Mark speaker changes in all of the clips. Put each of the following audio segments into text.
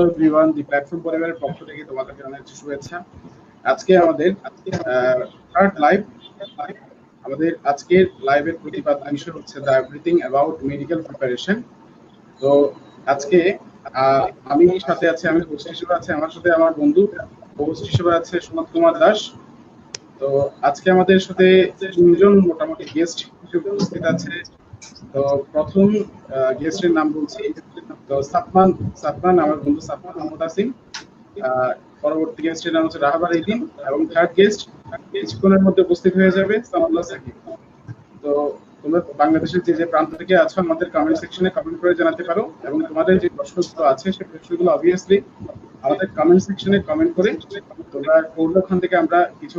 Speaker 1: Everyone, দি platform পরিবারের পক্ষ থেকে তোমাদেরকে জানাচ্ছি শুভেচ্ছা। আজকে আমাদের থার্ড লাইভ। আমাদের আজকের লাইভের প্রতিপাদ্য বিষয় হচ্ছে the everything about medical preparation. তো আজকে আমি সাথে আছে, আমি হোস্ট হিসেবে আছে, আমার সাথে আমার বন্ধু হোস্ট হিসেবে আছে সনৎ কুমার দাস। তো আজকে আমাদের সাথে তিনজন মোটামুটি গেস্ট হিসেবে উপস্থিত আছে। তো প্রথম গেস্টের নাম বলছি, তো সাফমান আমার বন্ধু সাফমান মোহাম্মদ আসিম। পরবর্তী গেস্টের নাম হচ্ছে রাহাবার ইদিন, এবং থার্ড গেস্ট কিছুক্ষণের মধ্যে উপস্থিত হয়ে যাবে সানাউল্লাহ সাকিব। তো তোমরা বাংলাদেশের যে যে প্রান্ত থেকে আছো আমাদের কমেন্ট সেকশনে কমেন্ট করে জানাতে পারো, এবং তোমাদের যে প্রশ্নগুলো আছে সেই প্রশ্নগুলো অবভিয়াসলি আমাদের কমেন্ট সেকশনে কমেন্ট করে তোমরা করলে ওখান থেকে আমরা কিছু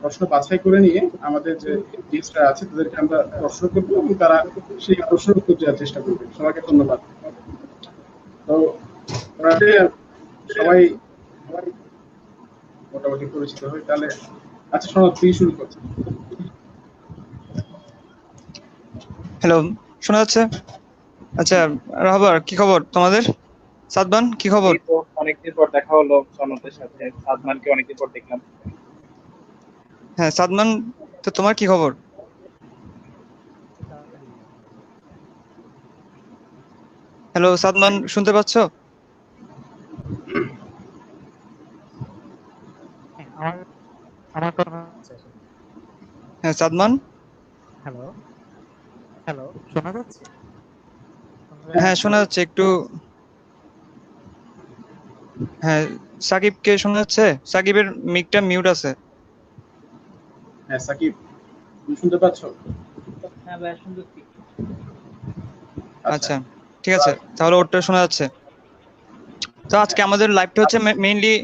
Speaker 1: প্রশ্ন বাছাই করে নিয়ে আমাদের যে গেস্টরা আছে তাদেরকে আমরা প্রশ্ন করবো এবং তারা সেই প্রশ্নের উত্তর দেওয়ার চেষ্টা করবে। সবাইকে ধন্যবাদ। তো সবাই মোটামুটি পরিচিত হই তাহলে। আচ্ছা শোনো, তুই শুরু করছি।
Speaker 2: হ্যালো, শোনা যাচ্ছে? আচ্ছা রাহাবার, কি খবর তোমাদের? সাদমান, কি খবর?
Speaker 3: তো অনেকদিন পর দেখা হলো সনতের সাথে, সাদমানকে অনেকদিন পর দেখলাম।
Speaker 2: হ্যাঁ সাদমান, তো তোমার কি খবর? হ্যালো সাদমান, শুনতে পাচ্ছ? হ্যাঁ সাদমান,
Speaker 4: হ্যালো হ্যালো, শোনা যাচ্ছে?
Speaker 2: হ্যাঁ শোনা যাচ্ছে একটু। হ্যাঁ, সাকিবকে শোনা যাচ্ছে? সাকিবের মিকটা মিউট আছে।
Speaker 1: হ্যাঁ সাকিব, তুমি শুনতে পাচ্ছ?
Speaker 3: হ্যাঁ ভাই, শুনতেছি।
Speaker 2: আচ্ছা ঠিক আছে, তাহলে ওরটা শোনা যাচ্ছে। তো আজকে আমাদের লাইভটা হচ্ছে মেইনলি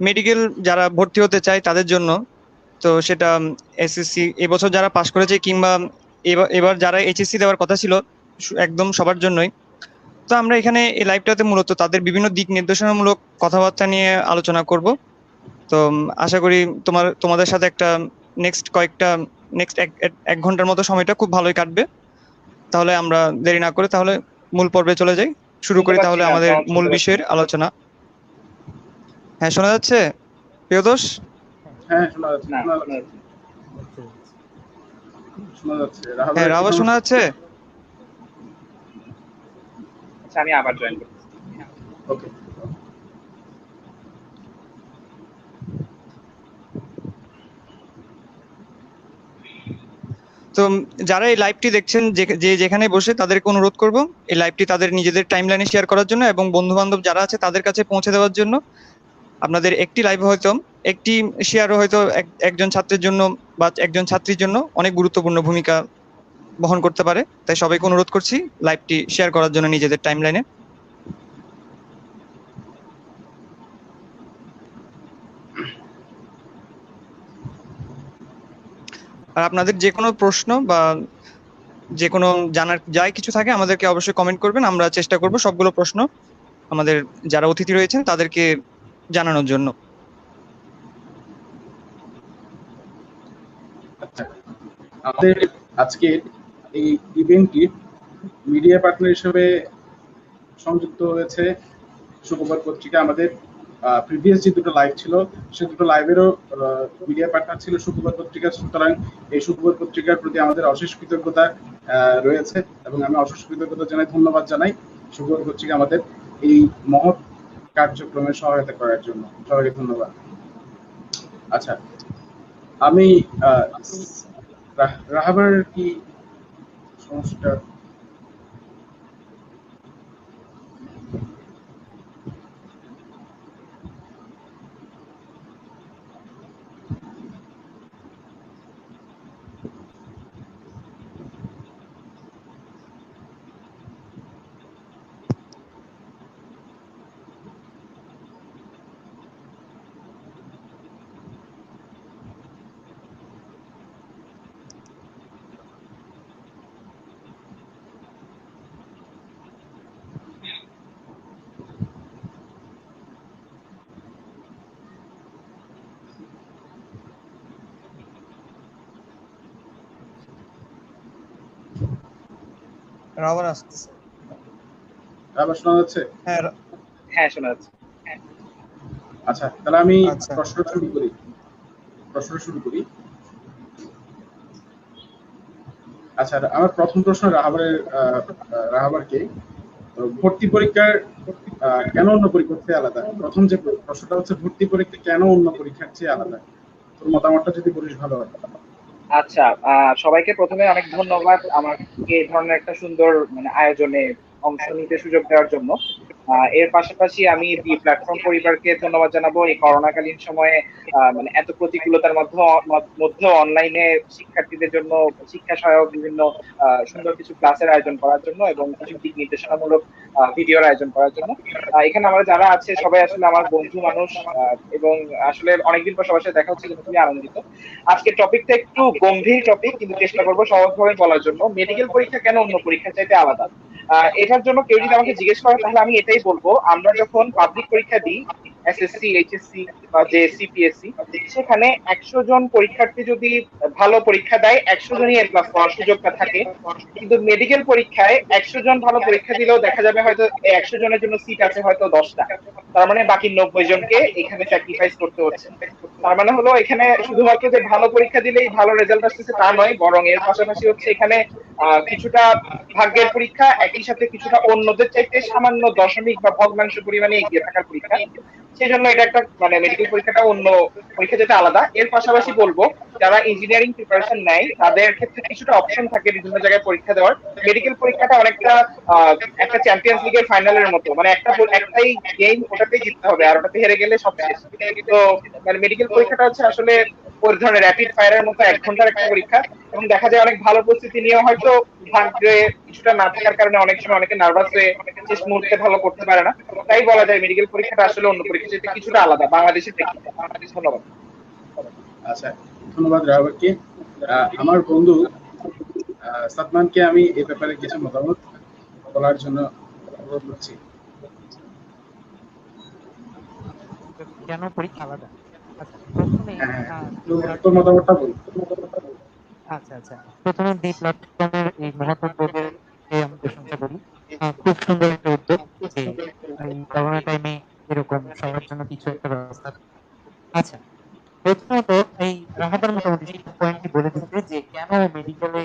Speaker 2: মেডিকেল যারা ভর্তি হতে চায় তাদের জন্য। তো সেটা এসএসসি এবছর যারা পাশ করেছে, কিংবা এবার যারা এইচএসসি দেওয়ার কথা ছিল, একদম সবার জন্যই। তো আমরা এখানে এই লাইভটাতে মূলত তাদের বিভিন্ন দিক নির্দেশনামূলক কথাবার্তা নিয়ে আলোচনা করব। তো আশা করি তোমাদের সাথে একটা নেক্সট এক ঘন্টার মতো সময়টা খুব ভালোই কাটবে। তাহলে আমরা দেরি না করে তাহলে মূল পর্বে চলে যাই, শুরু করি তাহলে আমাদের মূল বিষয়ের আলোচনা। হ্যাঁ শোনা যাচ্ছে প্রিয়দোষ?
Speaker 1: হ্যাঁ শোনা যাচ্ছে।
Speaker 2: হ্যাঁ রাহাবার শোনা যাচ্ছে?
Speaker 3: আচ্ছা, আমি আবার জয়েন করছি।
Speaker 1: ওকে।
Speaker 2: তো যারা এই লাইভটি দেখছেন যে যেখানে বসে, তাদেরকে অনুরোধ করব এই লাইভটি তাদের নিজেদের টাইমলাইনে শেয়ার করার জন্য এবং বন্ধু বান্ধব যারা আছে তাদের কাছে পৌঁছে দেওয়ার জন্য। আপনাদের একটি লাইভ হয়তো, একটি শেয়ারও হয়তো একজন ছাত্রের জন্য বা একজন ছাত্রীর জন্য অনেক গুরুত্বপূর্ণ ভূমিকা বহন করতে পারে। তাই সবাইকে অনুরোধ করছি লাইভটি শেয়ার করার জন্য নিজেদের টাইমলাইনে। আর আপনাদের যে কোনো প্রশ্ন বা যে কোনো জানার যাই কিছু থাকে আমাদেরকে অবশ্যই কমেন্ট করবেন, আমরা চেষ্টা করব সবগুলো প্রশ্ন আমাদের যারা অতিথি রয়েছেন তাদেরকে জানানোর জন্য।
Speaker 1: আমাদের আজকে এই ইভেন্টটি মিডিয়া পার্টনার হিসেবে সংযুক্ত হয়েছে সুখবর পত্রিকা। আমাদের প্রিভিয়াস যে দুটো লাইভ ছিল সে দুটো লাইভেরও মিডিয়া পার্টনার ছিল সুখবর পত্রিকা। সুতরাং এই সুখবর পত্রিকার প্রতি আমাদের অশেষ কৃতজ্ঞতা রয়েছে, এবং আমি অশেষ কৃতজ্ঞতা জানাই, ধন্যবাদ জানাই সুখবর পত্রিকা আমাদের এই মহৎ কার্যক্রমে সহায়তা করার জন্য। সবাইকে ধন্যবাদ। আচ্ছা, আমি রাহাবার কি সমস্যাটা?
Speaker 2: রাহাবার আসতেছে?
Speaker 1: রাহাবার শোনা যাচ্ছে?
Speaker 2: হ্যাঁ
Speaker 3: হ্যাঁ, শোনা যাচ্ছে।
Speaker 1: আচ্ছা, তাহলে আমি
Speaker 2: আচ্ছা।
Speaker 1: প্রশ্নটা শুরু করি। আচ্ছা, আমার প্রথম প্রশ্ন রাহাবারকে। ভর্তি পরীক্ষার কেন অন্য পরীক্ষার চেয়ে আলাদা? প্রথম যে প্রশ্নটা হচ্ছে ভর্তি পরীক্ষা কেন অন্য পরীক্ষার চেয়ে আলাদা? তোর মতামতটা যদি বলিস ভালো হয়।
Speaker 3: আচ্ছা, সবাইকে প্রথমে অনেক ধন্যবাদ আমাকে এই ধরনের একটা সুন্দর মানে আয়োজনে অংশ নিতে সুযোগ দেওয়ার জন্য। এর পাশাপাশি আমি দি প্ল্যাটফর্ম পরিবারকে ধন্যবাদ জানাবো এই করোনাকালীন সময়ে মানে এত প্রতিকূলতার মধ্যে অনলাইনে শিক্ষার্থীদের জন্য শিক্ষা সহায়ক বিভিন্ন সুন্দর কিছু ক্লাসের আয়োজন করার জন্য এবং কিছু দিক নির্দেশনামূলক ভিডিওর আয়োজন করার জন্য। এখানে আমরা যারা আছে সবাই আসলে আমার বন্ধু মানুষ, এবং আসলে অনেকদিন পর সবার সাথে দেখা হচ্ছে কিন্তু খুবই আনন্দিত। আজকের টপিকটা একটু গম্ভীর টপিক, কিন্তু চেষ্টা করবো সহজভাবে বলার জন্য। মেডিকেল পরীক্ষা কেন অন্য পরীক্ষা চাইতে আলাদা? এটার জন্য কেউ যদি আমাকে জিজ্ঞেস করে তাহলে আমি এটাই বলবো, আমরা যখন পাবলিক পরীক্ষা দিই, এসএসসি, এইচএসসি বা জেএসসি, পিএসসি, সেখানে 100 জন পরীক্ষার্থী যদি ভালো পরীক্ষা দেয় 100 জনই এ প্লাস পাওয়ার সুযোগটা থাকে। কিন্তু মেডিকেল পরীক্ষায় 100 জন ভালো পরীক্ষা দিলেও দেখা যাবে হয়তো 100 জনের জন্য সিট আছে হয়তো 10টা। তার মানে বাকি 90 জনকে এখানে স্যাক্রিফাইস করতে হচ্ছে। তার মানে হলো এখানে শুধুমাত্র যে ভালো পরীক্ষা দিলেই ভালো রেজাল্ট আসতেছে তা নয়, বরং এর পাশাপাশি হচ্ছে এখানে কিছুটা ভাগ্যের পরীক্ষা, একই সাথে কিছুটা অন্যদের চাইতে সামান্য দশমিক বা ভগ্নাংশ পরিমাণে এগিয়ে থাকার পরীক্ষা। সেই জন্য এটা একটা মানে মেডিকেল পরীক্ষাটা অন্য পরীক্ষা যেটা আলাদা। এর পাশাপাশি বলবো যারা ইঞ্জিনিয়ারিং প্রিপারেশন নেয় তাদের ক্ষেত্রে কিছুটা অপশন থাকে বিভিন্ন জায়গায় পরীক্ষা দেওয়ার। মেডিকেল পরীক্ষাটা অনেকটা একটা চ্যাম্পিয়ন্স লিগের ফাইনালের মতো, মানে একটাই গেম, ওটাতেই জিততে হবে, আর ওটাতে হেরে গেলে সব শেষ। তো মানে মেডিকেল পরীক্ষাটা হচ্ছে আসলে ওই ধরনের র্যাপিড ফায়ারের মতো 1 ঘন্টার একটা পরীক্ষা, এবং দেখা যায় অনেক ভালো প্রস্তুতি নিয়ে হয়তো ভাগ্যে কিছুটা না থাকার কারণে অনেক সময় অনেকে নার্ভাস হয়ে শেষ মুহূর্তে ভালো করতে পারে না। তাই বলা যায় মেডিকেল পরীক্ষাটা আসলে অন্য পরীক্ষা থেকে কিছুটা আলাদা বাংলাদেশের প্রেক্ষিতে। ধন্যবাদ।
Speaker 1: আচ্ছা, ধন্যবাদ রাহাবারকে। আমার বন্ধু সাদমানকে আমি এই ব্যাপারে কিছু মতামত বলার জন্য অনুরোধ করছি।
Speaker 4: কেন পরীক্ষা আলাদা? আচ্ছা, প্রথমে
Speaker 1: হ্যাঁ, হ্যাঁ, তোর মতামতটা বল।
Speaker 4: আচ্ছা আচ্ছা, প্রথমে দি প্ল্যাটফর্মের এই মহৎ উদ্যোগের আমি প্রশংসা করি। খুব সুন্দর একটা উদ্যোগ যে এই করোনা টাইমে এরকম সবার জন্য কিছু একটা ব্যবস্থা। আচ্ছা, প্রথমত এই রাহাতের মোটামুটি সেই পয়েন্টটি বলে দিচ্ছে যে কেন মেডিকেলে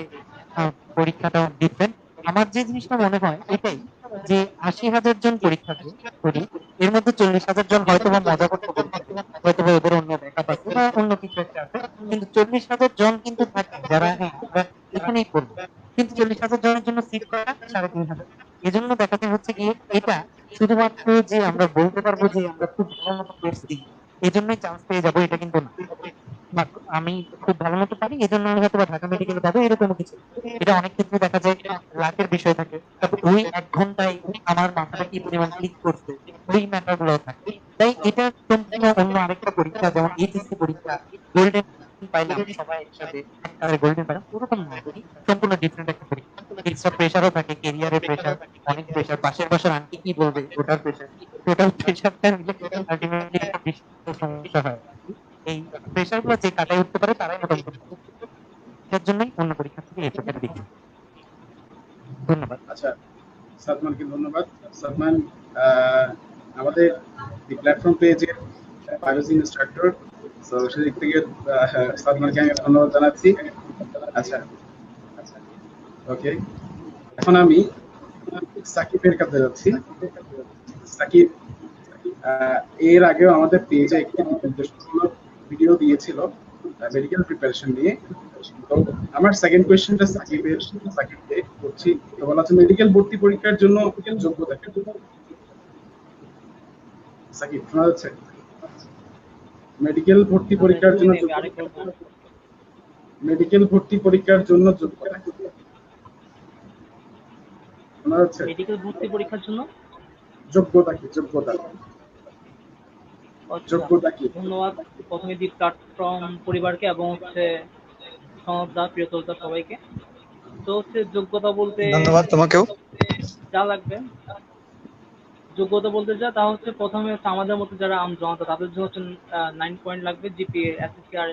Speaker 4: পরীক্ষাটা ডিফারেন্ট। আমার যে জিনিসটা মনে হয় এটাই, যে 80,000 জন পরীক্ষা করি, এর মধ্যে 40,000 জন হয়তো বা মজা করতে পরীক্ষা দেয়, হয়তো বা ওদের অন্য ব্যাকআপ আছে বা অন্য কিছু একটা আছে, কিন্তু 40,000 জন কিন্তু থাকে যারা হ্যাঁ আমরা এখানেই পড়বো, কিন্তু 40,000 জনের জন্য সিট করা 3,500। এজন্য দেখাতে হচ্ছে কি এটা শুধুমাত্র যে আমরা বলতে পারবো যে আমরা খুব ভালো মতো করছি এজন্যই চান্স পেয়ে যাবো, এটা কিন্তু না। বা আমি খুব ভালো মতো পারি এজন্য আমি হয়তো বা ঢাকা মেডিকেলে পাবো, এরকম কিছু না। এটা অনেক ক্ষেত্রে দেখা যায় লাকের বিষয় থাকে। তবে ওই 1 ঘন্টায় আমার মাথাটা কি পরিমাণ ক্লিক করছে, ওই ম্যাটার গুলো থাকে। তাই এটা সম্পূর্ণ অন্য আরেকটা পরীক্ষা, যেমন এইচএসসি পরীক্ষা গোল্ডেন পাইলাম সবাই একসাথে গোল্ডেন পাইলাম, ওরকম না আর কি। সম্পূর্ণ ডিফারেন্ট একটা পরীক্ষা। এক্সট্রা প্রেশারও থাকে, ক্যারিয়ারের প্রেশার, অনেক প্রেশার, পাশের বাসার আন্টি কি বলবে ওটার প্রেশার, টোটাল প্রেশারটা মিলে আলটিমেটলি একটা বিশাল সমস্যা হয় আর কি। এই প্রেশার গুলো যে কাটায় উঠতে পারে তারাই মোটামুটি ভালো। এটার জন্যই অন্য পরীক্ষা থেকে এই পেপার দিচ্ছি। ধন্যবাদ।
Speaker 1: আচ্ছা, সাদমানকে ধন্যবাদ। সাদমান আহ, আমাদের দি প্ল্যাটফর্ম পেজের প্রাইভেসি ইনস্ট্রাক্টর, তো সেদিক থেকে সাদমানকে আমি ধন্যবাদ জানাচ্ছি। আচ্ছা, ওকে, এখন আমি সাকিবের কাছে যাচ্ছি। সাকিব এর আগেও আমাদের পেজে একটি নির্দেশনামূলক ভিডিও দিয়েছিল মেডিকেল প্রিপারেশন নিয়ে। তো আমার সেকেন্ড কোয়েশ্চেনটা সাকিবকে করছি। তো বলা আছে মেডিকেল ভর্তি পরীক্ষার জন্য যোগ্যতা কি? সাকিব, শোনা যাচ্ছে? মেডিকেল ভর্তি পরীক্ষার জন্য মেডিকেল ভর্তি পরীক্ষার জন্য যোগ্যতা কি? শোনা যাচ্ছে?
Speaker 5: মেডিকেল ভর্তি পরীক্ষার জন্য
Speaker 1: যোগ্যতা কি?
Speaker 5: আচ্ছা,
Speaker 1: যোগ্যতা কি?
Speaker 5: ধন্যবাদ প্রথমে দি প্ল্যাটফর্ম পরিবারকে এবং হচ্ছে সনদদা, প্রিয়তলদা সবাইকে। তো হচ্ছে যোগ্যতা বলতে
Speaker 2: ধন্যবাদ তোমাকেও।
Speaker 5: যা লাগবে, যোগ্যতা বলতে যা তা হচ্ছে প্রথমে হচ্ছে আমাদের মতো যারা আম জনতা তাদের জন্য হচ্ছে 9 পয়েন্ট লাগবে জিপিএ, এসএসসি আর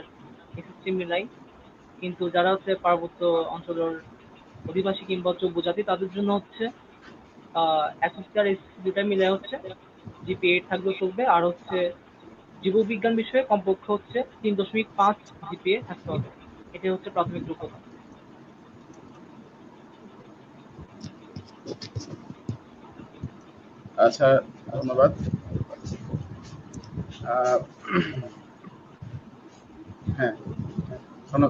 Speaker 5: এসএসসি মিলাই। কিন্তু যারা হচ্ছে পার্বত্য অঞ্চলের অধিবাসী কিংবা উপজাতি তাদের জন্য হচ্ছে এসএসসি আর এসএসসি দুটাই মিলে হচ্ছে জিপিএ 8 থাকলেও চলবে। আর হচ্ছে জীববিজ্ঞান বিষয়ে কমপক্ষে হচ্ছে 3.5 জিপিএ থাকতে হবে। এটাই হচ্ছে প্রাথমিক যোগ্যতা।
Speaker 1: আচ্ছা, ধন্যবাদ। আহ, হ্যাঁ, শোনো,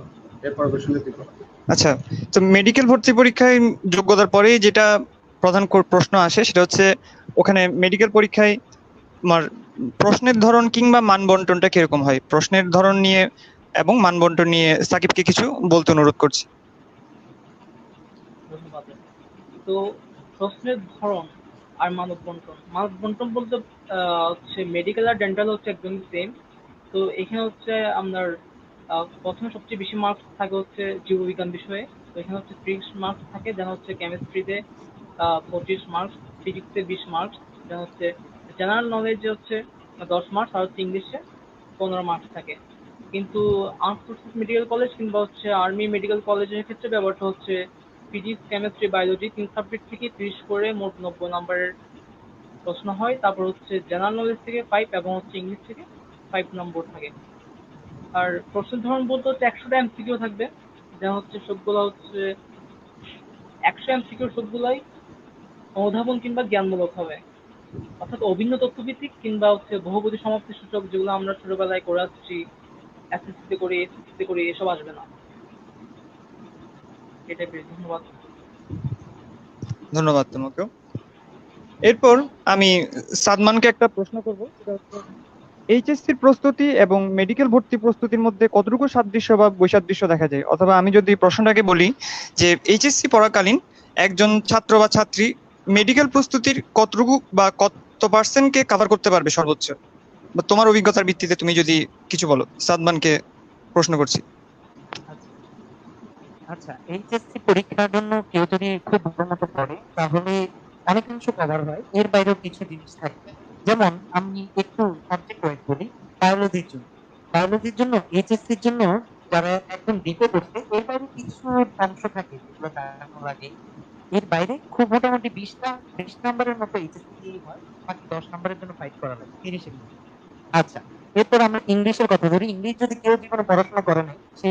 Speaker 1: এরপর কোশ্চেন তুই করো।
Speaker 2: আচ্ছা, তো মেডিকেল ভর্তি পরীক্ষায় যোগ্যতার পরেই যেটা প্রধান প্রশ্ন আসে সেটা হচ্ছে ওখানে মেডিকেল পরীক্ষায় তোমার প্রশ্নের ধরন কিংবা মান বন্টনটা কিরকম হয়? প্রশ্নের ধরন নিয়ে এবং মান বন্টন নিয়ে সাকিবকে কিছু বলতে অনুরোধ করছি।
Speaker 5: ধন্যবাদ। তো প্রশ্নের ধরন আর মানব বন্টন বলতে হচ্ছে মেডিকেল আর ডেন্টাল হচ্ছে একদমই সেম। তো এখানে হচ্ছে আপনার প্রথমে সবচেয়ে বেশি মার্কস থাকে হচ্ছে জীববিজ্ঞান বিষয়ে। তো এখানে হচ্ছে 30 মার্কস থাকে, যেন হচ্ছে কেমিস্ট্রিতে 25 মার্কস, ফিজিক্সে 20 মার্কস, যেন হচ্ছে জেনারেল নলেজে হচ্ছে 10 মার্কস, আর হচ্ছে ইংলিশে 15 মার্কস থাকে। কিন্তু আর্মড ফোর্সেস মেডিকেল কলেজ কিংবা হচ্ছে আর্মি মেডিকেল কলেজের ক্ষেত্রে ব্যাপারটা হচ্ছে ফিজিক্স, কেমিস্ট্রি, বায়োলজি 3 সাবজেক্ট থেকে 30 করে মোট 90 নম্বরের প্রশ্ন হয়। তারপর হচ্ছে জেনারেল নলেজ থেকে 5 এবং হচ্ছে ইংলিশ থেকে 5 নম্বর থাকে। আর প্রশ্নের ধরন বলতে হচ্ছে 100টা এমসিকিউ থাকবে, যেমন হচ্ছে সবগুলো হচ্ছে 100 এমসিকিউ সবগুলাই অনুধাবন কিংবা জ্ঞানমূলক হবে, অর্থাৎ অভিন্ন তথ্যভিত্তিক কিংবা হচ্ছে বহুপদী সমাপ্তি সূচক যেগুলো আমরা ছোটবেলায় করে আসছি, এসএসসিতে করি, এসএসসিতে করি, এসব আসবে না। এটাই বেশ। ধন্যবাদ।
Speaker 2: ধন্যবাদ তোমাকেও। এরপর আমি সাদমানকে একটা প্রশ্ন করব, সেটা হচ্ছে এইচএসসির প্রস্তুতি এবং মেডিকেল ভর্তি প্রস্তুতির মধ্যে কতটুকু সাদৃশ্য বা বৈসাদৃশ্য দেখা যায়? অথবা আমি যদি প্রশ্নটাকে বলি যে এইচএসসি পড়াকালীন একজন ছাত্র বা ছাত্রী মেডিকেল প্রস্তুতির কতটুকু বা কত পার্সেন্টকে কভার করতে পারবে সর্বোচ্চ, বা তোমার অভিজ্ঞতার ভিত্তিতে তুমি যদি কিছু বলো। সাদমানকে প্রশ্ন করছি।
Speaker 4: আচ্ছা, এইচএসসি পরীক্ষার জন্য কেউ যদি খুব ভালো মতো পড়ে তাহলে অনেকাংশ কভার হয়। এর বাইরেও কিছু জিনিস থাকে, যেমন আমি একটু সাবজেক্ট ওয়াইজ বলি। বায়োলজির জন্য এইচএসসির জন্য যারা একদম ডিপে পড়ছে, এর বাইরে কিছু অংশ থাকে যেগুলো দাঁড়ানো লাগে। এর বাইরে খুব মোটামুটি 20 নম্বরের মতো এইচএসসি হয়, বাকি 10 নম্বরের জন্য ফাইট করা লাগে 30-এর মধ্যে। আচ্ছা, এরপর আমরা ইংলিশের কথা ধরি। ইংলিশ যদি কেউ জীবনে পড়াশোনা করে নাই, সে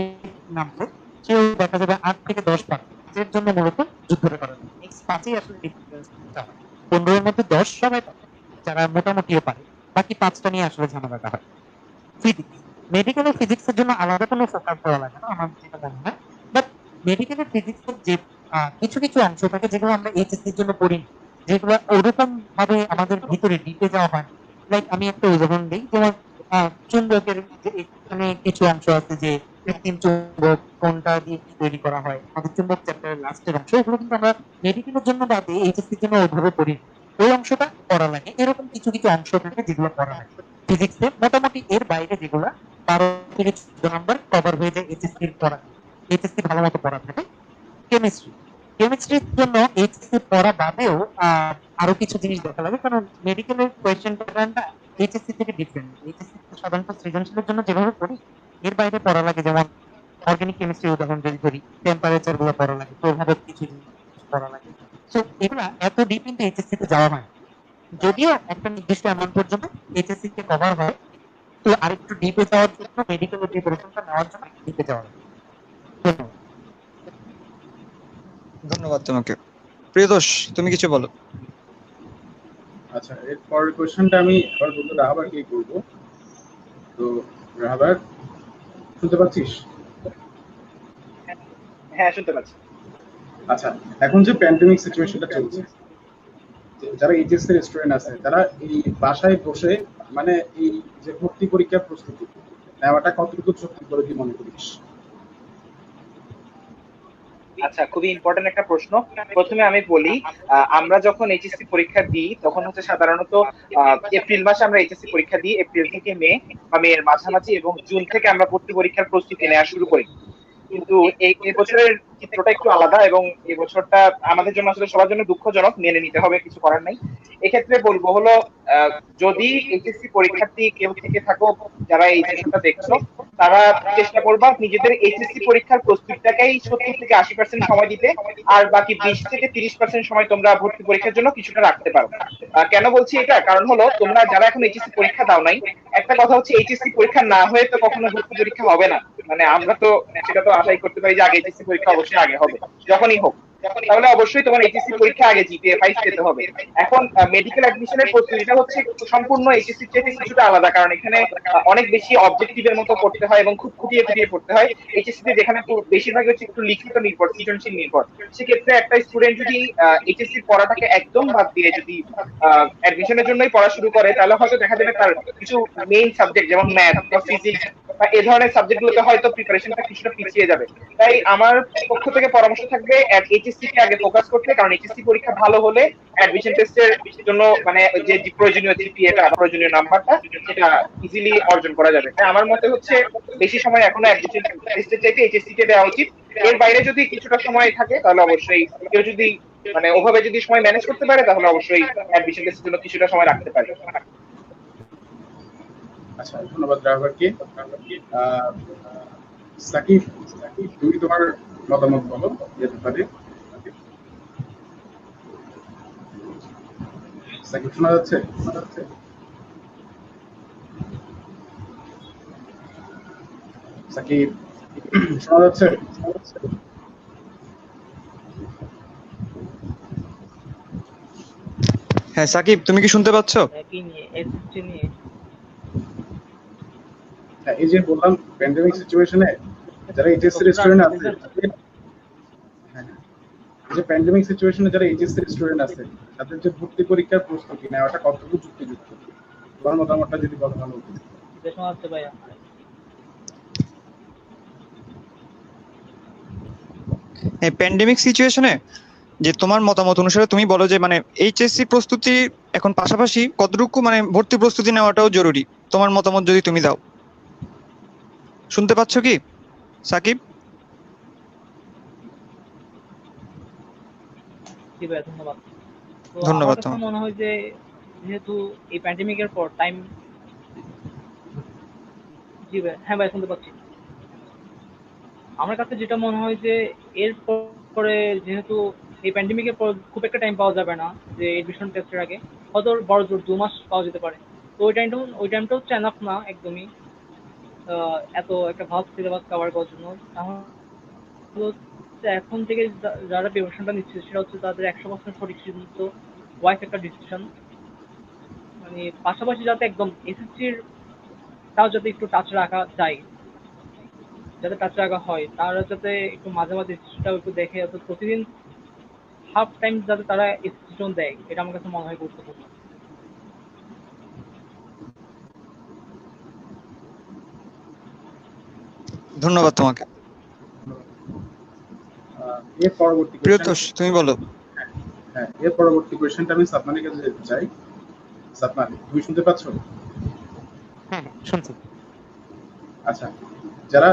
Speaker 4: নামছে, সেও দেখা যাবে 8 থেকে 10 পার্ট এর জন্য মূলত যুদ্ধটা করা লাগে। নেক্সট 5-এই আসলে ডিফারেন্সটা হয়। 15-এর মধ্যে 10 সবাই পারে, যারা মোটামুটিও পারে, বাকি 5টা নিয়ে আসলে ঝামেলাটা হয়। ফিজিক্স, মেডিকেলের ফিজিক্সের জন্য আলাদা কোনো ফোকাস দেওয়া লাগে না আমার যেটা মনে হয়। বাট মেডিকেলের ফিজিক্সের যে কিছু কিছু অংশ থাকে যেগুলো আমরা এইচএসসির জন্য পড়ি না, যেগুলো ওরকম ভাবে আমাদের ভিতরে ডিপে যাওয়া হয় না। লাইক আমি একটা উদাহরণ দিই, যেমন চুম্বকের যে এখানে কিছু অংশ আছে, যে কৃত্রিম চুম্বক কোনটা দিয়ে কি তৈরি করা হয়, আমাদের চুম্বক চ্যাপ্টারের লাস্টের অংশ, এগুলো কিন্তু আমরা মেডিকেলের জন্য বাদে এইচএসসির জন্য ওইভাবে পড়ি না। ওই অংশটা পড়া লাগে। এরকম কিছু কিছু অংশ থাকে যেগুলো পড়া লাগে ফিজিক্সে। মোটামুটি এর বাইরে যেগুলো 12 থেকে 14 নম্বর কভার হয়ে যায় এইচএসসির পড়া, এইচএসসি ভালো মতো পড়া থাকে। কেমিস্ট্রি, কেমিস্ট্রির জন্য এইচএসসি পড়া বাদেও আরো কিছু জিনিস দেখা লাগে, কারণ মেডিকেলের কোয়েশ্চেন প্যাটার্নটা এইচএসসি থেকে ডিফারেন্ট। এইচএসসি সাধারণত সৃজনশীলের জন্য যেভাবে পড়ি, এর বাইরে পড়া লাগে, যেমন অর্গানিক কেমিস্ট্রি উদাহরণ যদি ধরি, টেম্পারেচার গুলো পড়া লাগে, প্রভাবক কিছু জিনিস পড়া লাগে। তো এগুলা এত ডিপ ইনটু এইচএসসি তে যাওয়া হয় না। যদিও একটা নির্দিষ্ট অ্যামাউন্ট পর্যন্ত এইচএসসি তে কভার হয়, তো আরেকটু ডিপে যাওয়ার জন্য মেডিকেলের প্রিপারেশনটা নেওয়ার জন্য একটু ডিপে যাওয়া লাগে। ধন্যবাদ।
Speaker 2: ধন্যবাদ তোমাকে। প্রিয়তোষ, তুমি কিছু বলো।
Speaker 1: আচ্ছা, এরপর কোশ্চেনটা আমি আবার বলবো, রাহাবারকে করবো। তো রাহাবার, শুনতে পাচ্ছিস?
Speaker 3: হ্যাঁ, শুনতে পাচ্ছি।
Speaker 1: আচ্ছা, এখন যে প্যান্ডেমিক সিচুয়েশনটা চলছে, যারা এইচএসসি এর স্টুডেন্ট আছে তারা এই বাসায় বসে মানে এই যে ভর্তি পরীক্ষার প্রস্তুতি নেওয়াটা কতটুকু সত্যি বলে কি মনে করিস?
Speaker 3: আচ্ছা, খুবই ইম্পর্টেন্ট একটা প্রশ্ন। প্রথমে আমি বলি, আমরা যখন এইচএসসি পরীক্ষা দিই তখন হচ্ছে সাধারণত এপ্রিল মাসে আমরা এইচএসসি পরীক্ষা দিই। এপ্রিল থেকে মে বা মে এর মাঝামাঝি এবং জুন থেকে আমরা ভর্তি পরীক্ষার প্রস্তুতি নেওয়া শুরু করি। কিন্তু এই বছরের চিত্রটা একটু আলাদা, এবং এই বছরটা আমাদের জন্য আসলে সবার জন্য দুঃখজনক, মেনে নিতে হবে, কিছু করার নাই। এক্ষেত্রে বলবো হলো, আহ, যদি এইচএসসি পরীক্ষার্থী কেউ থেকে থাকো যারা এই সেশনটা দেখছো, তারা চেষ্টা করবা নিজেদের এইচএসসি পরীক্ষার প্রস্তুতিটাকেই 70 থেকে 80% সময় দিতে, আর বাকি 20 থেকে 30% সময় তোমরা ভর্তি পরীক্ষার জন্য কিছুটা রাখতে পারো। কেন বলছি এটা, কারণ হলো তোমরা যারা এখন এইচএসসি পরীক্ষা দাও নাই, একটা কথা হচ্ছে এইচএসসি পরীক্ষা না হয়ে তো কখনো ভর্তি পরীক্ষা হবে না। মানে আমরা তো সেটা তো আশাই করতে পারি যে আগে এইচএসসি পরীক্ষা অবশ্যই আগে হবে, যখনই হোক। তাহলে অবশ্যই তোমার এইচএসসি পরীক্ষা আগে জিপিএ 5 পেতে হবে। এখন মেডিকেল অ্যাডমিশনের প্রস্তুতিটা হচ্ছে সম্পূর্ণ এইচএসসি থেকে কিছুটা আলাদা, কারণ এখানে অনেক বেশি অবজেক্টিভের মতো পড়তে হয় এবং খুব খুঁটিয়ে খুঁটিয়ে পড়তে হয়। এইচএসসি তে যেখানে বেশিরভাগ হচ্ছে একটু লিখিত নির্ভর, সৃজনশীল নির্ভর, সেক্ষেত্রে একটা স্টুডেন্ট যদি এইচএসসি পড়াটাকে একদম বাদ দিয়ে যদি অ্যাডমিশনের জন্যই পড়া শুরু করে, তাহলে হয়তো দেখা যাবে তার কিছু মেইন সাবজেক্ট যেমন ম্যাথ বা ফিজিক্স বা এই ধরনের সাবজেক্ট গুলোতে হয়তো প্রিপারেশনটা কিছুটা পিছিয়ে যাবে। তাই আমার পক্ষ থেকে পরামর্শ থাকবে এইচএসসি কে আগে ফোকাস করতে, কারণ এইচএসসি পরীক্ষা ভালো হলে অ্যাডমিশন টেস্টের জন্য মানে যে প্রয়োজনীয় জিপিএটা, প্রয়োজনীয় নাম্বারটা, সেটা ইজিলি অর্জন করা যাবে। তাই আমার মতে হচ্ছে বেশি সময় এখনো অ্যাডমিশন টেস্টের চাইতে এইচএসসি কে দেওয়া উচিত। এর বাইরে যদি কিছুটা সময় থাকে তাহলে অবশ্যই কেউ যদি মানে ওভাবে যদি সময় ম্যানেজ করতে পারে, তাহলে অবশ্যই অ্যাডমিশন টেস্টের জন্য কিছুটা সময় রাখতে পারে।
Speaker 1: আচ্ছা, ধন্যবাদ ড্রাইভারকে। সাকিব, তুমি তোমার মতামত বলো এ ব্যাপারে। সাকিব, শোনা যাচ্ছে? সাকিব, শোনা যাচ্ছে?
Speaker 2: হ্যাঁ সাকিব, তুমি কি শুনতে পাচ্ছ?
Speaker 5: কি নিয়ে, এসএসসি নিয়ে?
Speaker 1: হ্যাঁ, এই যে বললাম প্যান্ডেমিক সিচুয়েশনে যারা এইচএসসি স্টুডেন্ট আছে, হ্যাঁ, এই যে প্যান্ডেমিক সিচুয়েশনে যারা এইচএসসি স্টুডেন্ট আছে, তাদের যে ভর্তি পরীক্ষার প্রস্তুতি নেওয়াটা কতটুকু যুক্তিযুক্ত, তোমার মতামতটা যদি বলো ভালো হতো।
Speaker 5: শোনা যাচ্ছে ভাইয়া?
Speaker 2: এই প্যান্ডেমিক সিচুয়েশনে যে তোমার মতামত অনুসারে তুমি বলো যে মানে এইচএসসি প্রস্তুতি এখন পাশাপাশি কতটুকু মানে ভর্তি প্রস্তুতি নেওয়াটাও জরুরি, তোমার মতামত যদি তুমি দাও। শুনতে পাচ্ছ কি সাকিব?
Speaker 5: জি ভাইয়া, ধন্যবাদ। তো
Speaker 2: ধন্যবাদ
Speaker 5: আমার কাছে
Speaker 2: তোমাকে।
Speaker 5: মনে হয় যে যেহেতু এই প্যান্ডেমিকের পর টাইম। জি ভাই, হ্যাঁ ভাই, শুনতে পাচ্ছি। আমার কাছে যেটা মনে হয় যে এর পরে যেহেতু এই প্যান্ডেমিকের পর খুব একটা টাইম পাওয়া যাবে না, যে এডমিশন টেস্টের আগে হয়তো বড় জোর 2 মাস পাওয়া যেতে পারে। তো ওই টাইমটা হচ্ছে এনাফ না একদমই, এত একটা ভালো সিলেবাস কভার করার জন্য। তাহলে হচ্ছে এখন থেকে যারা প্রিপারেশনটা নিচ্ছে সেটা হচ্ছে তাদের 100% সঠিক সিদ্ধান্ত, ওয়াইস একটা ডিসিশন। মানে পাশাপাশি যাতে একদম এসএসসির তাও যাতে একটু টাচ রাখা যায়, যাতে টাচ রাখা হয়, তারা যাতে একটু মাঝে মাঝে এসএসসিটাও একটু দেখে, অর্থাৎ প্রতিদিন হাফ টাইম যাতে তারা এসএসসি দেয়, এটা আমার কাছে মনে হয় গুরুত্বপূর্ণ।
Speaker 2: ধন্যবাদ তোমাকে।
Speaker 1: এর পরবর্তী
Speaker 2: প্রিয়তোষ, তুমি বলো।
Speaker 1: হ্যাঁ, এর পরবর্তী কোয়েশ্চেনটা আমি সাদমানের কাছে যেতে চাই। সাদমান, তুমি শুনতে পাচ্ছ?
Speaker 4: হ্যাঁ শুনছি।
Speaker 1: আচ্ছা, যারা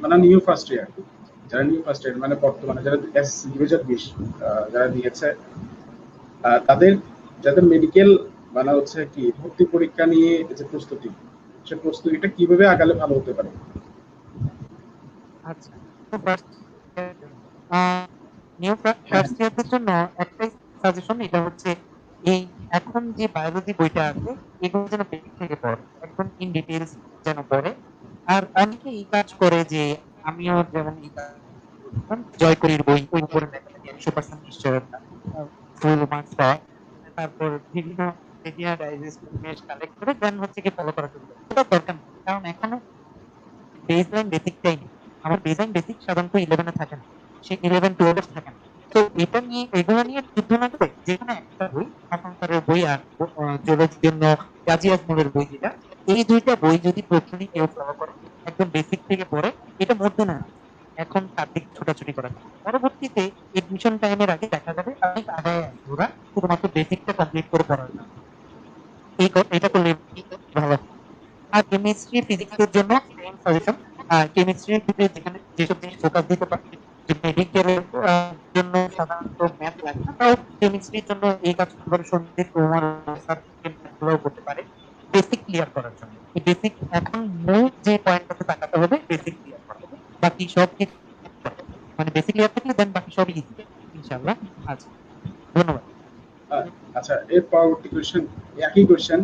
Speaker 1: মানে নিউ ফার্স্ট ইয়ার, মানে বর্তমানে যারা এসএসসি 2020 যারা দিয়েছে, তাদের যাদের মেডিকেল মানে হচ্ছে কি ভর্তি পরীক্ষা নিয়ে যে প্রস্তুতি, সে প্রস্তুতিটা কিভাবে আগালে ভালো হতে পারে?
Speaker 4: আচ্ছা, তো ফার্স্ট নিউ ফার্স্ট ইয়ারদের জন্য একটাই সাজেশন, এটা হচ্ছে এই এখন যে বায়োলজি বইটা আছে এগুলো যেন বেসিক থেকে পড়ে, একদম ইন ডিটেইলস যেন পড়ে। আর অনেকে এই কাজ করে যে আমিও যেমন এই কাজ জয়করির বই উপরে লেখা থাকে 100% নিশ্চয়তা, ফুল মার্কস পাওয়া, তারপর বিভিন্ন মিডিয়া ডাইজেস্ট ইমেজ কালেক্ট করে দেন হচ্ছে কি ফলো করা শুরু করে। এটা দরকার নেই, কারণ এখনো বেসলাইন বেসিকটাই নেই। আমার বেসলাইন বেসিক সাধারণত 11 থাকে না, সে 11-12 থাকে না। তো এটা নিয়ে এগুলো নিয়ে যুদ্ধ না করে যেখানে একটা বই, আকাঙ্ক্ষারের বই আর জুলজির জন্য কাজী আজমলের বই, যেটা এই দুইটা বই যদি প্রথমেই কেউ ফলো করে একদম বেসিক থেকে পড়ে, এটা মধ্যে না এখন তার দিকে ছোটাছুটি করা যায়। পরবর্তীতে এডমিশন টাইমের আগে দেখা যাবে অনেক আগায় আসবে ওরা, শুধুমাত্র বেসিকটা কমপ্লিট করে পড়ার জন্য। এটা করলে ভালো। আর কেমিস্ট্রি ফিজিক্সের জন্য সেম সাজেশন। কেমিস্ট্রির ক্ষেত্রে যেখানে যেসব জিনিস ফোকাস দিতে পারে যে মেডিকেলের জন্য সাধারণত ম্যাথ লাগে না, তাও কেমিস্ট্রির জন্য এই কাজ করে সন্ধ্যে তোমার সার্টিফিকেট করতে পারে বেসিক ক্লিয়ার করার জন্য। এই বেসিক এখন মূল যে পয়েন্টটাতে তাকাতে হবে বেসিক ক্লিয়ার করা, বাকি সব কিছু মানে বেসিক ক্লিয়ার থাকলে দেন বাকি সব ইজি ইনশাআল্লাহ। আচ্ছা, ধন্যবাদ।
Speaker 1: আচ্ছা, এর পরবর্তী কোশ্চেন, একই কোশ্চেন,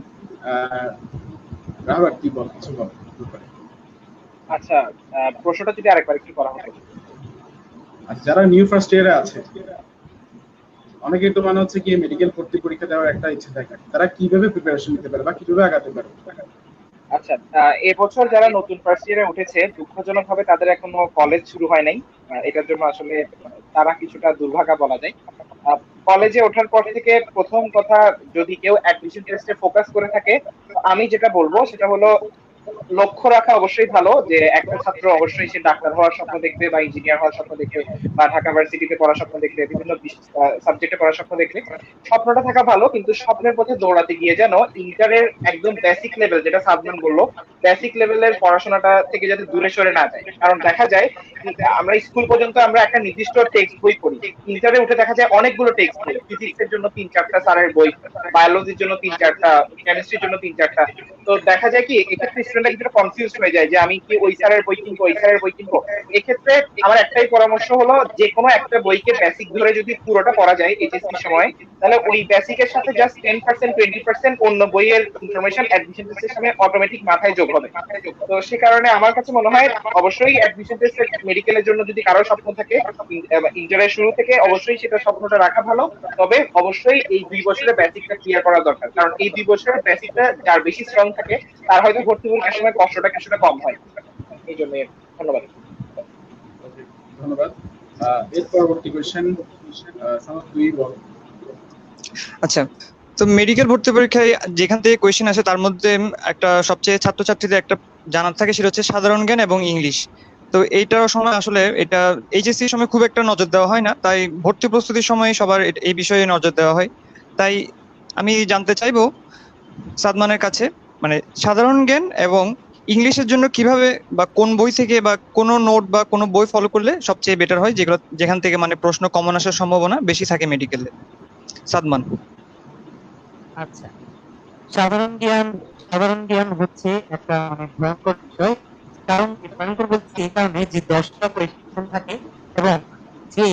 Speaker 1: রাহাত কি বল, কিছু বল।
Speaker 3: আচ্ছা, প্রশ্নটা যদি আরেকবার একটু করা হতো।
Speaker 1: আচ্ছা, যারা নিউ ফার্স্ট ইয়ারে আছে, অনেকেই তো মানে হচ্ছে কি মেডিকেল ভর্তি পরীক্ষা দেওয়ার একটা ইচ্ছে থাকে, তারা কিভাবে প্রিপারেশন নিতে পারে বা কিভাবে আগাতে পারে?
Speaker 3: আচ্ছা, এবছর যারা নতুন ফার্স্ট ইয়ারে উঠেছে, দুঃখজনক ভাবে তাদের এখনো কলেজ শুরু হয় নাই। এটার জন্য আসলে তারা কিছুটা দুর্ভাগা বলা যায়। কলেজে ওঠার পর থেকে প্রথম কথা, যদি কেউ অ্যাডমিশন টেস্টে ফোকাস করে থাকে, আমি যেটা বলবো সেটা হলো লক্ষ্য রাখা অবশ্যই ভালো, যে একটা ছাত্র অবশ্যই সে ডাক্তার হওয়ার স্বপ্ন দেখবে বা ইঞ্জিনিয়ার হওয়ার স্বপ্ন দেখবে বা ঢাকা ভার্সিটিতে পড়ার স্বপ্ন দেখবে, বিভিন্ন সাবজেক্টে পড়ার স্বপ্ন দেখবে। স্বপ্নটা থাকা ভালো, কিন্তু স্বপ্নের পথে দৌড়াতে গিয়ে যেন ইন্টারের একদম বেসিক লেভেল, যেটা সাদমান বললো, বেসিক লেভেলের পড়াশোনাটা থেকে যাতে দূরে সরে না যায়। কারণ দেখা যায় আমরা স্কুল পর্যন্ত আমরা একটা নির্দিষ্ট টেক্সট বই পড়ি, ইন্টারে উঠে দেখা যায় অনেকগুলো টেক্সট বই, ফিজিক্সের জন্য 3-4টা স্যারের বই, বায়োলজির জন্য 3-4টা, কেমিস্ট্রির জন্য 3-4টা। তো দেখা যায় কি এক্ষেত্রে স্টুডেন্টরা কিছুটা কনফিউজ হয়ে যায় যে আমি কি ওই স্যারের বই কিনবো, ওই স্যারের বই কিনবো। এক্ষেত্রে আমার একটাই পরামর্শ হলো, যে কোনো একটা বইকে বেসিক ধরে যদি পুরোটা পড়া যায় এইচএসসি সময়, তাহলে ওই বেসিকের সাথে জাস্ট 10%-20% অন্য বইয়ের ইনফরমেশন অ্যাডমিশন টেস্টের সময় অটোমেটিক মাথায় যোগ হবে। তো সে কারণে আমার কাছে মনে হয় অবশ্যই অ্যাডমিশন টেস্টে মেডিকেলের জন্য যদি কারো স্বপ্ন থাকে ইন্টারের শুরু থেকে, অবশ্যই সেটা স্বপ্নটা রাখা ভালো। তবে অবশ্যই এই 2 বছরের বেসিকটা ক্লিয়ার করা দরকার, কারণ এই 2 বছরের বেসিকটা যার বেশি স্ট্রং থাকে তার হয়তো ভর্তি পরীক্ষার সময় কষ্টটা কিছুটা কম হয়। এই জন্য ধন্যবাদ।
Speaker 1: ধন্যবাদ। এর পরবর্তী কোশ্চেন, সনদ তুই বল।
Speaker 2: আচ্ছা, তো মেডিকেল ভর্তি পরীক্ষায় যেখান থেকে কোয়েশ্চেন আসে তার মধ্যে একটা সবচেয়ে ছাত্রছাত্রীদের একটা জানার থাকে, সেটা হচ্ছে সাধারণ জ্ঞান এবং ইংলিশ। তো এইটার সময় আসলে এটা এইচএসসির সময় খুব একটা নজর দেওয়া হয় না, তাই ভর্তি প্রস্তুতির সময় সবার এই বিষয়ে নজর দেওয়া হয়। তাই আমি জানতে চাইবো সাদমানের কাছে, মানে সাধারণ জ্ঞান এবং ইংলিশের জন্য কিভাবে বা কোন বই থেকে বা কোনো নোট বা কোনো বই ফলো করলে সবচেয়ে বেটার হয়, যেগুলো যেখান থেকে মানে প্রশ্ন কমন আসার সম্ভাবনা বেশি থাকে মেডিকেলে। সাদমান।
Speaker 4: আচ্ছা, সাধারণ জ্ঞান হচ্ছে একটা অনেক ভয়ঙ্কর বিষয়। কারণ ভয়ঙ্কর বলছি এই কারণে যে 10টা কোয়েশ্চেন থাকে, এবং যে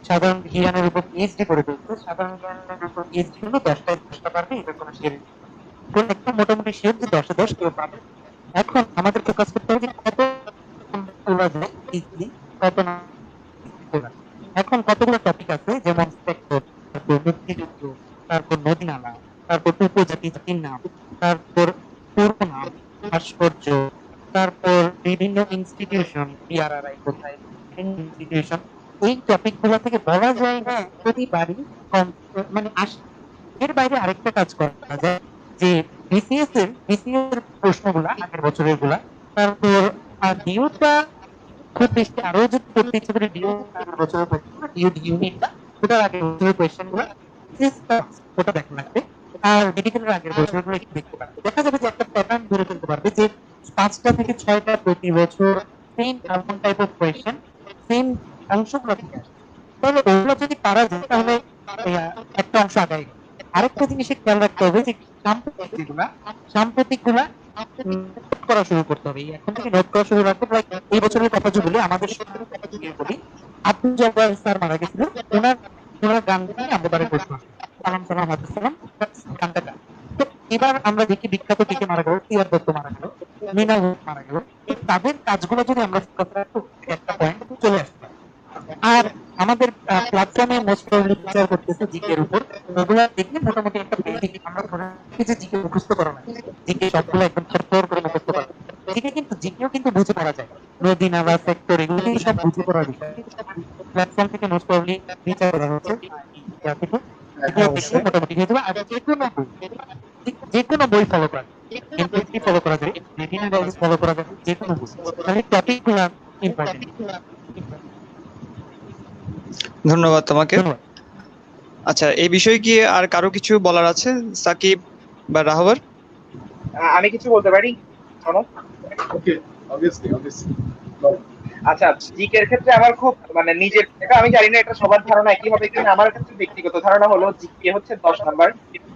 Speaker 4: সাধারণ জ্ঞানের উপর পিএইচডি করে ফেলছে, সাধারণ জ্ঞানের উপর পিএইচডি হলো 10টা পারবে, এটা কোনো শিওর কোন একটা মোটামুটি শিওর যে 10-এ 10 কেউ পাবে। এখন আমাদের ফোকাস করতে হবে যে কত তোলা যায় ইজিলি, কত না তোলা। এখন কতগুলো টপিক আছে, যেমন সেক্টর, তারপর মুক্তিযুদ্ধ, তারপর নদী নালা, তারপর উপজাতি জাতির নাম, তারপর পূর্ব নাম, ভাস্কর্য, তারপর বিভিন্ন ইনস্টিটিউশন, বিআরআরআই কোথায়, ইনস্টিটিউশন। এই টপিক গুলো থেকে বলা যায় না প্রতিবারই কম মানে এর বাইরে আরেকটা কাজ করা যায়, যে বিসিএস এর প্রশ্নগুলা আগের বছরের গুলা, তারপর ডিউটা খুব বেশি আরো যদি করতে ইচ্ছে করে ডিউ আগের বছরের প্রশ্নগুলো, ডিউ ইউনিটটা ওটার আগের বছরের কোয়েশ্চেন গুলা ওটা দেখা লাগবে। আর মেডিকেলের আগের বছরগুলো একটু দেখতে পারবে, দেখা যাবে যে একটা প্যাটার্ন ধরে ফেলতে পারবে যে 5টা থেকে 6টা প্রতি বছর same common type of question same অংশগুলো থেকে আসবে। তাহলে ওগুলো যদি পারা যায় তাহলে একটা অংশ আগায়। আরেকটা জিনিসে খেয়াল রাখতে হবে যে সাম্প্রতিক গুলা নোট করা শুরু করতে হবে। এখন থেকে নোট করা শুরু রাখতে প্রায় এই বছরের কথা যদি বলি, আমাদের শুরুর কথা যদি বলি, আব্দুল জব্বার স্যার মারা গেছিল, ওনার ওনার গান দিয়ে আমরা বারে প্রশ্ন আসে, সালাম সালাম হাদিস সালাম গানটা গান। তো এবার আমরা দেখি বিখ্যাত কে মারা গেল, টিআর দত্ত মারা গেল, মৃণাল মারা গেল, তাদের কাজগুলো যদি আমরা ফোকাস রাখবো একটা পয়েন্ট চলে আসবে। আর আমাদের প্ল্যাটফর্মে মোস্ট প্রবাবলি ফিচার করতেছে জিকে এর উপর, ওগুলা দেখলে মোটামুটি একটা বেসিক আমরা ধরে রাখি যে জিকে মুখস্থ করা লাগে, জিকে সবগুলো একদম থরথর করে মুখস্থ করা যায়। জিকেও কিন্তু বুঝে পড়া যায়, নদী নালা সেক্টর এগুলো কিন্তু সব বুঝে পড়ার বিষয়। প্ল্যাটফর্ম থেকে মোস্ট প্রবাবলি ফিচার করা হচ্ছে, থেকে এগুলো দেখলে মোটামুটি হয়ে যাবে। আর যে কোনো বই ফলো করা যায়, এমপিএসসি ফলো করা যায়, রেটিনা ডায়ালিস ফলো করা যায়, যে কোনো বই, তাহলে টপিকগুলো ইম্পর্টেন্ট।
Speaker 2: ধন্যবাদ তোমাকে। আচ্ছা, এই বিষয়ে কি আর কারো কিছু বলার আছে, সাকিব বা রাহবার?
Speaker 3: আমি কিছু বলতে পারি?
Speaker 1: ওকে, obviously
Speaker 3: আচ্ছা, জিকে এর ক্ষেত্রে আমার খুব মানে নিজের, এটা আমি জানি না এটা সবার ধারণা একই হবে কিনা, আমার ক্ষেত্রে ব্যক্তিগত ধারণা হলো জিকে হচ্ছে 10 নাম্বার,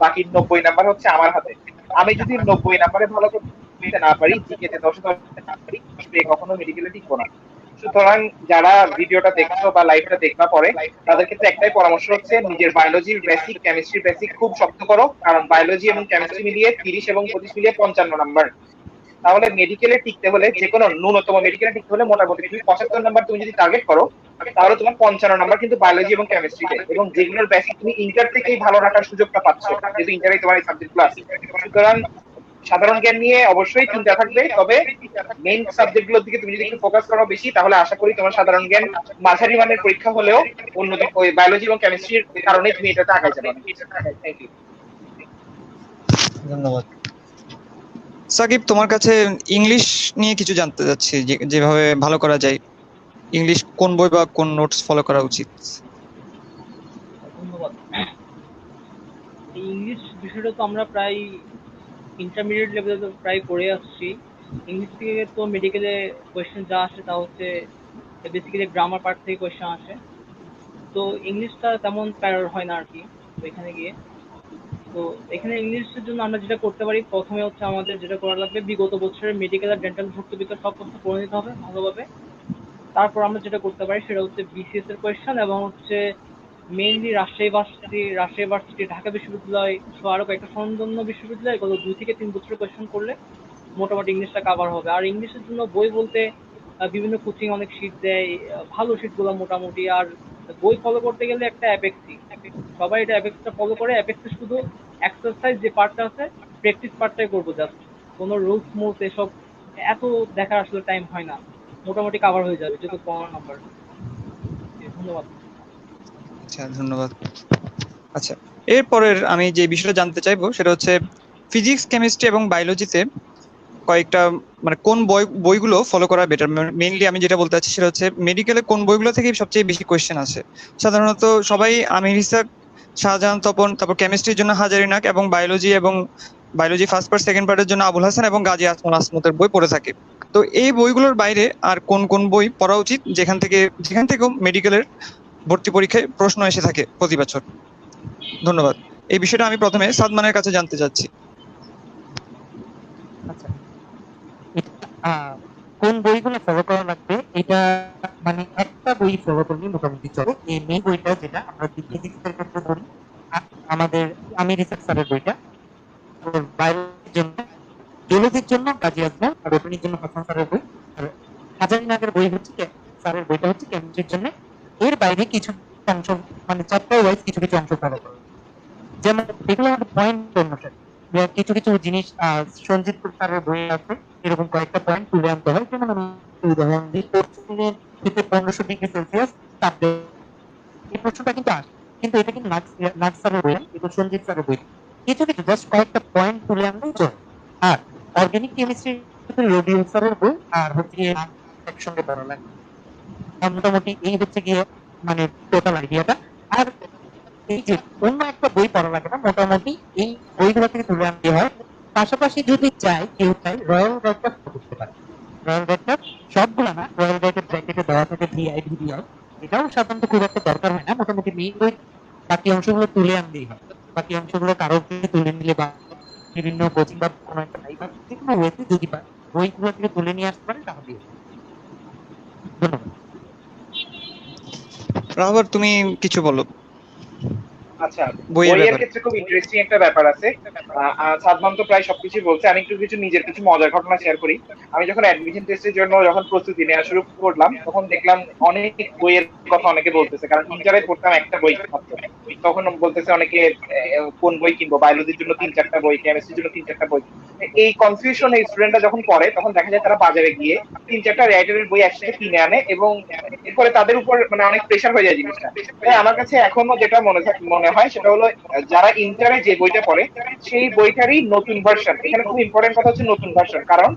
Speaker 3: বাকি 90 নাম্বার হচ্ছে আমার হাতে। আমি যদি 90 নাম্বারে ভালো করতে না পারি, জিকে তে 10 না পারি, কখনো মেডিকেলে টিকবো না। সুতরাং যারা ভিডিওটা দেখছো বা লাইভটা দেখবা পরে, তাদের ক্ষেত্রে একটাই পরামর্শ হচ্ছে নিজের বায়োলজির বেসিক, কেমিস্ট্রির বেসিক খুব শক্ত করো, কারণ বায়োলজি এবং কেমিস্ট্রি মিলিয়ে 30 এবং 25 মিলিয়ে 55 নাম্বার। তাহলে মেডিকেলে টিকতে হলে, যে কোনো ন্যূনতম মেডিকেলে টিকতে হলে মোটামুটি তুমি 75 নাম্বার তুমি যদি টার্গেট করো, তাহলে তোমার 55 নাম্বার কিন্তু বায়োলজি এবং কেমিস্ট্রিতে, এবং যেগুলোর বেসিক তুমি ইন্টার থেকেই ভালো রাখার সুযোগটা পাচ্ছ, যেহেতু ইন্টারে তোমার এই সাবজেক্টগুলো আছে। সুতরাং সাধারণ জ্ঞান নিয়ে অবশ্যই চিন্তা থাকবে, তবে মেইন সাবজেক্টগুলোর দিকে তুমি যদি একটু ফোকাস করো বেশি, তাহলে আশা করি তোমার সাধারণ জ্ঞান মাঝারি মানের পরীক্ষা হলেও অন্যদিকে ওই বায়োলজি এবং কেমিস্ট্রির কারণে তুমি এটাতে আগাই যাবে। Thank you.
Speaker 2: ধন্যবাদ। সাকিব, তোমার কাছে ইংলিশ নিয়ে কিছু জানতে চাচ্ছি, যেভাবে ভালো করা যায়, ইংলিশ কোন বই বা কোন নোটস ফলো করা উচিত?
Speaker 5: ধন্যবাদ। এই ইংলিশ বিষয়টা তো আমরা প্রায় ইন্টারমিডিয়েট লেভেলে তো প্রায় করে আসছি। ইংলিশ থেকে তো মেডিকেলে কোয়েশ্চেন যা আসে তা হচ্ছে বেসিক্যালি গ্রামার পার্ট থেকে কোয়েশ্চেন আসে, তো ইংলিশটা তেমন প্যারার হয় না আর কি। তো এখানে গিয়ে, তো এখানে ইংলিশের জন্য আমরা যেটা করতে পারি, প্রথমে হচ্ছে আমাদের যেটা করা লাগবে, বিগত বছরের মেডিকেল আর ডেন্টাল ভর্তি বিজ্ঞান সব প্রশ্ন করে নিতে হবে ভালোভাবে। তারপর আমরা যেটা করতে পারি সেটা হচ্ছে বিসিএস এর কোয়েশ্চেন, এবং হচ্ছে মেইনলি রাজশাহী ভার্সিটি, ঢাকা বিশ্ববিদ্যালয় সহ আরো কয়েকটা স্বনামধন্য বিশ্ববিদ্যালয় গত 2 থেকে 3 বছরের কোয়েশ্চেন করলে মোটামুটি ইংলিশটা কাভার হবে। আর ইংলিশের জন্য বই বলতে বিভিন্ন কোচিং অনেক শীট দেয়, ভালো শীটগুলো মোটামুটি। আর বই ফলো করতে গেলে একটা অ্যাপেক্সি, সবাই এটা অ্যাপেক্সটা ফলো করে। অ্যাপেক্সে শুধু এক্সারসাইজ যে পার্টটা আছে, প্র্যাকটিস পার্টটাই করবো জাস্ট, কোনো রুলস মুলস এসব এত দেখার আসলে টাইম হয় না, মোটামুটি কাভার হয়ে যাবে যেহেতু 15 নাম্বার। ধন্যবাদ।
Speaker 2: আচ্ছা, ধন্যবাদ। আচ্ছা, এরপরের আমি যে বিষয়টা জানতে চাইবো সেটা হচ্ছে ফিজিক্স, কেমিস্ট্রি এবং বায়োলজিতে কয়েকটা মানে কোন বইগুলো ফলো করা বেটার। মেইনলি আমি যেটা বলতে চাচ্ছি সেটা হচ্ছে মেডিকেলে কোন বইগুলো থেকে সবচেয়ে বেশি কোয়েশ্চেন আসে। সাধারণত সবাই আমির ইসহাক, শাহজাহান তপন, তারপর কেমিস্ট্রির জন্য হাজারিনাক, এবং বায়োলজি ফার্স্ট পার্ট সেকেন্ড পার্টের জন্য আবুল হাসান এবং গাজী আসমাতের বই পড়ে থাকে। তো এই বইগুলোর বাইরে আর কোন কোন বই পড়া উচিত যেখান থেকেও মেডিকেলের ভর্তি পরীক্ষায় প্রশ্ন এসে থাকে প্রতি বছর? ধন্যবাদ। এই বিষয়টা আমি প্রথমে সাদমানের কাছে জানতে চাচ্ছি।
Speaker 4: আচ্ছা, কোন বইগুলো ফলো করা লাগবে, এটা মানে একটা বই ফলো করলে মোটামুটি চলে। এই মেইন বইটা যেটা আমরা ফিজিক্সের ক্ষেত্রে ধরি, আমাদের আমির ইসহাক স্যারের বইটা, বায়োলজির জন্য, জুলজির জন্য গাজী আজমল, আর বটানির জন্য হাসান স্যারের বই, আর হাজারিনাগের বই হচ্ছে স্যারের বইটা হচ্ছে কেমিস্ট্রির জন্য। এর বাইরে কিছু অংশ মানে চ্যাপ্টার ওয়াইজ কিছু কিছু অংশ ফলো করে, যেমন এগুলো আমাদের পয়েন্ট অনুসারে কিছু কিছু জিনিস সঞ্জিত স্যারের বই আছে, এরকম কয়েকটা পয়েন্ট তুলে আনতে হয়। যেমন আমি উদাহরণ দিই, পশ্চিমের থেকে 1500 ডিগ্রি সেলসিয়াস তাপমাত্রা, এই প্রশ্নটা কিন্তু আসে, কিন্তু এটা কিন্তু নাট স্যারের বই, এটা সঞ্জিত স্যারের বই। কিছু কিছু জাস্ট কয়েকটা পয়েন্ট তুলে আনলেই চলে। আর অর্গানিক কেমিস্ট্রি রবিউল স্যারের বই আর হচ্ছে গিয়ে একসঙ্গে পড়া লাগে। মোটামুটি এই হচ্ছে গিয়ে মানে টোটাল আইডিয়াটা। আর এই যে অন্য একটা বই পড়া লাগে না, মোটামুটি এই বইগুলো থেকে তুলে আনতে হয়। পাশাপাশি যদি কেউ চাই রয়্যাল গাইডটা করতে পারে। রয়্যাল গাইডটা সবগুলো না, রয়্যাল গাইডের ব্র্যাকেটে দেওয়া থাকে ভিআই, এটাও সাধারণত খুব একটা দরকার হয় না। মোটামুটি মেইন বই বাকি অংশগুলো তুলে আনলেই হয়। বাকি অংশগুলো কারো তুলে নিলে বা বিভিন্ন কোচিং বা কোনো একটা লাইভ যে কোনো ওয়েতে যদি বইগুলো থেকে তুলে নিয়ে আসতে পারে তাহলে। ধন্যবাদ।
Speaker 2: রাহবার, তুমি কিছু বলো
Speaker 3: আচ্ছা,
Speaker 2: বইয়ের
Speaker 3: বইয়ের
Speaker 2: ব্যাপারে।
Speaker 3: ক্ষেত্রে খুব ইন্টারেস্টিং একটা ব্যাপার আছে। সাদমান তো প্রায় সবকিছু বলছে, আমি একটু নিজের কিছু মজার ঘটনা শেয়ার করি। আমি যখন অ্যাডমিশন টেস্টের জন্য প্রস্তুতি নেওয়া শুরু করলাম, তখন দেখলাম অনেক বইয়ের কথা অনেকে বলতেছে, কারণ ইন্টারে পড়তাম একটা বই মাত্র। তখন বলতেছে অনেকে কোন বই কিনবো, বায়োলজির জন্য 3-4টা বই, কেমিস্ট্রির জন্য 3-4টা বই। এই কনফিউশন এই স্টুডেন্টরা যখন পড়ে, তখন দেখা যায় তারা বাজারে গিয়ে 3-4টা রাইটারের বই একসাথে কিনে আনে, এবং এরপরে তাদের উপর মানে অনেক প্রেশার হয়ে যায় জিনিসটা। তাই আমার কাছে এখনো যেটা মনে হয় সেটা হলো, যারা ইন্টারে যে বইটা পড়ে সেই বইটারই নতুন ভার্সন, এখানে খুব ইম্পর্টেন্ট কথা হচ্ছে নতুন ভার্সন। কারণ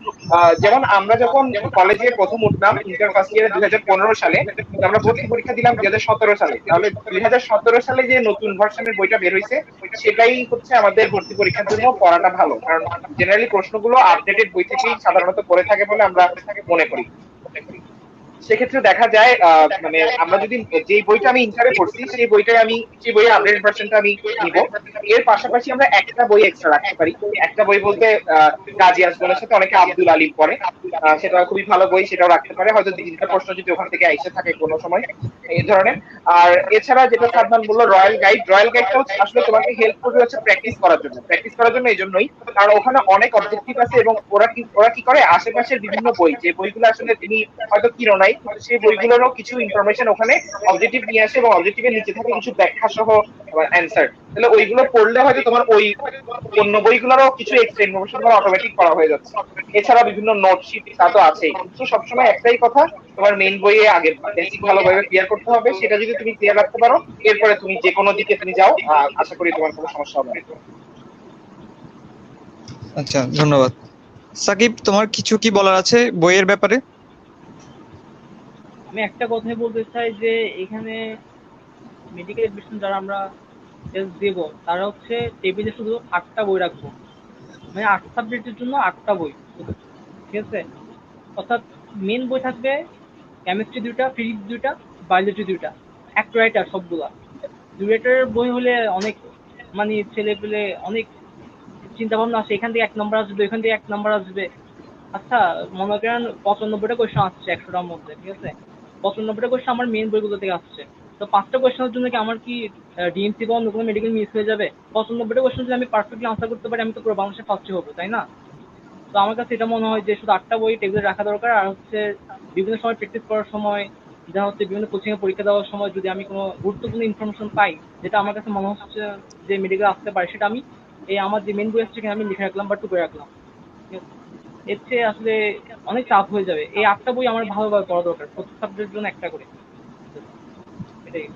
Speaker 3: যেমন আমরা যখন কলেজে প্রথম উঠলাম ইন্টার ফার্স্ট ইয়ারে 2015 সালে, আমরা ভর্তি পরীক্ষা দিলাম 2017 সালে, তাহলে 2017 সালে যে নতুন ভার্সনের বইটা বের হয়েছে সেটাই হচ্ছে আমাদের ভর্তি পরীক্ষার জন্য পড়াটা ভালো, কারণ জেনারেলি প্রশ্নগুলো আপডেটেড বই থেকেই সাধারণত পড়ে থাকে বলে আমরা মনে করি। সেক্ষেত্রে দেখা যায় মানে আমরা যদি যে বইটা আমি ইন্টারে পড়ছি সেই বইয়ের আপডেটেড ভার্সনটা আমি নিব। এর পাশাপাশি আমরা একটা বই এক্সট্রা রাখতে পারি। একটা বই বলতে গাজী আজমলের সাথে অনেকে আব্দুল আলিম পড়ে, সেটা খুবই ভালো বই, সেটাও রাখতে পারে, হয়তো তিনটা প্রশ্ন যদি ওখান থেকে এসে থাকে কোনো সময় এই ধরনের। আর এছাড়া যেটা সাদমান বললো রয়্যাল গাইডটা আসলে তোমাকে হেল্প করবে হচ্ছে প্র্যাকটিস করার জন্য। এই জন্যই কারণ ওখানে অনেক অবজেক্টিভ আছে এবং ওরা কি করে আশেপাশের বিভিন্ন বই, যে বইগুলো আসলে তুমি হয়তো কিনো নাই, সেই বইগুলোরও কিছু ইনফরমেশন ওখানে অবজেক্টিভ নিয়ে আসে এবং অবজেক্টিভের নিচে থাকে কিছু ব্যাখ্যা সহ অ্যান্সার। তাহলে ওইগুলো পড়লে হয়তো তোমার ওই অন্য বইগুলোরও কিছু এক্সট্রা ইনফরমেশন অটোমেটিক করা হয়ে যাচ্ছে। এছাড়া বিভিন্ন নোটশিট তা তো আছেই, কিন্তু সবসময় একটাই কথা, তোমার মেইন বইয়ে আগে বেসিক ভালোভাবে ক্লিয়ার করতে হবে। সেটা যদি তুমি ক্লিয়ার রাখতে পারো, এরপরে তুমি যে কোনো দিকে তুমি যাও, আশা করি তোমার কোনো সমস্যা হবে না।
Speaker 2: আচ্ছা, ধন্যবাদ। সাকিব, তোমার কিছু কি বলার আছে বইয়ের ব্যাপারে?
Speaker 5: আমি একটা কথাই বলতে চাই যে এখানে মেডিকেল এডমিশন যারা আমরা টেস্ট দেব তারা হচ্ছে টেবিলে শুধু 8টা বই রাখবো, মানে 8 সাবজেক্টের জন্য 8টা বই, ঠিক আছে? অর্থাৎ মেন বই থাকবে কেমিস্ট্রি 2টা, ফিজিক্স 2টা, বায়োলজি 2টা, এক রাইটার সবগুলা। 2 রাইটারের বই হলে অনেক মানে ছেলে পেলে অনেক চিন্তা ভাবনা আসে, এখান থেকে 1 নম্বর আসবে, এখান থেকে 1 নম্বর আসবে। আচ্ছা, মনে করেন 95টা কোয়েশ্চেন আসছে 100টার মধ্যে, ঠিক আছে? 95টা কোয়েশ্চেন আমার মেন বইগুলো থেকে আসছে, তো 5টা কোয়েশ্চেনের জন্য কি আমার কি ডিএমসি বা অন্য কোনো মেডিকেল মিস হয়ে যাবে? 95টা কোয়েশ্চেন যদি আমি পারফেক্টলি আনসার করতে পারি, আমি তো পুরো বাংলাদেশে ফার্স্টই হবো, তাই না? তো আমার কাছে এটা মনে হয় যে শুধু 8টা বই টেবিলে রাখা দরকার। আর হচ্ছে বিভিন্ন সময় প্র্যাকটিস করার সময়, যা হচ্ছে বিভিন্ন কোচিং এ পরীক্ষা দেওয়ার সময় যদি আমি কোনো গুরুত্বপূর্ণ ইনফরমেশন পাই যেটা আমার কাছে মনে হচ্ছে যে মেডিকেল আসতে পারে, সেটা আমি এই আমার যে মেন বই আছে সেখানে আমি লিখে রাখলাম বা টুকে রাখলাম, ঠিক আছে? এর চেয়ে আসলে অনেক চাপ হয়ে যাবে। এই 8টা বই আমার ভালোভাবে পড়া দরকার, প্রত্যেক সাবজেক্টের জন্য একটা করে, এটাই।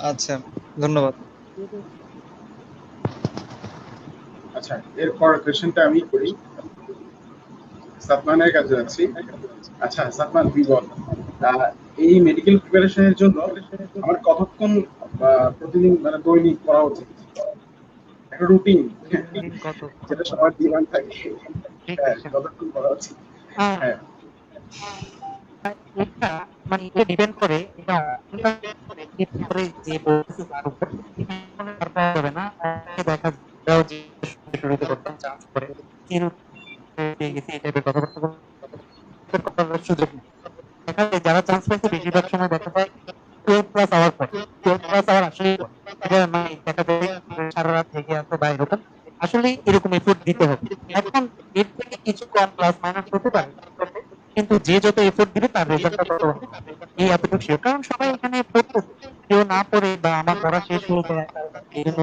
Speaker 2: আচ্ছা, ধন্যবাদ।
Speaker 1: আচ্ছা, এরপর কোয়েশ্চেনটা আমি করি, সাদমানের কাছে যাচ্ছি। আচ্ছা সাদমান, তুই বল, এই মেডিকেল প্রিপারেশনের জন্য আমার কতক্ষণ প্রতিদিন মানে দৈনিক পড়া উচিত? একটা রুটিন
Speaker 4: দিন কত
Speaker 1: যেটা সবার ডিমান্ড থাকে,
Speaker 4: ঠিক
Speaker 1: হ্যাঁ,
Speaker 4: আছে।
Speaker 1: কতক্ষণ পড়া উচিত?
Speaker 4: হ্যাঁ,
Speaker 1: হ্যাঁ,
Speaker 4: এটা মানে এটা ডিপেন্ড করে, এটা ডিপেন্ড করে যে বলতেছে তার উপর। আর পাওয়া যাবে না, দেখা যাও যে শুরুতে করতাম চান্স করে পেয়ে গেছি এই টাইপের কথাবার্তা করার সুযোগ নেই। দেখা যায় যারা চান্স পাইছে বেশিরভাগ সময় দেখা যায় 12+ আওয়ার পর, 12+আওয়ার আসলে এটা মানে দেখা যায় সারা রাত জেগে আছে বা এরকম, আসলে এরকম এফোর্ট দিতে হবে। এখন এর থেকে কিছু কম প্লাস মাইনাস হতে পারে, কিন্তু যে যত এফোর্ট দিবে তার রেজাল্টটা তত ভালো হবে। এই এতটুকু শিওর, কারণ সবাই এখানে পড়তেছে, কেউ না পড়ে বা আমার পড়া শেষ হয়ে যায় এই জন্য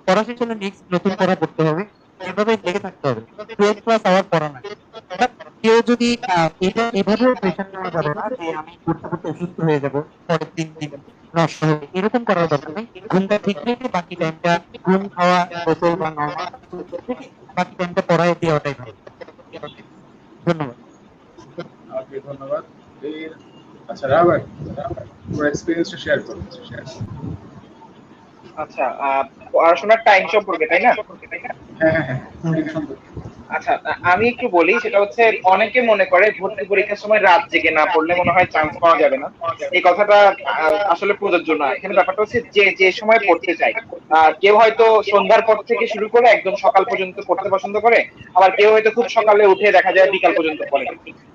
Speaker 4: পড়া শেষ হলে নেক্সট নতুন পড়া পড়তে হবে, এভাবে লেগে থাকতে হবে। 12+আওয়ার পড়া না, বাট কেউ যদি এটা এভাবেও প্রেশার নেওয়া যাবে না যে আমি পড়তে পড়তে অসুস্থ হয়ে যাব, পরের 3 দিন নষ্ট হবে, এরকম করার দরকার নেই। ঘুমটা ঠিক রেখে বাকি টাইমটা ঘুম, খাওয়া, গোসল বা নর্মাল বাকি টাইমটা পড়ায় দেওয়াটাই ভালো। ধন্যবাদ।
Speaker 1: ওকে, ধন্যবাদ। আচ্ছা রাবার, তোমার এক্সপিরিয়েন্সটা শেয়ার করো।
Speaker 3: আচ্ছা, পড়াশোনার টাইম সম্পর্কে, তাই না?
Speaker 1: হ্যাঁ হ্যাঁ হ্যাঁ, রুটিন সম্পর্কে।
Speaker 3: আচ্ছা, আমি একটু বলি। সেটা হচ্ছে অনেকে মনে করে ভর্তি পরীক্ষার সময় রাত জেগে না পড়লে মনে হয় চান্স পাওয়া যাবে না। এই কথাটা আসলে প্রযোজ্য না। এখানে ব্যাপারটা হচ্ছে যে যে সময় পড়তে চাই, কেউ হয়তো সন্ধ্যার পর থেকে শুরু করে একদম সকাল পর্যন্ত পড়তে পছন্দ করে, আবার কেউ হয়তো খুব সকালে উঠে দেখা যায় বিকাল পর্যন্ত পড়ে।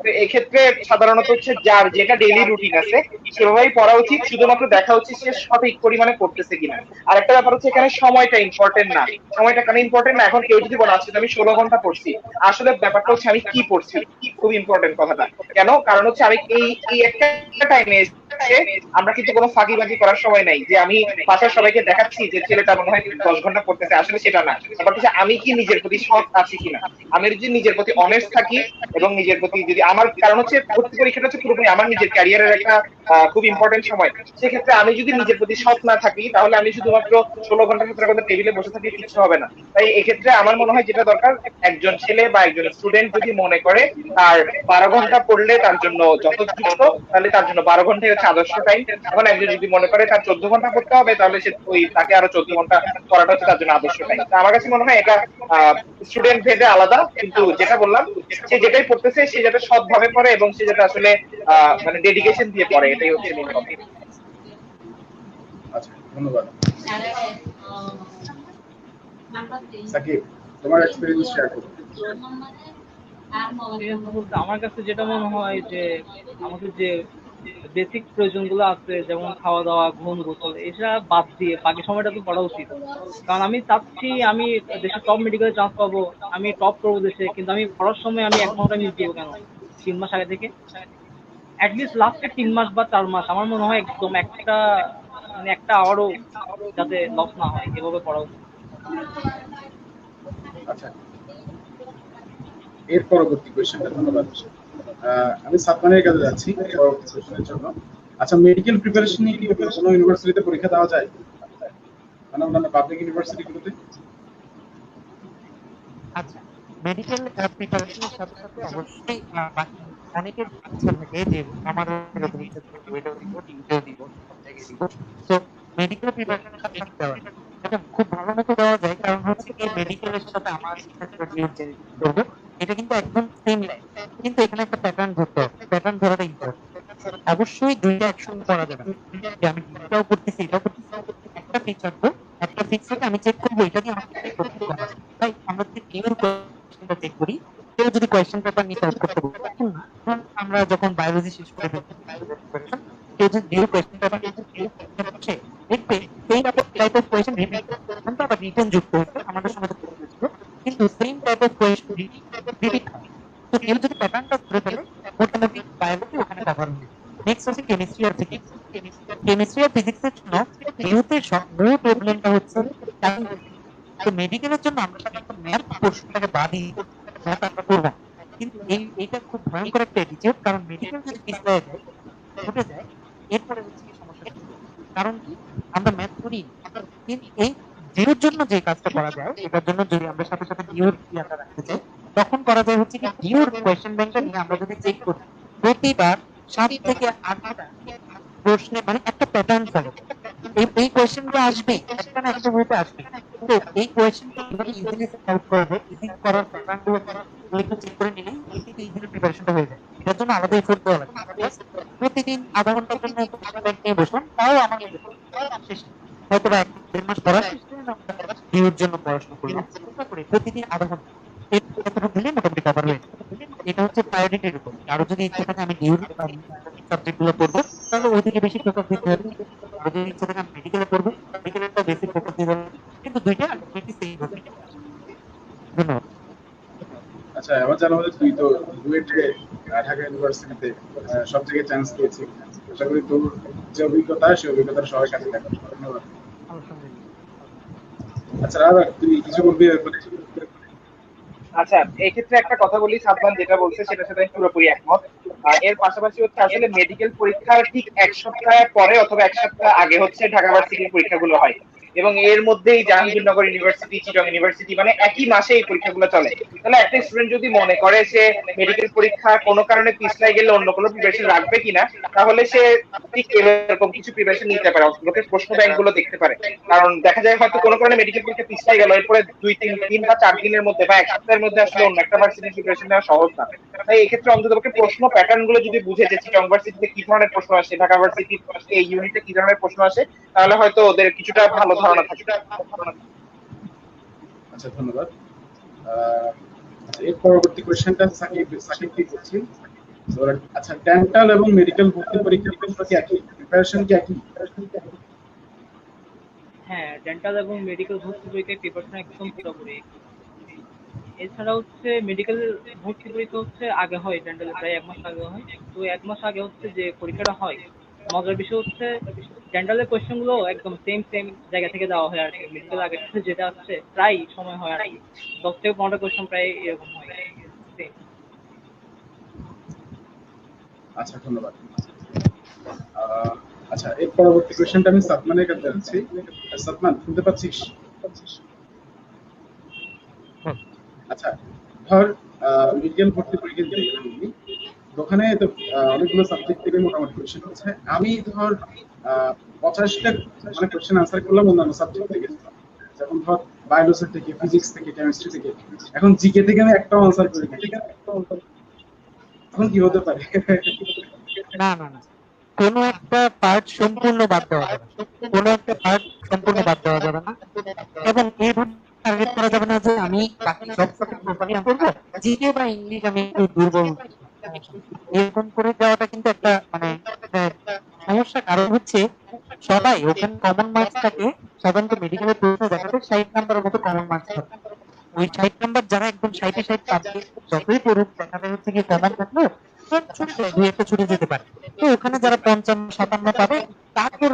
Speaker 3: তো এক্ষেত্রে সাধারণত হচ্ছে যার যেটা ডেইলি রুটিন আছে সেভাবেই পড়া উচিত, শুধুমাত্র দেখা উচিত সে সঠিক পরিমাণে পড়তেছে কিনা। আর একটা ব্যাপার হচ্ছে এখানে সময়টা ইম্পর্টেন্ট না। সময়টা কেন ইম্পর্টেন্ট না? এখন কেউ যদি বলে আজকে আমি 16 ঘন্টা পড়ছি, আসলে ব্যাপারটা হচ্ছে আমি কি পড়ছি, খুব ইম্পর্টেন্ট কথাটা। কেন? কারণ হচ্ছে আমি এই একটা টাইমে আমরা কিন্তু কোনো ফাঁকিবাজি করার সময় নাই যে আমি বাসার সবাইকে দেখাচ্ছি যে ছেলেটা মনে হয় 10 ঘন্টা পড়তেছে, আসলে সেটা না। ব্যাপারটা হচ্ছে আমি কি নিজের প্রতি সৎ আছি কিনা। আমি যদি নিজের প্রতি অনেস্ট থাকি এবং নিজের প্রতি যদি আমার, কারণ হচ্ছে ভর্তি পরীক্ষাটা হচ্ছে পুরোপুরি আমার নিজের ক্যারিয়ারের একটা খুব ইম্পর্টেন্ট সময়। সেক্ষেত্রে আমি যদি নিজের প্রতি সৎ না থাকি তাহলে আমি শুধুমাত্র 16 ঘন্টা 17 ঘন্টা টেবিলে বসে থাকি, কিছু হবে না। তাই এক্ষেত্রে আমার মনে হয় যেটা দরকার, একজন ছেলে বা একজন স্টুডেন্ট যদি মনে করে তার 12 ঘন্টা পড়লে তার জন্য যথেষ্ট, তাহলে তার জন্য 12 ঘন্টাই হচ্ছে আদর্শ টাইম। এখন একজন যদি মনে করে তার 14 ঘন্টা পড়তে হবে, তাহলে সে তাকে আরো 14 ঘন্টা পড়াটা হচ্ছে তার জন্য আদর্শ টাইম। তো আমার কাছে মনে হয় এটা স্টুডেন্ট ভেদে আলাদা, কিন্তু যেটা বললাম, সে যেটাই পড়তেছে সে যাতে সৎভাবে পড়ে এবং সে যাতে আসলে মানে ডেডিকেশন দিয়ে পড়ে, এটাই হচ্ছে মেন কথা।
Speaker 1: আচ্ছা, ধন্যবাদ। সাকিব, তোমার এক্সপেরিয়েন্স শেয়ার করো।
Speaker 5: বলতে আমার কাছে যেটা মনে হয় যে আমাদের যে বেসিক প্রয়োজনগুলো আছে, যেমন খাওয়া দাওয়া, ঘুম, গোসল, এটা বাদ দিয়ে বাকি সময়টা তো পড়া উচিত। কারণ আমি চাচ্ছি আমি দেশের টপ মেডিকেলে চান্স পাবো, আমি টপ করবো দেশে, কিন্তু আমি পড়ার সময় আমি 1 ঘন্টা মিস দিব কেন 3 মাস আগে থেকে? অ্যাটলিস্ট লাস্টের 3 মাস বা 4 মাস আমার মনে হয় একদম একটা আওয়ারও যাতে লস না হয়, এভাবে পড়া উচিত।
Speaker 1: আচ্ছা, এর পরবর্তী কোয়েশ্চেনটা, ধন্যবাদ। আমি সাতমানের কাছে যাচ্ছি পরবর্তী কোয়েশ্চেনের জন্য। আচ্ছা, মেডিকেল প্রিপারেশন নিয়ে কি কোনো ইউনিভার্সিটিতে পরীক্ষা দেওয়া যায়, মানে অন্যান্য পাবলিক ইউনিভার্সিটিগুলোতে?
Speaker 4: আচ্ছা, মেডিকেল প্রিপারেশনের সাথে সাথে অবশ্যই বাকি অনেকের ইচ্ছা থাকে যে আমারও এরকম ইচ্ছা থাকে, ওইটাও দিব, টিউটারও দিব, সব জায়গায় দিব। তো মেডিকেল প্রিপারেশনের সাথে সাথে দেওয়া যায়, এটা খুব ভালো মতো দেওয়া যায়। কারণ হচ্ছে কি, মেডিকেলের সাথে আমার করবো, এটা কিন্তু একদম সেম লাইন, কিন্তু এখানে একটা প্যাটার্ন ধরতে হবে। প্যাটার্ন ধরাটা ইম্পর্টেন্ট। অবশ্যই দুইটা একসঙ্গে করা যাবে না, যে আমি ডিগ্রিটাও করতেছি এটাও করতেছি। একটা ফিক্স রাখবো, একটা ফিক্স রেখে আমি চেক করবো এটা দিয়ে আমাকে করতে করা যাবে। তাই আমরা যদি পিওর কোয়েশ্চেনটা চেক করি, কেউ যদি কোয়েশ্চেন পেপার নিয়ে সলভ করতে বলে, তখন না। ধরুন আমরা যখন বায়োলজি শেষ করে ফেলছি, কেউ যদি পিওর কোয়েশ্চেন পেপার হচ্ছে দেখবে সেই টাইপ অফ কোয়েশ্চেন রিপিট করতে আবার রিটার্ন যুক্ত হচ্ছে, আমাদের সময় তো ছিল, কিন্তু same type of question repeat হয়। তো কেউ যদি প্যাটার্নটা ধরে ফেলে, মোটামুটি বায়োলজি ওখানে কভার হয়ে যায়। নেক্সট হচ্ছে কেমিস্ট্রি আর ফিজিক্স। কেমিস্ট্রি আর ফিজিক্সের জন্য যেহেতু মূল প্রবলেমটা হচ্ছে টাইম। তো মেডিকেলের জন্য আমরা সাধারণত ম্যাথ পোর্শনটাকে বাদই দিই, ম্যাথ আমরা করবো না। কিন্তু এইটা খুব ভয়ঙ্কর একটা অ্যাটিটিউড, কারণ মেডিকেল যদি পিছলে যায়, ছুটে যায়, এরপরে হচ্ছে কি সমস্যা শুরু হয়। কারণ কি, আমরা ম্যাথ করি, কিন্তু এই জিরোর জন্য যে কাজটা করা যায়, এটার জন্য যদি আমরা সাথে সাথে ডিওর ইয়াটা রাখতে চাই, তখন করা যায় হচ্ছে কি, ডিওর কোয়েশ্চেন ব্যাংকটা নিয়ে আমরা যদি চেক করি, প্রতিবার 7 থেকে 8টা প্রশ্নে মানে একটা প্যাটার্ন ফলো করে এই কোয়েশ্চেন গুলো আসবে, একটা না একটা গ্রুপে আসবে। তো এই কোয়েশ্চেন কিভাবে ইজিলি সলভ করা যায়, ইজি করার প্যাটার্ন গুলো একটু চেক করে নিলেই এটিতে ইজিলি প্রিপারেশনটা হয়ে যায়। এটার জন্য আলাদা এফোর্ট দেওয়া লাগে। Just প্রতিদিন আধা ঘন্টার জন্য কোয়েশ্চেন ব্যাংক নিয়ে বসলাম, তাও আমার শেষ, হয়তো বা 1-1.5 মাস পড়া শেষ করে ডিউর জন্য পড়াশোনা করলাম, চেষ্টা করে প্রতিদিন আধা ঘন্টা এতটুকু দিলে মোটামুটি কভার হয়ে যায়। এটা হচ্ছে প্রায়োরিটির উপর। আরো যদি ইচ্ছা থাকে আমি ডিউর সাবজেক্ট গুলো পড়বো, তাহলে ওইদিকে বেশি ফোকাস দিতে হবে। আরো যদি ইচ্ছা থাকে আমি মেডিকেলে পড়বো, মেডিকেলের তো বেশি ফোকাস দিতে হবে। কিন্তু দুইটা আলটিমেটলি সেম হবে। ধন্যবাদ।
Speaker 1: আচ্ছা, আমার জানা মতে তুই তো বুয়েটে ঢাকা ইউনিভার্সিটিতে সব জায়গায় চান্স পেয়েছি। আশা করি তোর যে অভিজ্ঞতা, সেই অভিজ্ঞতার সবাই কাছে থাকবে। ধন্যবাদ।
Speaker 4: আলহামদুলিল্লাহ।
Speaker 1: আচ্ছা রাজা, তুই কিছু বলবি এরপরে?
Speaker 3: আচ্ছা, এই ক্ষেত্রে একটা কথা বলি, সাদমান যেটা বলছে সেটার সাথে আমি পুরোপুরি একমত। এর পাশাপাশি হচ্ছে আসলে মেডিকেল পরীক্ষার ঠিক 1 সপ্তাহ পরে অথবা 1 সপ্তাহ আগে হচ্ছে ঢাকা ভার্সিটির পরীক্ষাগুলো হয়, এবং এর মধ্যেই জাহাঙ্গীরনগর ইউনিভার্সিটি, চিটং ইউনিভার্সিটি, মানে একই মাসে এই পরীক্ষাগুলো চলে। তাহলে একটা স্টুডেন্ট যদি মনে করে সে মেডিকেল পরীক্ষা কোনো কারণে পিছলাই গেলে অন্য কোনো প্রিপারেশন রাখবে কিনা, তাহলে সে ঠিক এরকম কিছু প্রিপারেশন নিতে পারে, লোকের প্রশ্ন ব্যাংক গুলো দেখতে পারে। কারণ দেখা যায় হয়তো কোনো কারণে মেডিকেল পরীক্ষা পিছলাই গেল, এরপরে 2-3 দিন বা 4 দিনের মধ্যে বা 1 সপ্তাহের মধ্যে আসলে অন্য একটা ভার্সিটির প্রিপারেশন নেওয়া সহজ না। তাই এই ক্ষেত্রে অন্ততপক্ষে প্রশ্ন প্যাটার্ন গুলো যদি বুঝে যে চিটং ভার্সিটিতে কি ধরনের প্রশ্ন আসে, ঢাকা ভার্সিটির এই ইউনিটে কি ধরনের প্রশ্ন আসে, তাহলে হয়তো ওদের কিছুটা ভালো ধারণা থাকবে।
Speaker 1: আচ্ছা, ধন্যবাদ। এর পরবর্তী কোয়েশ্চেনটা সাকিব কি করছি। আচ্ছা, ডেন্টাল এবং মেডিকেল ভর্তি পরীক্ষার কি একই প্রিপারেশন, কি একই?
Speaker 5: হ্যাঁ, ডেন্টাল এবং মেডিকেল ভর্তি পরীক্ষায় প্রিপারেশন একদম পুরোপুরি। এছাড়া হচ্ছে মেডিকেল ভর্তি পরীক্ষা হচ্ছে আগে হয়, ডেন্টালে প্রায় 1 মাস আগে হয়। তো 1 মাস আগে হচ্ছে যে পরীক্ষাটা হয়, মজার বিষয় হচ্ছে ডেন্টালের কোয়েশ্চেন গুলো একদম সেম জায়গা থেকে দেওয়া হয় আর কি। মেডিকেল আগে থেকে যেটা আসছে প্রায় সময় হয় আর কি, 10 থেকে 15টা কোয়েশ্চেন প্রায় এরকম হয় same।
Speaker 1: আচ্ছা, ধন্যবাদ। আচ্ছা, এর পরবর্তী কোয়েশ্চেনটা আমি সাতমানের কাছে যাচ্ছি। সাতমান, শুনতে পাচ্ছিস? আচ্ছা, ধর মেডিকেল ভর্তি পরীক্ষা দিতে গেলাম আমি, ওখানে তো অনেকগুলো সাবজেক্ট থেকে মোটামুটি কোয়েশ্চেন হচ্ছে। আমি ধর 50টা মানে কোয়েশ্চেন আনসার করলাম অন্যান্য সাবজেক্ট থেকে, যেমন ধর বায়োলজি থেকে, ফিজিক্স থেকে, কেমিস্ট্রি থেকে। এখন জিকে থেকে আমি একটাও আনসার করি না, এখন কি হতে পারে?
Speaker 4: না না না, কোনো একটা পার্ট সম্পূর্ণ বাদ দেওয়া যাবে না, কোনো একটা পার্ট সম্পূর্ণ বাদ দেওয়া যাবে না। এবং এইভাবে টার্গেট করা যাবে না যে আমি বাকি সব সাবজেক্ট প্রপারলি করবো, জিকে বা ইংলিশ আমি একটু দুর্বল, এরকম করে দেওয়াটা কিন্তু একটা মানে সমস্যা। কারণ হচ্ছে সবাই ওখানে কমন মার্কস থাকে, সাধারণত মেডিকেলের প্রশ্ন দেখাতে 60 নাম্বারের মতো কমন মার্কস থাকে। ওই 60 নাম্বার যারা একদম 60-60 পাবে, যতই পড়ুক দেখা যায় হচ্ছে কি কমন থাকলো ছুটে যায়, দুই একটা ছুটে যেতে পারে। তো ওখানে যারা 55-57 পাবে তারপর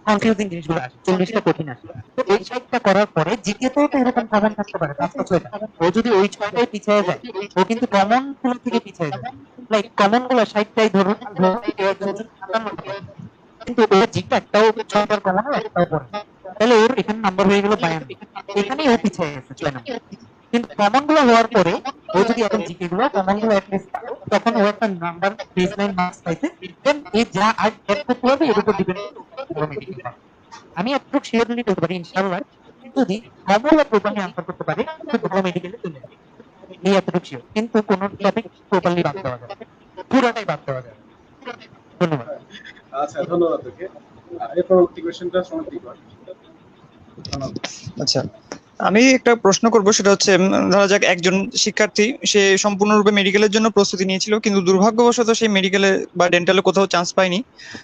Speaker 4: কনফিউজিং জিনিসগুলো আসে, 40টা কঠিন আসে। তো এই 60টা করার পরে জিকেতেও তো এরকম কমন থাকতে পারে 5-6টা। ও যদি ওই 6টায় পিছিয়ে যায়, ও কিন্তু কমন গুলো থেকে পিছিয়ে যায়। লাইক কমন গুলো 60টাই ধরুন, কেউ একজন 57 পাবে, কিন্তু ওর জিকে একটাও 6টার কমন একটাও পড়ে না। তাহলে ওর এখানে নাম্বার হয়ে গেল 52, এখানেই ও পিছিয়ে গেছে 6 নাম্বার। কিন্তু কমন গুলো হওয়ার পরে ও যদি এখন জিকে গুলো কমন গুলো অ্যাটলিস্ট পায়, তখন ও একটা নাম্বার বেসলাইন মার্কস পাইছে। দেন এই যা আর অ্যাড করতে হবে এর উপর ডিপেন্ড করে আমি এতটুকু শিওরলি বলতে পারি ইনশাআল্লাহ যদি কমন প্রপারলি আনসার করতে পারে তো ভালো মেডিকেলে চলে যাবে, এই এতটুকু শিওর। কিন্তু কোন টপিক প্রপারলি বাদ দেওয়া যাবে, পুরোটাই বাদ দেওয়া যাবে। ধন্যবাদ।
Speaker 1: আচ্ছা, ধন্যবাদ তোকে। এর পরবর্তী কোয়েশ্চেনটা সমাপ্তি কর। ধন্যবাদ।
Speaker 2: আচ্ছা, আমি একটা প্রশ্ন করব, সেটা হচ্ছে ধরা যাক একজন শিক্ষার্থী সে সম্পূর্ণরূপে মেডিকেলের জন্য প্রস্তুতি নিয়েছিল, কিন্তু দুর্ভাগ্যবশত সেই মেডিকেলে বা ডেন্টালে কোথাও চান্স পায়নি।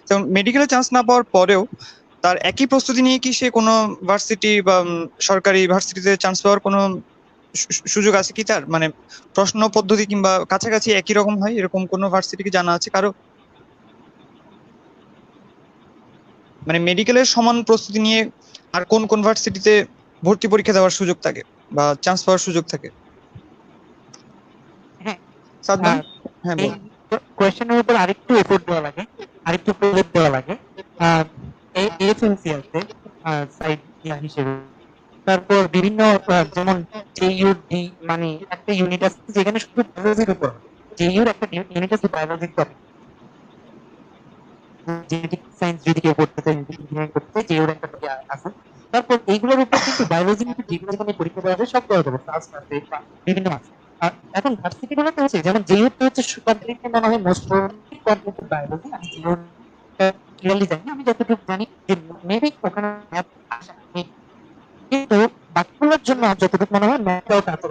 Speaker 2: তো মেডিকেলে চান্স না পাওয়ার পরেও তার একই প্রস্তুতি নিয়ে কি সে কোনো ভার্সিটি বা সরকারি ভার্সিটিতে চান্স পাওয়ার কোনো সুযোগ আছে কি তার? মানে প্রশ্ন পদ্ধতি কিংবা কাছাকাছি একই রকম হয় এরকম কোনো ভার্সিটি কি জানা আছে কারো? মানে মেডিকেলের সমান প্রস্তুতি নিয়ে আর কোন কোন ভার্সিটিতে ভর্তি পরীক্ষা দেওয়ার সুযোগ থাকে বা চান্স পাওয়ার সুযোগ থাকে?
Speaker 4: হ্যাঁ,
Speaker 2: সাদমান? হ্যাঁ,
Speaker 4: এই
Speaker 2: বল।
Speaker 4: কোয়েশ্চেনের উপর আরেকটু এফোর্ট দেওয়া লাগে, আরেকটু প্রজেক্ট দেওয়া লাগে। এই এফএমসি আছে সাইড হিসেবে, তারপর বিভিন্ন যেমন জেইউডি মানে একটা ইউনিট আছে যেখানে শুধু বায়োলজির উপর, জেইউর একটা ইউনিট আছে বায়োলজির টপিক, জেনেটিক সায়েন্স যদি কেউ করতে চায়, ইঞ্জিনিয়ারিং করতে চায়, জেইউর একটা টপিক আছে। তারপর এইগুলোর উপর কিন্তু বায়োলজি নিয়ে যেগুলো যেখানে পরীক্ষা দেওয়া যায় সব দেওয়া যাবে, ফার্স্ট আছে বা বিভিন্ন আছে। আর এখন ভার্সিটি গুলোতে হচ্ছে যেমন জেইউতে হচ্ছে কমপ্লিটলি মনে হয় মোস্ট কমপ্লিট বায়োলজি। আমি জেইউর ক্লিয়ারলি জানি না, আমি যতটুকু জানি যে মেবি ওখানে ম্যাথ আসে না, কিন্তু বাকিগুলোর জন্য যতটুকু মনে হয় ম্যাথটাও কাছে।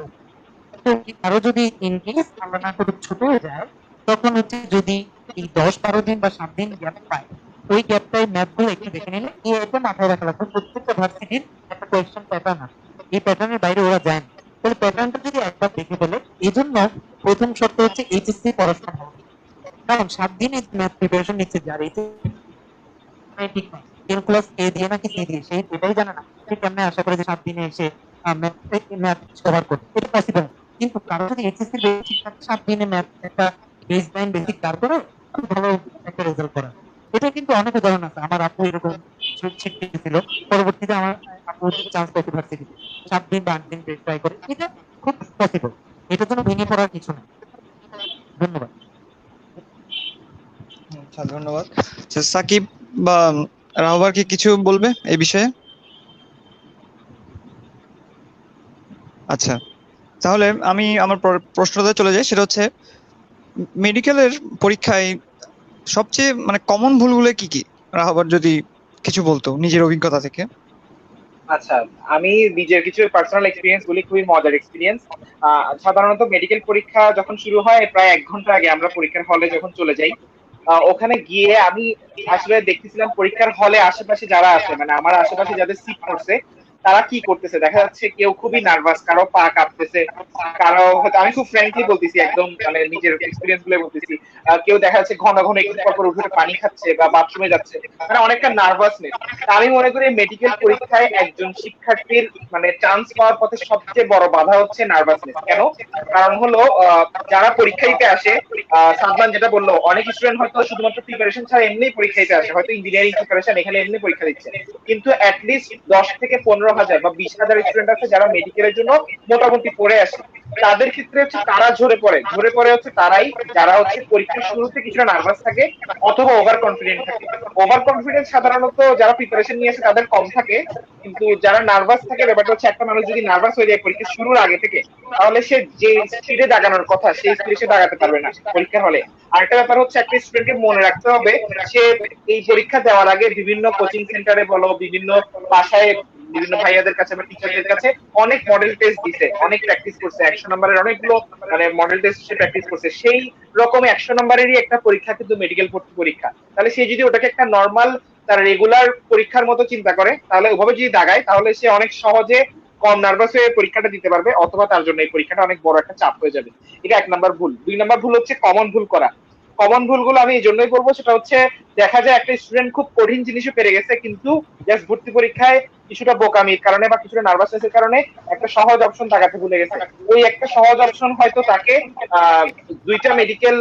Speaker 4: তো আরো যদি ইনকেস আমরা না করে ছোট হয়ে যায়, তখন হচ্ছে যদি এই 10-12 দিন বা 7 দিন গ্যাপ পায়, ওই গ্যাপটাই ম্যাথ গুলো একটু দেখে নিলে এই একটা মাথায় রাখা লাগবে। প্রত্যেকটা ভার্সিটির একটা কোয়েশ্চেন প্যাটার্ন আছে, এই প্যাটার্নের বাইরে ওরা যায় না। তাহলে প্যাটার্নটা যদি একবার দেখে ফেলে, এই জন্য প্রথম শর্ত হচ্ছে এইচএসসি পড়াশোনা ভালো। কারণ 7 দিনে ম্যাথ প্রিপারেশন নিচ্ছে যার ঠিক নাই, 10 ক্লাস এ দিয়ে নাকি সি দিয়ে, সেই এটাই জানে না, সে কেমনে আশা করে যে 7 দিনে এসে ম্যাথ কভার করবে? এটা পসিবল। কিন্তু কারো যদি এইচএসসি বেসিক 7 দিনে ম্যাথ একটা বেসলাইন বেসিক তারপরে খুব ভালো একটা রেজাল্ট করা, এটা কিন্তু অনেক উদাহরণ আছে। আমার আপু এরকম শিখতেছিল, পরবর্তীতে আমার আপু চান্স পাইতে ভার্সিটিতে 7 দিন বা 8 দিন ট্রাই করে, এটা খুব পসিবল। এটার জন্য ভেঙে পড়ার কিছু নেই। ধন্যবাদ।
Speaker 2: আচ্ছা, ধন্যবাদ। সাকিব বা রাহবার কি কিছু বলবে এই বিষয়ে? আচ্ছা, তাহলে আমি আমার প্রশ্নতে চলে যাই, সেটা হচ্ছে মেডিকেলের পরীক্ষায় সবচেয়ে মানে কমন ভুলগুলো কি কি? রাহবার যদি কিছু বলতো নিজের অভিজ্ঞতা থেকে।
Speaker 3: আচ্ছা, আমি নিজের কিছু পার্সোনাল এক্সপিরিয়েন্স বলি, খুবই মজার এক্সপিরিয়েন্স। সাধারণত মেডিকেল পরীক্ষা যখন শুরু হয় প্রায় 1 ঘন্টা আগে আমরা পরীক্ষার হলে যখন চলে যাই, ওখানে গিয়ে আমি আসলে দেখতেছিলাম পরীক্ষার হলে আশেপাশে যারা আছে, মানে আমার আশেপাশে যাদের সিট পড়ছে তারা কি করতেছে দেখা যাচ্ছে। কেউ খুবই নার্ভাস, কারো পা কাঁপতেছে, কারো হয়তো, আমি খুব ফ্র্যাঙ্কলি বলতেছি, একদম মানে নিজের এক্সপিরিয়েন্স গুলো বলতেছি, কেউ দেখা যাচ্ছে ঘন ঘন একটু পর পর উঠে পানি খাচ্ছে বা বাথরুমে যাচ্ছে, মানে অনেকটা নার্ভাসনেস। আমি মনে করি মেডিকেল পরীক্ষায় একজন শিক্ষার্থীর মানে চান্স পাওয়ার পথে সবচেয়ে বড় বাধা হচ্ছে নার্ভাসনেস। কেন? কারণ হলো যারা পরীক্ষা দিতে আসে, সাদমান যেটা বললো, অনেক স্টুডেন্ট হয়তো শুধুমাত্র প্রিপারেশন ছাড়া এমনি পরীক্ষা দিতে আসে, হয়তো ইঞ্জিনিয়ারিং প্রিপারেশন এখানে এমনি পরীক্ষা দিচ্ছে, কিন্তু অ্যাটলিস্ট 10 থেকে 15 15,000 বা 20,000 স্টুডেন্ট আছে যারা মেডিকেলের জন্য মোটামুটি পড়ে আসে, তাদের ক্ষেত্রে হচ্ছে তারা ঝরে পড়ে হচ্ছে তারাই যারা হচ্ছে পরীক্ষার শুরুতে কিছুটা নার্ভাস থাকে অথবা ওভার কনফিডেন্ট থাকে। ওভার কনফিডেন্স সাধারণত যারা প্রিপারেশন নিয়ে আসে তাদের কম থাকে, কিন্তু যারা নার্ভাস থাকে, ব্যাপারটা হচ্ছে একটা মানুষ যদি নার্ভাস হয়ে যায় পরীক্ষা শুরুর আগে থেকে, তাহলে সে যে স্পিডে দাগানোর কথা সেই স্পিডে সে দাগাতে পারবে না পরীক্ষার হলে। আরেকটা ব্যাপার হচ্ছে একটা স্টুডেন্টকে মনে রাখতে হবে সে এই পরীক্ষা দেওয়ার আগে বিভিন্ন কোচিং সেন্টারে বলো, বিভিন্ন বাসায় বিভিন্ন ভাইয়াদের কাছে বা টিচারদের কাছে অনেক মডেল টেস্ট দিছে, অনেক প্র্যাকটিস করছে, 100 নম্বরের অনেকগুলো মানে মডেল টেস্ট সে প্র্যাকটিস করছে, সেই রকম 100 নম্বরেরই একটা পরীক্ষা কিন্তু মেডিকেল ভর্তি পরীক্ষা। তাহলে সে যদি ওটাকে একটা নর্মাল তার রেগুলার পরীক্ষার মতো চিন্তা করে, তাহলে ওভাবে যদি দাগায়, তাহলে সে অনেক সহজে কম নার্ভাস হয়ে পরীক্ষাটা দিতে পারবে, অথবা তার জন্য এই পরীক্ষাটা অনেক বড় একটা চাপ হয়ে যাবে। এটা 1 নাম্বার ভুল। 2 নাম্বার ভুল হচ্ছে কমন ভুল করা। কমন ভুলগুলো আমি এই জন্যই করবো, সেটা হচ্ছে দেখা যায় একটা স্টুডেন্ট খুব কঠিন জিনিসও পেরে গেছে, কিন্তু জাস্ট ভর্তি পরীক্ষায় কিছুটা বোকামির কারণে বা কিছুটা নার্ভাসনেসের কারণে একটা সহজ অপশন তাকাতে ভুলে গেছে। ওই একটা সহজ অপশন হয়তো তাকে 2টা মেডিকেল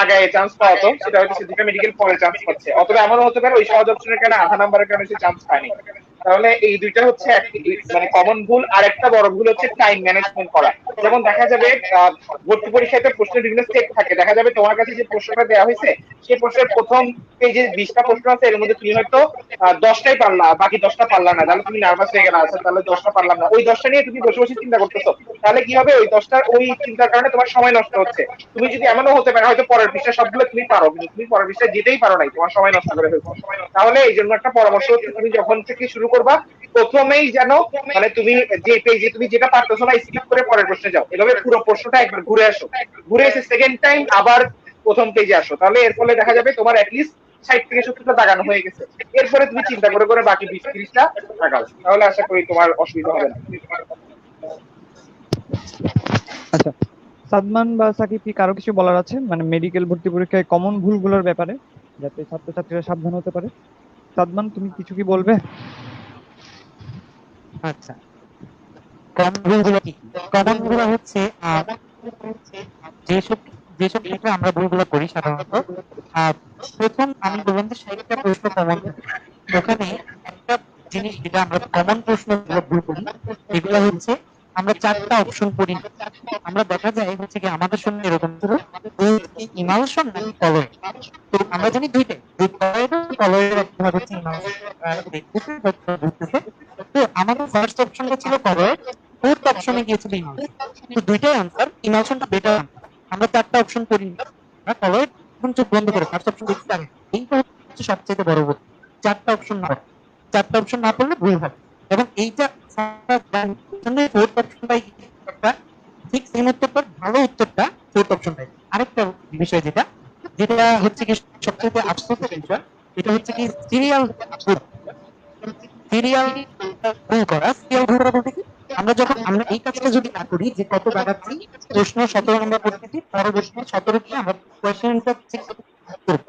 Speaker 3: আগায় চান্স পাওয়াতো, সেটা হয়তো সে 2টা মেডিকেল পরে চান্স পাচ্ছে, অথবা এমনও হতে পারে ওই সহজ অপশনের কারণে আধা নাম্বারের কারণে সে চান্স পায়নি। তাহলে এই দুইটা হচ্ছে মানে কমন ভুল। আর একটা বড় ভুল হচ্ছে টাইম ম্যানেজমেন্ট করা। যেমন দেখা যাবে ভর্তি পরীক্ষায় তো প্রশ্নের বিভিন্ন স্টেপ থাকে, দেখা যাবে তোমার কাছে যে প্রশ্নটা দেওয়া হয়েছে সেই প্রশ্নের প্রথম পেজে 20টা প্রশ্ন আছে, এর মধ্যে তুমি হয়তো 10টাই পারলা, বাকি 10টা পারলা না, তাহলে তুমি নার্ভাস হয়ে গেলা, আচ্ছা তাহলে 10টা পারলাম না, ওই 10টা নিয়ে তুমি বসে বসে চিন্তা করতেছো, তাহলে কি হবে, ওই 10টার ওই চিন্তার কারণে তোমার সময় নষ্ট হচ্ছে। তুমি যদি এমনও হতে পারে হয়তো পরের পৃষ্ঠা সবগুলো তুমি পারো, কিন্তু তুমি পরের পৃষ্ঠায় যেতেই পারো নাই, তোমার সময় নষ্ট করে ফেলছো। তাহলে এই জন্য একটা পরামর্শ হচ্ছে তুমি যখন থেকে শুরু করবা প্রথমেই যেন মানে তুমি যে পেজে তুমি যেটা পারতেছো না স্কিপ করে পরের প্রশ্নে যাও, এভাবে পুরো প্রশ্নটা একবার ঘুরে আসো, ঘুরে এসে সেকেন্ড টাইম আবার প্রথম পেজে আসো, তাহলে এর ফলে দেখা যাবে তোমার অ্যাটলিস্ট 60 থেকে 70টা দাগানো হয়ে গেছে। এরপরে তুমি চিন্তা করে করে বাকি 20-30টা দাগাও, তাহলে আশা করি তোমার অসুবিধা হবে না।
Speaker 2: আচ্ছা, সাদমান বা সাকিব, কি কারো কিছু বলার আছে মানে মেডিকেল ভর্তি পরীক্ষায় কমন ভুলগুলোর ব্যাপারে, যাতে ছাত্রছাত্রীরা সাবধান হতে পারে? সাদমান, তুমি কিছু কি বলবে?
Speaker 4: আচ্ছা, কমন ভুলগুলো কি? কমন ভুলগুলো হচ্ছে যেসব যেসব ক্ষেত্রে আমরা ভুলগুলো করি সাধারণত, প্রথম আমি বললাম যে 60টা প্রশ্ন কমন থাকে, ওখানে একটা জিনিস যেটা আমরা কমন প্রশ্ন ভুল করি, এগুলো হচ্ছে আমরা 4টা অপশন পড়ি না। আমরা দেখা যায় হচ্ছে কি আমাদের সঙ্গে এরকম ছিল, ইমালশন নাকি কলয়েড। তো আমরা জানি দুইটাই, কলয়েড একটা ভাগ হচ্ছে ইমালশন দেখতেছে বুঝতেছে। তো আমাদের ফার্স্ট অপশনটা ছিল কলয়েড, ফোর্থ অপশনে গিয়েছিল ইমালশন। তো দুইটাই আনসার, ইমালশনটা বেটার আনসার। আমরা 4টা অপশন করি না, কলয়েড এখন চোখ বন্ধ করে ফার্স্ট অপশন দেখতে পারে, এইটা হচ্ছে সবচেয়ে বড় ভুল। 4টা অপশন না, 4টা অপশন না পড়লে ভুল হবে। এবং এইটা ফোর্থ অপশনটাই ঠিক সেম উত্তরটা, ভালো উত্তরটা ফোর্থ অপশনটাই। আরেকটা বিষয় যেটা যেটা হচ্ছে কি সবচেয়ে আফসোসের বিষয়, এটা হচ্ছে কি সিরিয়াল সিরিয়াল ভুল করা। সিরিয়াল ভুল করা বলতে কি, আমরা এই কাজটা যদি না করি যে কত দাগাচ্ছি, প্রশ্ন 17 নম্বর করতেছি, পরবর্তী 17 কি আমরা কোয়েশ্চেনটা চেক করব,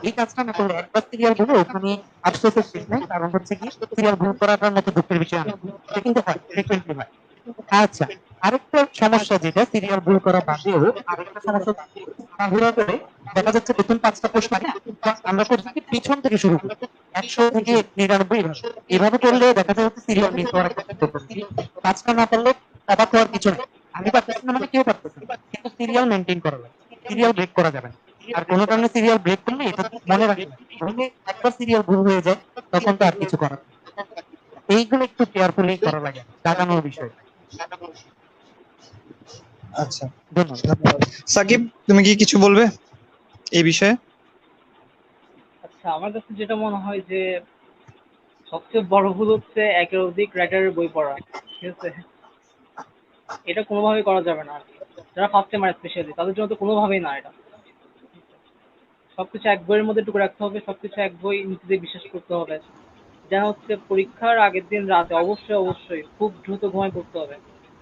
Speaker 4: এই কাজটা না করলে একবার সিরিয়াল ভুল ওখানে আফসোসের শেষ নাই। কারণ হচ্ছে কি সিরিয়াল ভুল করাটার মতো দুঃখের বিষয় না, এটা কিন্তু হয়, ফ্রিকোয়েন্টলি হয়। আচ্ছা, আরেকটা সমস্যা যেটা সিরিয়াল ভুল করা বাদেও আরেকটা সমস্যা, তাড়াহুড়া করে দেখা যাচ্ছে প্রথম 5টা প্রশ্ন আমরা করছি কি পিছন থেকে শুরু করি, 100 থেকে 99 এভাবে করলে দেখা যাচ্ছে সিরিয়াল মিস হওয়ার একটা সুযোগ থাকে। 5টা না পারলে অবাক হওয়ার কিছু নেই, আমি পারতেছি না মানে কেউ পারতেছে না, কিন্তু সিরিয়াল মেনটেন করা লাগে, সিরিয়াল ব্রেক করা যাবে না। আর কোনো কারণে সিরিয়াল ব্রেক করলে এটা মনে রাখবেন, তাহলে একবার সিরিয়াল ভুল হয়ে যায় তখন তো আর কিছু করার নেই। এইগুলো একটু কেয়ারফুলি করা লাগে দাগানোর বিষয়।
Speaker 2: আচ্ছা,
Speaker 4: ধন্যবাদ।
Speaker 2: সাকিব, তুমি কি কিছু বলবে এই বিষয়ে?
Speaker 5: আচ্ছা, আমার কাছে যেটা মনে হয় যে সবচেয়ে বড় ভুল হচ্ছে একের অধিক রাইটারের বই পড়া। ঠিক আছে, এটা কোনোভাবেই করা যাবে না আর কি। যারা ফার্স্ট টাইমার স্পেশালি তাদের জন্য তো কোনোভাবেই না এটা। সবকিছু এক বইয়ের মধ্যে টুকু রাখতে হবে, সবকিছু এক বই নিজেদের বিশ্বাস করতে হবে। যেন হচ্ছে পরীক্ষার আগের দিন রাতে অবশ্যই খুব দ্রুত ঘুমায় পড়তে হবে।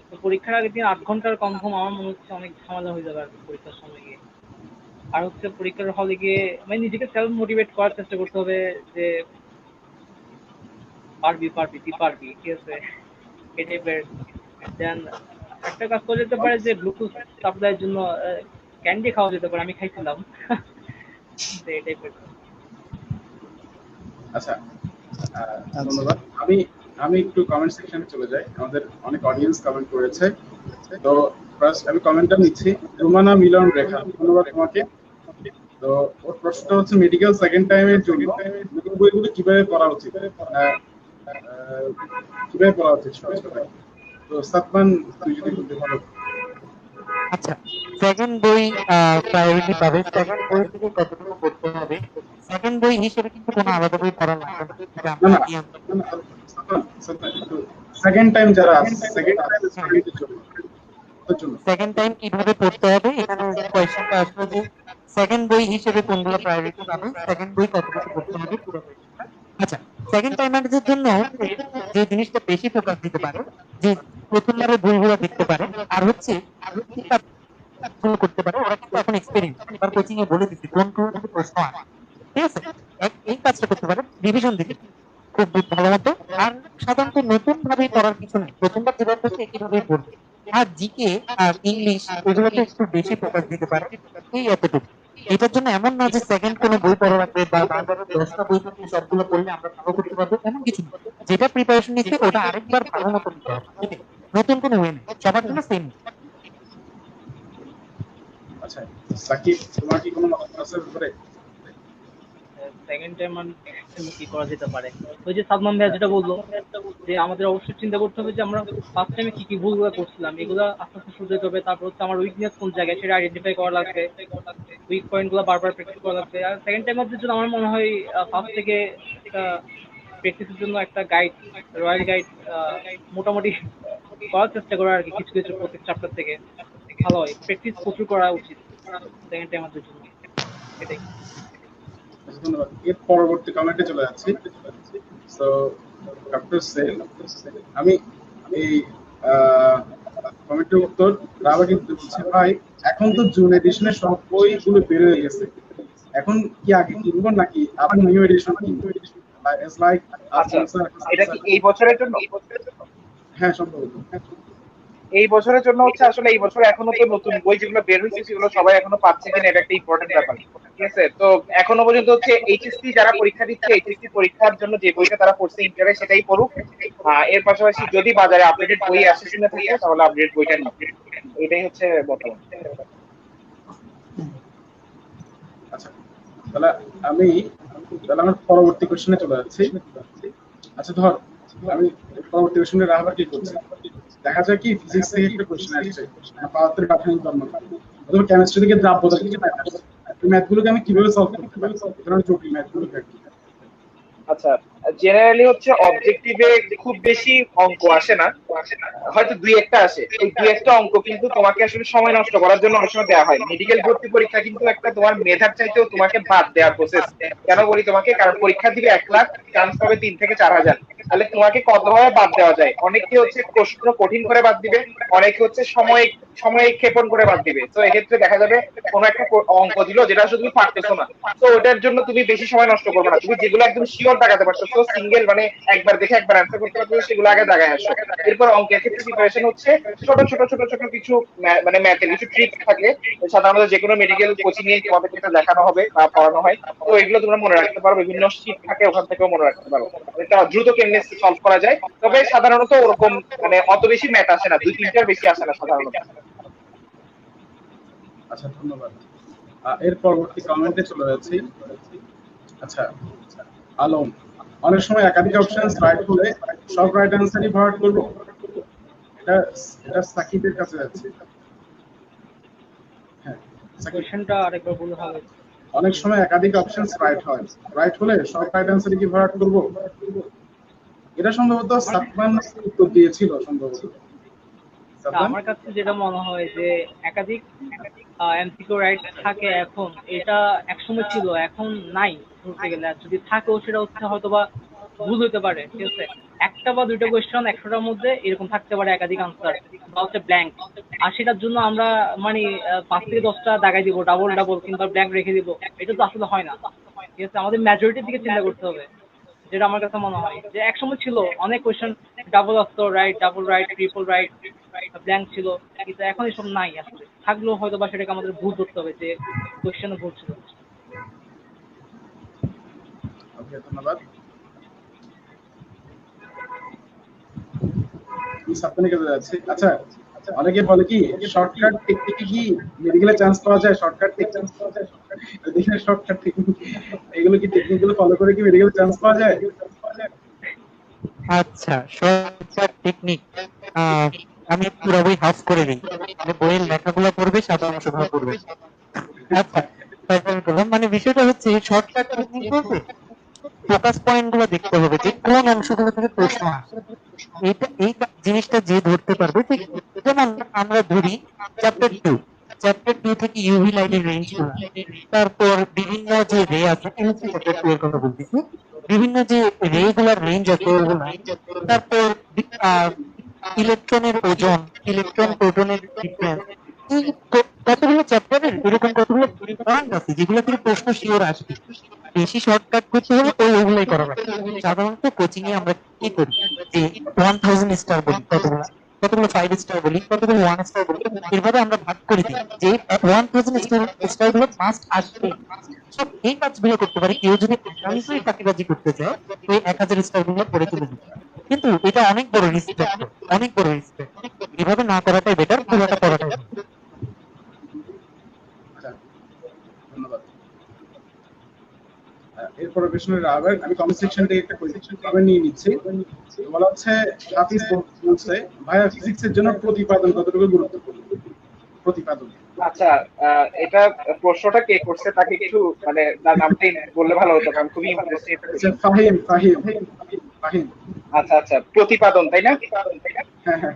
Speaker 5: তো পরীক্ষার আগের দিন 8 ঘন্টার কম ঘুম আমার মনে হচ্ছে অনেক ঝামেলা হয়ে যাবে আর কি পরীক্ষার সময় গিয়ে। আর হচ্ছে পরীক্ষার হলে গিয়ে মানে নিজেকে সেলফ মোটিভেট করার চেষ্টা করতে হবে যে পারবি তুই পারবি, ঠিক আছে, এই টাইপের। দেন একটা কাজ করা যেতে পারে যে গ্লুকোজ সাপ্লাইয়ের জন্য ক্যান্ডি খাওয়া যেতে পারে, আমি খাইছিলাম। তো এই টাইপের।
Speaker 1: আচ্ছা, ধন্যবাদ। আমি আমি একটু কমেন্ট সেকশনে চলে যাই, আমাদের অনেক অডিয়েন্স কমেন্ট করেছে। তো ফার্স্ট আমি কমেন্টটা নিচ্ছি। রুমানা মিলন রেখা, ধন্যবাদ তোমাকে। তো ওর প্রশ্নটা হচ্ছে মেডিকেল সেকেন্ড টাইমের জন্য নতুন বইগুলো কিভাবে পড়া উচিত, কিভাবে পড়া উচিত সহজভাবে। তো সাতমান, তুই যদি বলতে ভালো।
Speaker 4: আচ্ছা, সেকেন্ড বই প্রায়োরিটি পাবে। সেকেন্ড বই থেকে কতটুকু পড়তে হবে, সেকেন্ড বই হিসেবে কিন্তু কোনো আলাদা বই পড়া লাগবে না। এটা
Speaker 1: না
Speaker 4: আমরা
Speaker 1: না
Speaker 4: আগেই
Speaker 1: সেকেন্ড টাইম যারা আছে, সেকেন্ড টাইম স্টুডেন্টের জন্য, ওদের জন্য।
Speaker 4: সেকেন্ড টাইম কিভাবে পড়তে হবে, এখানে কোয়েশ্চেনটা আসলো যে সেকেন্ড বই হিসেবে কোনগুলো প্রায়োরিটি পাবে, সেকেন্ড বই কতটুকু পড়তে হবে পুরো কোয়েশ্চেনটা। আচ্ছা, সেকেন্ড টাইমারদের জন্য যে জিনিসটা বেশি ফোকাস দিতে পারে, যে প্রথমবারে বইগুলো দেখতে পারে, আর হচ্ছে এই কাজগুলো করতে পারে। ওরা কিন্তু এখন এক্সপেরিয়েন্স, এবার কোচিং এ বলে দিচ্ছে কোন কোন থেকে প্রশ্ন আসে, ঠিক আছে? এই কাজটা করতে পারে, রিভিশন দিতে খুব ভালো মতো। আর সাধারণত নতুন ভাবে পড়ার কিছু নেই, প্রথমবার যেভাবে পড়ছে একইভাবে পড়বে। আর জিকে আর ইংলিশ এগুলোতে একটু বেশি ফোকাস দিতে পারে, এই এতটুকু। এটার জন্য এমন না যে সেকেন্ড কোনো বই পড়া লাগবে বা বারবার 10টা বই থেকে সবগুলো পড়লে আমরা ভালো করতে পারবো, এমন কিছু না। যেটা প্রিপারেশন নিচ্ছে ওটা আরেকবার ভালো মতো নিতে হবে, এটাই। নতুন কোনো ওয়ে নেই, সবার জন্য সেম।
Speaker 1: আচ্ছা সাকিব, তোমার কি কোনো মতামত আছে ব্যাপারে?
Speaker 5: সেকেন্ড টাইম কি করা যেতে পারে, ওই যে সাদমান ভাইয়া যেটা বললো যে আমাদের অবশ্যই চিন্তা করতে হবে যে আমরা ফার্স্ট টাইমে কি কি ভুলগুলো করছিলাম, এগুলো আস্তে আস্তে শুধরে হবে। তারপর হচ্ছে আমার উইকনেস কোন জায়গায় সেটা আইডেন্টিফাই করা লাগবে, উইক পয়েন্ট গুলো বারবার প্র্যাকটিস করা লাগবে। আর সেকেন্ড টাইমের জন্য আমার মনে হয় ফার্স্ট থেকে একটা প্র্যাকটিসের জন্য একটা গাইড, রয়্যাল গাইড মোটামুটি করার চেষ্টা করা আর কি, কিছু কিছু প্রত্যেক চ্যাপ্টার থেকে ভালো হয়। প্র্যাকটিস প্রচুর করা উচিত সেকেন্ড টাইমের জন্য, এটাই।
Speaker 1: আচ্ছা, ধন্যবাদ। এর পরবর্তী কমেন্টে চলে যাচ্ছি। সো ডক্টর সেল, আমি এই কমেন্টের উত্তর রাবা কিন্তু বলছে, ভাই এখন তো জুন এডিশনের সব বইগুলো বের হয়ে গেছে, এখন কি আগে কিনবো নাকি আবার নিউ এডিশন কিনবো? ইটস লাইক
Speaker 3: আচ্ছা, এটা কি এই বছরের জন্য?
Speaker 1: হ্যাঁ সম্ভবত।
Speaker 3: এই বছরের জন্য হচ্ছে আসলে এই বছর এখনো তো নতুন বই যেগুলো বের হয়েছে সেগুলো সবাই এখনো পাচ্ছে কিনা এটা একটা ইম্পর্টেন্ট ব্যাপার, ঠিক আছে? তো এখনো পর্যন্ত হচ্ছে এইচএসসি যারা পরীক্ষা দিচ্ছে, এইচএসসি পরীক্ষার জন্য যে বইটা তারা পড়ছে ইন্টারে সেটাই পড়ুক। এর পাশাপাশি যদি বাজারে আপডেটেড বই আসে শুনে থাকে তাহলে আপডেট বইটা নিন, এটাই হচ্ছে বর্তমান।
Speaker 1: আচ্ছা তাহলে আমি তাহলে আমার পরবর্তী কোশ্চেনে চলে যাচ্ছি। আচ্ছা ধর আমি পরবর্তী কোশ্চেনে রাহাবার কি করছি, দেখা যায় কি ফিজিক্স থেকে একটা কোশ্চেন আসছে, পাওয়ার রাসায়নিক ধর্ম, অথবা কেমিস্ট্রি থেকে দ্রাব্য পদার্থ কিছু ম্যাথ আসছে, এই ম্যাথগুলোকে আমি কিভাবে সলভ করতে পারি, এই ধরনের জটিল ম্যাথগুলোকে আর কি।
Speaker 3: আচ্ছা, জেনারেলি হচ্ছে অবজেক্টিভে খুব বেশি অঙ্ক আসে না, হয়তো দুই একটা আসে। ওই দুই একটা অঙ্ক কিন্তু তোমাকে আসলে সময় নষ্ট করার জন্য অনেক সময় দেওয়া হয়। মেডিকেল ভর্তি পরীক্ষা কিন্তু একটা তোমার মেধার চাইতেও তোমাকে বাদ দেওয়ার প্রসেস। কেন বলি তোমাকে, কারণ পরীক্ষা দিবে 1 লাখ, চান্স পাবে 3 থেকে 4 হাজার, তাহলে তোমাকে কতভাবে বাদ দেওয়া যায়? অনেকে হচ্ছে প্রশ্ন কঠিন করে বাদ দিবে, অনেকে হচ্ছে সময় ক্ষেপণ করে বাদ দিবে। তো এক্ষেত্রে দেখা যাবে কোনো একটা অঙ্ক দিল যেটা আসলে তুমি পারতেছো না, তো ওটার জন্য তুমি বেশি সময় নষ্ট করবে না। তুমি যেগুলো একদম শিওর দাগাতে পারতেছো, সিঙ্গেল মানে একবার দেখে একবার অ্যান্সার করতে পারতেছো, সেগুলো আগে দাগায় আসো। এরপর অঙ্কের ক্ষেত্রে প্রিপারেশন হচ্ছে ছোট ছোট ছোট ছোট কিছু মানে ম্যাথের কিছু ট্রিক থাকে, সাধারণত যে কোনো মেডিকেল কোচিং এ তোমাদের ক্ষেত্রে দেখানো হবে বা পড়ানো হয়। তো এগুলো তোমরা মনে রাখতে পারো, বিভিন্ন শীট থাকে ওখান থেকেও মনে রাখতে পারো, এটা দ্রুত কেমনে সলভ করা যায়। তবে সাধারণত ওরকম মানে অত বেশি ম্যাথ আসে না, 2-3টার বেশি আসে না সাধারণত।
Speaker 1: আচ্ছা ধন্যবাদ। এর পরবর্তী কমেন্টে চলে যাচ্ছি। আচ্ছা আলম, অনেক সময় একাধিক অপশন রাইট হলে সব রাইট অ্যান্সারই ভরাট করবো, এটা এটা সাকিবের কাছে যাচ্ছে। হ্যাঁ সাকিব,
Speaker 5: কোয়েশ্চেনটা আরেকবার বললে ভালো হতো।
Speaker 1: অনেক সময় একাধিক অপশন রাইট হয়, রাইট হলে সব রাইট অ্যান্সারই কি ভরাট করবো? এটা সম্ভবত সাতমান উত্তর দিয়েছিল সম্ভবত।
Speaker 5: তা
Speaker 1: সাতমান,
Speaker 5: আমার কাছে যেটা মনে হয় যে একাধিক এমসিকিউ রাইট থাকে এখন, এটা একসময় ছিল এখন নাই ধরতে গেলে। আর যদি থাকেও সেটা হচ্ছে হয়তো বা ভুল হতে পারে, ঠিক আছে? একটা বা দুইটা কোয়েশ্চেন 100টার মধ্যে এরকম থাকতে পারে একাধিক আনসার বা হচ্ছে ব্ল্যাঙ্ক। আর সেটার জন্য আমরা মানে 5 থেকে 10টা দাগাই দিব, ডাবল ডাবল কিংবা ব্ল্যাঙ্ক রেখে দিব, এটা তো আসলে হয় না, ঠিক আছে? আমাদের মেজরিটির দিকে চিন্তা করতে হবে। যেটা আমার কাছে মনে হয় যে একসময় ছিল অনেক কোয়েশ্চেন ডাবল আসতো, right, double right, triple right, blank ছিল, কিন্তু এখন এসব নাই। আসলে থাকলেও হয়তো বা সেটাকে আমাদের ভুল ধরতে হবে যে কোয়েশ্চেনও ভুল ছিল।
Speaker 1: ওকে ধন্যবাদ। আমি সাবধানে কাজে যাচ্ছি। আচ্ছা, অনেকে বলে কি শর্টকাট টেকনিকে কি মেডিকেলে চান্স পাওয়া যায়? শর্টকাট টেকনিক, দেখেন শর্টকাট টেকনিক, এগুলো কি টেকনিক গুলো ফলো করে কি মেডিকেলে চান্স পাওয়া যায়?
Speaker 4: আচ্ছা, শর্টকাট টেকনিক আমি পুরো বই হাফ করে দিই, মানে বইয়ের লেখাগুলো পড়বে, সাধারণ অংশগুলো পড়বে। আচ্ছা, তারপর করলাম, মানে বিষয়টা হচ্ছে শর্টকাট টেকনিক বলতে ফোকাস পয়েন্ট গুলো দেখতে হবে যে কোন অংশগুলো থেকে প্রশ্ন আসে। এই জিনিসটা যে ধরতে পারবে, ঠিক যেমন আমরা ধরি চ্যাপ্টার টু থেকে ইউভি লাইটের রেঞ্জ গুলো, তারপর বিভিন্ন যে রে আছে, কেমিস্ট্রি চ্যাপ্টার টু এর কথা বলতেছি, বিভিন্ন যে রে গুলার রেঞ্জ আছে ওগুলা, তারপর ইলেকট্রনের ওজন, ইলেকট্রন প্রোটনের ডিফারেন্স, এই কতগুলো চ্যাপ্টারের এরকম কতগুলো পয়েন্ট আছে যেগুলো থেকে প্রশ্ন শিওর আসবে। বেশি শর্টকাট করতে হলে ওইগুলোই করা লাগে। সাধারণত কোচিং এ আমরা কি করি যে 1000 স্টার বলি, কতগুলো কতগুলো 5 স্টার বলি, কতগুলো 1 স্টার বলি, এভাবে আমরা ভাগ করে দিই যে 1000 স্টার গুলো মাস্ট আসবে। সব এই কাজগুলো করতে পারে কেউ যদি একান্তই ফাঁকিবাজি করতে চায়, ওই 1000 স্টার গুলো পড়ে তুলে দিতে পারে। কিন্তু এটা অনেক বড় রিস্পেক্ট, অনেক বড় রিস্পেক্ট। এভাবে না করাটাই বেটার, পুরোটা করাটাই better।
Speaker 1: আচ্ছা, ধন্যবাদ। এরপরে প্রশ্নের আবার আমি কমেন্ট সেকশন থেকে একটা কমেন্ট নিয়ে নিচ্ছি। বলা হচ্ছে হাফিজ বলছে, ভাইয়া ফিজিক্সের জন্য প্রতিপাদন কতটুকু গুরুত্বপূর্ণ? প্রতিপাদন,
Speaker 3: আচ্ছা, এটা প্রশ্নটা কে করছে তাকে একটু মানে তার নামটাই বললে ভালো হতো, কারণ খুবই ইন্টারেস্টিং একটা
Speaker 1: আচ্ছা,
Speaker 3: question।
Speaker 1: ফাহিম ফাহিম ফাহিম।
Speaker 3: আচ্ছা আচ্ছা, প্রতিপাদন তাই না?
Speaker 1: হ্যাঁ হ্যাঁ হ্যাঁ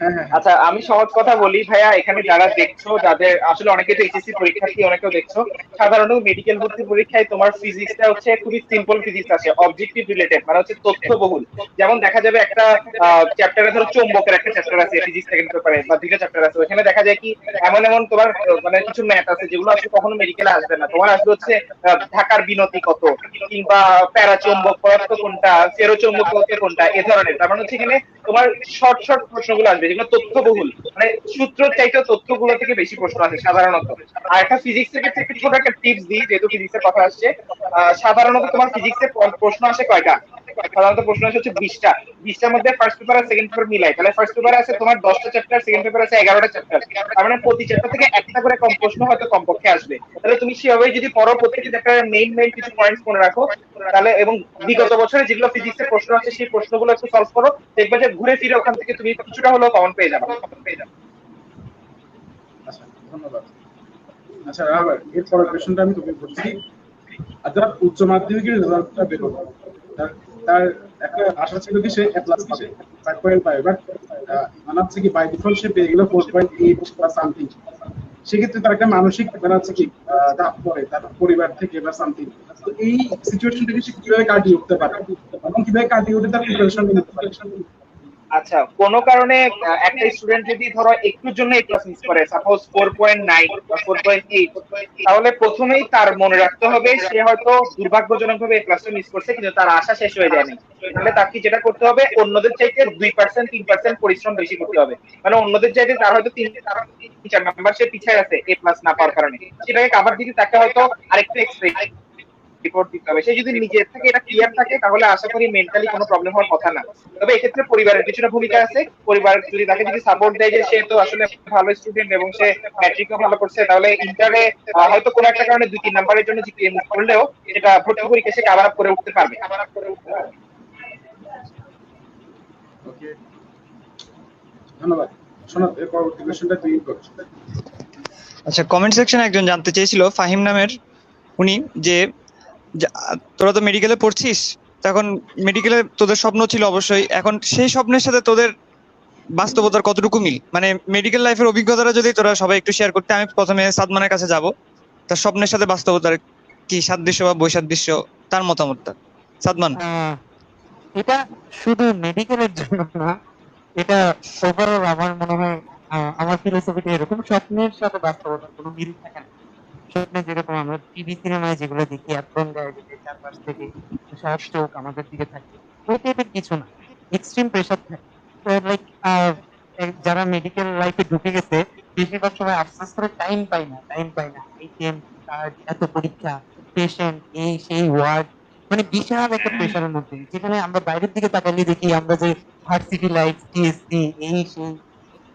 Speaker 1: হ্যাঁ হ্যাঁ।
Speaker 3: আচ্ছা, আমি সহজ কথা বলি ভাইয়া, এখানে যারা দেখছো, যাদের আসলে অনেকে তো এইচএসসি পরীক্ষার্থী, অনেকেও দেখছো, সাধারণত মেডিকেল ভর্তি পরীক্ষায় তোমার ফিজিক্সটা হচ্ছে খুবই সিম্পল ফিজিক্স আসে, অবজেক্টিভ রিলেটেড, মানে হচ্ছে তথ্যবহুল। যেমন দেখা যাবে একটা চ্যাপ্টারে ধরো চৌম্বকের একটা চ্যাপ্টার আছে ফিজিক্স সেকেন্ড পেপারে, বা দুইটা চ্যাপ্টার আছে, ওখানে দেখা যায় কি এমন এমন তোমার মানে কিছু ম্যাথ আছে যেগুলো আসলে কখনো মেডিকেলে আসবে না। তোমার আসবে হচ্ছে ঢাকার বিনতি কত, কিংবা প্যারাচৌম্বক পদার্থ কোনটা, ফেরোচৌম্বক পদার্থ কোনটা, এ ধরনের। তার মানে হচ্ছে এখানে তোমার শর্ট শর্ট প্রশ্নগুলো আসবে যেগুলো তথ্যবহুল, মানে সূত্র চাইতে তথ্যগুলো থেকে বেশি প্রশ্ন আসে সাধারণত। আর একটা ফিজিক্স এর ক্ষেত্রে একটু ছোট একটা টিপস দিই, যেহেতু ফিজিক্সের কথা আসছে। সাধারণত তোমার ফিজিক্সে প্রশ্ন আসে কয়টা? সাধারণত প্রশ্ন আসে হচ্ছে 20টা। 20টার মধ্যে ফার্স্ট পেপার আর সেকেন্ড পেপার মিলাই, তাহলে ফার্স্ট পেপারে আছে তোমার 10টা চ্যাপ্টার, সেকেন্ড পেপার আছে 11টা চ্যাপ্টার। তার মানে প্রতি চ্যাপ্টার থেকে একটা করে কম প্রশ্ন হয়তো কমপক্ষে আসবে। তাহলে তুমি সেভাবেই যদি পড়ো, প্রত্যেকটি চ্যাপ্টারের মেইন কিছু পয়েন্টস মনে রাখো, তাহলে এবং বিগত বছরে যেগুলো ফিজিক্সের প্রশ্ন আছে সেই প্রশ্নগুলো একটু সলভ করো, দেখবে যে ঘুরে ফিরে ওখান থেকে তুমি কিছুটা হলেও কমন পেয়ে যাবে।
Speaker 1: আচ্ছা, ধন্যবাদ। আচ্ছা রাবার, এরপরের কোশ্চেনটা আমি তোকে করছি। আচ্ছা, উচ্চ মাধ্যমিকের রেজাল্টটা বের হলো, তার তার একটা আশা ছিল কি সে এ প্লাস পাবে, 5.5, বাট মানে হচ্ছে কি বাই ডিফল্ট সে পেয়ে গেল 4.8 বা সামথিং। সেক্ষেত্রে তার একটা মানসিক মানে হচ্ছে কি চাপ পড়ে তার পরিবার থেকে বা সামথিং। তো এই সিচুয়েশনটাকে সে কিভাবে কাটিয়ে উঠতে পারে এবং কিভাবে কাটিয়ে উঠে তার প্রিপারেশন নিতে পারে?
Speaker 3: আচ্ছা, কোনো কারণে একটা স্টুডেন্ট যদি ধরো একটুর জন্য এ প্লাস মিস করে, সাপোজ 4.9 বা 4.8, তাহলে প্রথমেই তার মনে রাখতে হবে সে হয়তো দুর্ভাগ্যজনক ভাবে এ প্লাসটা মিস করছে, কিন্তু তার আশা শেষ হয়ে যায়নি। তাহলে তাকে যেটা করতে হবে, অন্যদের চাইতে 2% 3% পরিশ্রম বেশি করতে হবে। মানে অন্যদের চাইতে তার হয়তো 3-4 নাম্বার সে পিছিয়ে আছে এ প্লাস না পাওয়ার কারণে, সেটাকে কাভার দিতে তাকে হয়তো আরেকটু এক্সট্রা রিপোর্ট দিতে হবে। সে যদি নিজের থেকে এটা ক্লিয়ার থাকে, তাহলে আশা করি মেন্টালি কোনো প্রবলেম হওয়ার কথা না। তবে এক্ষেত্রে পরিবারের কিছুটা ভূমিকা আছে। পরিবার যদি তাকে যদি সাপোর্ট দেয় যে সে তো আসলে ভালো স্টুডেন্ট এবং সে ম্যাট্রিকও ভালো করছে, তাহলে ইন্টারে হয়তো কোনো একটা কারণে 2-3 নাম্বারের জন্য জিপিএ মিস করলেও সেটা ভর্তি পরীক্ষা সে কভার আপ করে উঠতে পারবে।
Speaker 1: ওকে, ধন্যবাদ। শোনো, এর পরবর্তী কোশ্চেনটা তুই করছ।
Speaker 2: আচ্ছা, কমেন্ট সেকশনে একজন জানতে চেয়েছিল, ফাহিম নামের উনি, যে তোরা তো মেডিকেলে পড়ছিস, তখন মেডিকেলে তোদের স্বপ্ন ছিল অবশ্যই, এখন সেই স্বপ্নের সাথে তোদের বাস্তবতার কতটুকু মিল, মানে মেডিকেল লাইফের অভিজ্ঞতাটা যদি তোরা সবাই একটু শেয়ার করতে। আমি প্রথমে সাদমানের কাছে যাব, তার স্বপ্নের সাথে বাস্তবতার কি সাদৃশ্য বা বৈসাদৃশ্য, তার মতামতটা। সাদমান।
Speaker 4: এটা শুধু মেডিকেলের জন্য না, এটা ওভারঅল আমার মনে হয় আমার ফিলোসফিটা এরকম, স্বপ্নের সাথে বাস্তবতার কোনো মিল থাকে না। স্বপ্নে যেরকম আমরা টিভি সিনেমায় যেগুলো দেখি, একদম চারপাশ থেকে সব চোখ আমাদের দিকে থাকে, ওই টাইপের কিছু না, এক্সট্রিম প্রেশার থাকে। তো লাইক যারা মেডিকেল লাইফে ঢুকে গেছে, বেশিরভাগ সময় আফসোস করে টাইম পাই না, এই কার্ড, এত পরীক্ষা, পেশেন্ট, এই সেই ওয়ার্ড, মানে বিশাল একটা প্রেশারের মধ্যে, যেখানে আমরা বাইরের দিকে তাকালে দেখি আমরা যে ভার্সিটি লাইফ, টিএসসি, এই সেই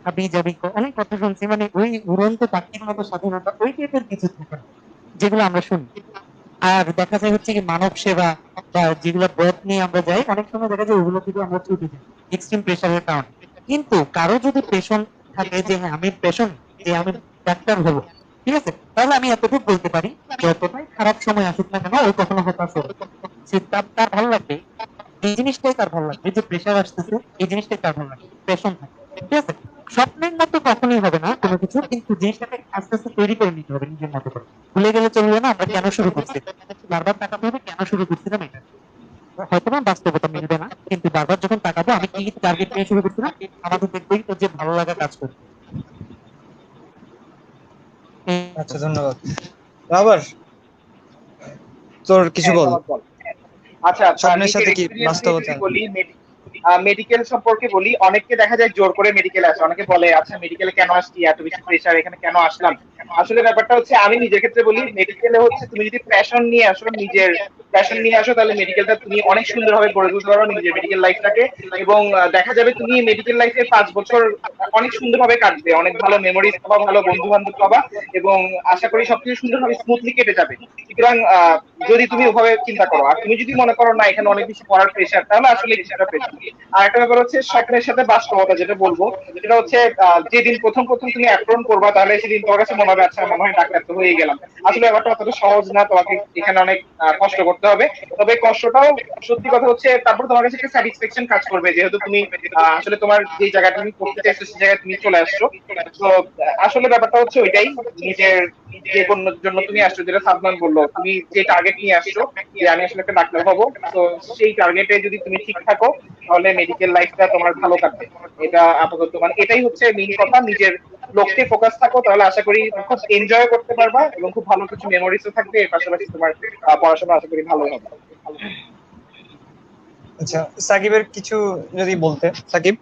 Speaker 4: হাবি জাবি অনেক কথা শুনছি, মানে ওই উড়ন্ত পাখির মতো স্বাধীনতা ওই টাইপের কিছু থাকে না, যেগুলো আমরা শুনি। আর দেখা যায় হচ্ছে কি মানব সেবা বা যেগুলো ব্রত নিয়ে আমরা যাই, অনেক সময় দেখা যায় ওগুলো থেকে আমরা ছুটে যাই এক্সট্রিম প্রেশারের কারণে। কিন্তু কারো যদি পেশন থাকে যে হ্যাঁ আমি পেশন, যে আমি ডাক্তার হবো, ঠিক আছে, তাহলে আমি এতটুকু বলতে পারি, যতটাই খারাপ সময় আসুক না কেন ও কখনো হতাশ হবে না। সে তার ভালো লাগবে, এই জিনিসটাই তার ভালো লাগবে, যে প্রেশার আসতেছে এই জিনিসটাই তার ভালো লাগবে, পেশন থাকে, ঠিক আছে। স্বপ্নের মতো কখনোই হবে না কোনো কিছু, কিন্তু জিনিসটাকে আস্তে আস্তে তৈরি করে নিতে হবে নিজের মতো করে। ভুলে গেলে চলবে না আমরা কেন শুরু করছি, বারবার তাকাতে হবে কেন শুরু করছিলাম এটা। হয়তো না বাস্তবতা মিলবে না, কিন্তু বারবার যখন তাকাবো আমি কি টার্গেট নিয়ে শুরু করছিলাম, আমাদের দেখবেই তো যে ভালো লাগা কাজ করবে।
Speaker 2: আচ্ছা, ধন্যবাদ। আবার তোর কিছু
Speaker 3: হ্যাঁ
Speaker 2: বল,
Speaker 3: সনদ বল। আচ্ছা,
Speaker 2: স্বপ্নের
Speaker 3: নিজের
Speaker 2: সাথে কি
Speaker 3: এক্সপিরিয়েন্স দিয়ে
Speaker 2: বাস্তবতা।
Speaker 3: যদি বলি, মেডিকেল সম্পর্কে বলি, অনেককে দেখা যায় জোর করে মেডিকেলে আসে। অনেকে বলে আচ্ছা মেডিকেলে কেন আসছি, এত বেশি প্রেশার, এখানে কেন আসলাম। আসলে ব্যাপারটা হচ্ছে, আমি নিজের ক্ষেত্রে বলি, মেডিকেলে হচ্ছে তুমি যদি প্যাশন নিয়ে আসো, নিজের প্যাশন নিয়ে আসো, তাহলে মেডিকেলটা তুমি অনেক সুন্দরভাবে গড়ে তুলতে পারো, নিজের মেডিকেল লাইফটাকে। এবং দেখা যাবে তুমি মেডিকেল লাইফে 5 বছর অনেক সুন্দরভাবে কাটবে, অনেক ভালো মেমোরিজ পাবা, ভালো বন্ধু বান্ধব পাবা, এবং আশা করি সবকিছু সুন্দরভাবে স্মুথলি কেটে যাবে। সুতরাং যদি তুমি ওভাবে চিন্তা করো, আর তুমি যদি মনে করো না এখানে অনেক বেশি পড়ার প্রেশার, তাহলে আসলে কিছুটা প্রেশার। আর একটা ব্যাপার হচ্ছে স্বপ্নের সাথে বাস্তবতা, যেটা বলবো সেটা হচ্ছে, যেদিন প্রথম প্রথম তুমি অ্যাপ্রন করবা, তাহলে সেদিন তোমার কাছে মনে হবে আচ্ছা মনে হয় ডাক্তার তো হয়ে গেলাম। আসলে ব্যাপারটা অতটা সহজ না, তোমাকে এখানে অনেক কষ্ট করতে হবে। তবে কষ্টটাও, সত্যি কথা হচ্ছে, তারপর তোমার কাছে একটা স্যাটিসফ্যাকশন কাজ করবে, যেহেতু তুমি আসলে তোমার যে জায়গাটা তুমি করতে চাইছো সেই জায়গায় তুমি চলে আসছো। তো আসলে ব্যাপারটা হচ্ছে ওইটাই, নিজের যে কোনো জন্য তুমি আসছো, যেটা সাদমান বললো, তুমি যে টার্গেট নিয়ে আসছো যে আমি আসলে একটা ডাক্তার হবো, তো সেই টার্গেটে যদি তুমি ঠিক থাকো, তাহলে মেডিকেল লাইফটা তোমার ভালো কাটবে। এটা আপাতত মানে এটাই হচ্ছে মেইন কথা, নিজের লক্ষ্যে ফোকাস থাকো, তাহলে আশা করি খুব এনজয় করতে পারবা এবং খুব ভালো কিছু মেমোরিজও থাকবে। এর পাশাপাশি তোমার পড়াশোনা আশা করি ভালোই হবে।
Speaker 2: আচ্ছা, সাকিবের কিছু যদি বলতে, সাকিব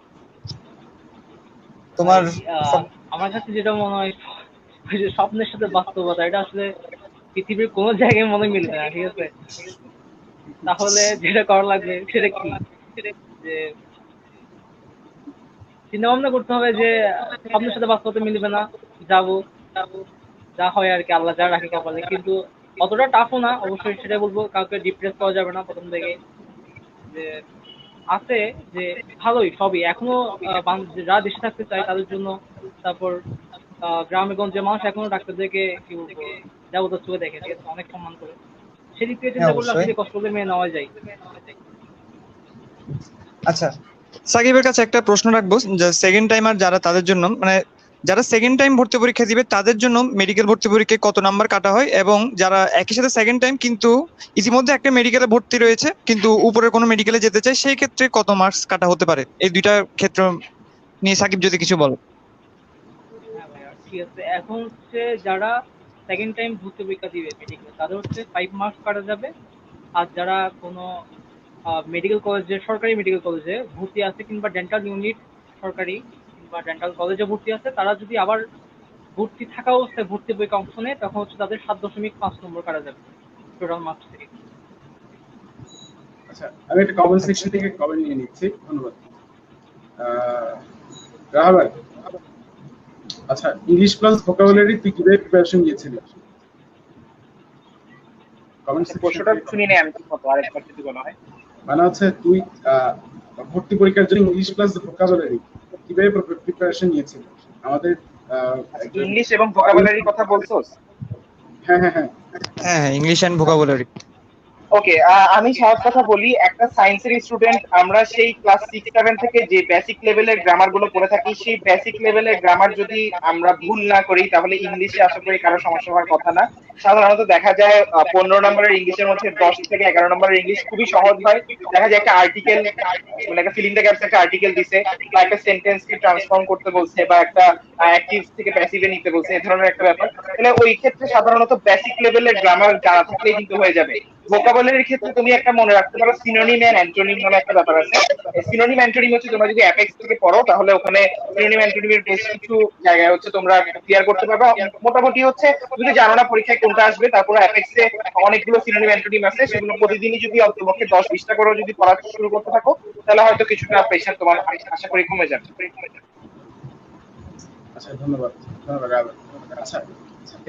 Speaker 2: তোমার
Speaker 5: ভাই,
Speaker 2: সব-
Speaker 5: আমার কাছে যেটা মনে হয়, ওই যে স্বপ্নের সাথে বাস্তবতা, এটা আসলে পৃথিবীর কোনো জায়গায় মনে মিলবে না, ঠিক আছে। তাহলে যেটা করা লাগবে সেটা কি, যে চিন্তা ভাবনা করতে হবে যে স্বপ্নের সাথে বাস্তবতা মিলবে না, যাবো, যা হয় আর কি, আল্লাহ যা রাখে কপালে। কিন্তু অতটা টাফও না অবশ্যই, সেটাই বলবো, কাউকে ডিপ্রেস করা যাবে না প্রথম থেকে। যে আছে যে ভালোই সবই এখনো, যারা দেশে থাকতে চায় তাদের জন্য, তারপর গ্রামে গঞ্জে মানুষ এখনো ডাক্তারদেরকে কি বলবো দেবতার চোখে দেখে, ঠিক আছে, অনেক সম্মান করে। সেদিক থেকে
Speaker 2: হ্যাঁ,
Speaker 5: চিন্তা করলে
Speaker 2: অবশ্যই।
Speaker 5: আসলে কষ্টকে মেনে নেওয়া যায়।
Speaker 2: আচ্ছা, সাকিবের কাছে একটা প্রশ্ন রাখবো, যে সেকেন্ড টাইমার যারা, তাদের জন্য মানে যারা সেকেন্ড টাইম ভর্তি পরীক্ষা দিবে তাদের জন্য মেডিকেল ভর্তি পরীক্ষায় কত নাম্বার কাটা হয়, এবং যারা একই সাথে সেকেন্ড টাইম কিন্তু ইতিমধ্যে একটা মেডিকেলে ভর্তি রয়েছে কিন্তু উপরের কোনো মেডিকেলে যেতে চায়, সেই ক্ষেত্রে কত মার্কস কাটা হতে পারে, এই দুইটা ক্ষেত্র নিয়ে সাকিব যদি কিছু বলো।
Speaker 5: হ্যাঁ ভাইয়া, ঠিক আছে। এখন হচ্ছে যারা সেকেন্ড টাইম ভর্তি পরীক্ষা দিবে মেডিকেল, তাদের হচ্ছে 5 মার্কস কাটা যাবে। আর যারা কোনো মেডিকেল কলেজে, সরকারি মেডিকেল কলেজে ভর্তি আছে, কিংবা ডেন্টাল ইউনিট সরকারি কিংবা ডেন্টাল কলেজে ভর্তি আছে, তারা যদি আবার ভর্তি থাকা অবস্থায় ভর্তি পরীক্ষা অংশ নেয়, তখন হচ্ছে তাদের 7.5 নম্বর কাটা যাবে টোটাল মার্কস থেকে।
Speaker 1: আচ্ছা, আমি একটা কমেন্ট সেকশন থেকে কমেন্ট নিয়ে নিচ্ছি, ধন্যবাদ। রাহাবার, আচ্ছা, ইংলিশ প্লাস ভোকাবুলারি তুই কিভাবে প্রিপারেশন নিয়েছিলি? কমেন্ট
Speaker 3: আচ্ছা,
Speaker 1: সেকশন
Speaker 3: প্রশ্নটা
Speaker 1: থেকে
Speaker 3: শুনি নেই আমি ঠিক মতো, আরেকবার যদি বলা হয়।
Speaker 1: মানে হচ্ছে তুই আহ, ভর্তি পরীক্ষার জন্য ইংলিশ প্লাস ভোকাবুলারি কিভাবে প্রিপারেশন নিয়েছিলি? আমাদের
Speaker 3: আচ্ছা,
Speaker 1: একজন,
Speaker 3: ইংলিশ এবং ভোকাবুলারির কথা বলছোস?
Speaker 1: হ্যাঁ হ্যাঁ হ্যাঁ,
Speaker 2: হ্যাঁ, হ্যাঁ, ইংলিশ অ্যান্ড ভোকাবুলারি।
Speaker 3: ওকে, আমি সহজ কথা বলি, একটা সায়েন্সের স্টুডেন্ট, আমরা সেই ক্লাস 6-7 থেকে যে বেসিক লেভেলের গ্রামার গুলো পড়ে থাকি, সেই বেসিক লেভেলের গ্রামার যদি আমরা ভুল না করি, তাহলে ইংলিশে আশা করি কারো সমস্যা হওয়ার কথা না। সাধারণত দেখা যায় 15 নম্বরের ইংলিশের মধ্যে 10 থেকে 11 নম্বরের ইংলিশ খুবই সহজ হয়। দেখা যায় একটা আর্টিকেল, মানে একটা ফিলিং দ্য গ্যাপস একটা আর্টিকেল দিছে, বা একটা সেন্টেন্স কে ট্রান্সফর্ম করতে বলছে, বা একটা অ্যাক্টিভ থেকে প্যাসিভে নিতে বলছে, এই ধরনের একটা ব্যাপার। তাহলে ওই ক্ষেত্রে সাধারণত বেসিক লেভেলের গ্রামার জানা থাকলেই কিন্তু হয়ে যাবে। ভোকাবুলারির ক্ষেত্রে তুমি একটা মনে রাখতে পারো সিনোনিম এন্ড অ্যান্টোনিম নামে একটা ব্যাপার আছে। সিনোনিম অ্যান্টোনিম হচ্ছে তোমরা যদি অ্যাপেক্স থেকে পড়ো তাহলে ওখানে সিনোনিম অ্যান্টোনিমের বেশ কিছু জায়গায় হচ্ছে তোমরা ক্লিয়ার করতে পারবে। মোটামুটি হচ্ছে তুমি জানো না পরীক্ষায় কোনটা আসবে, তারপরে অ্যাপেক্সে অনেকগুলো সিনোনিম অ্যান্টোনিম আছে, সেগুলো প্রতিদিনই যদি অন্তপক্ষে 10-20টা করে যদি পড়া শুরু করতে থাকো তাহলে হয়তো কিছুটা প্রেশার তোমার আশা করি কমে যাবে।
Speaker 1: আচ্ছা, ধন্যবাদ ধন্যবাদ রাবেয়া। আচ্ছা,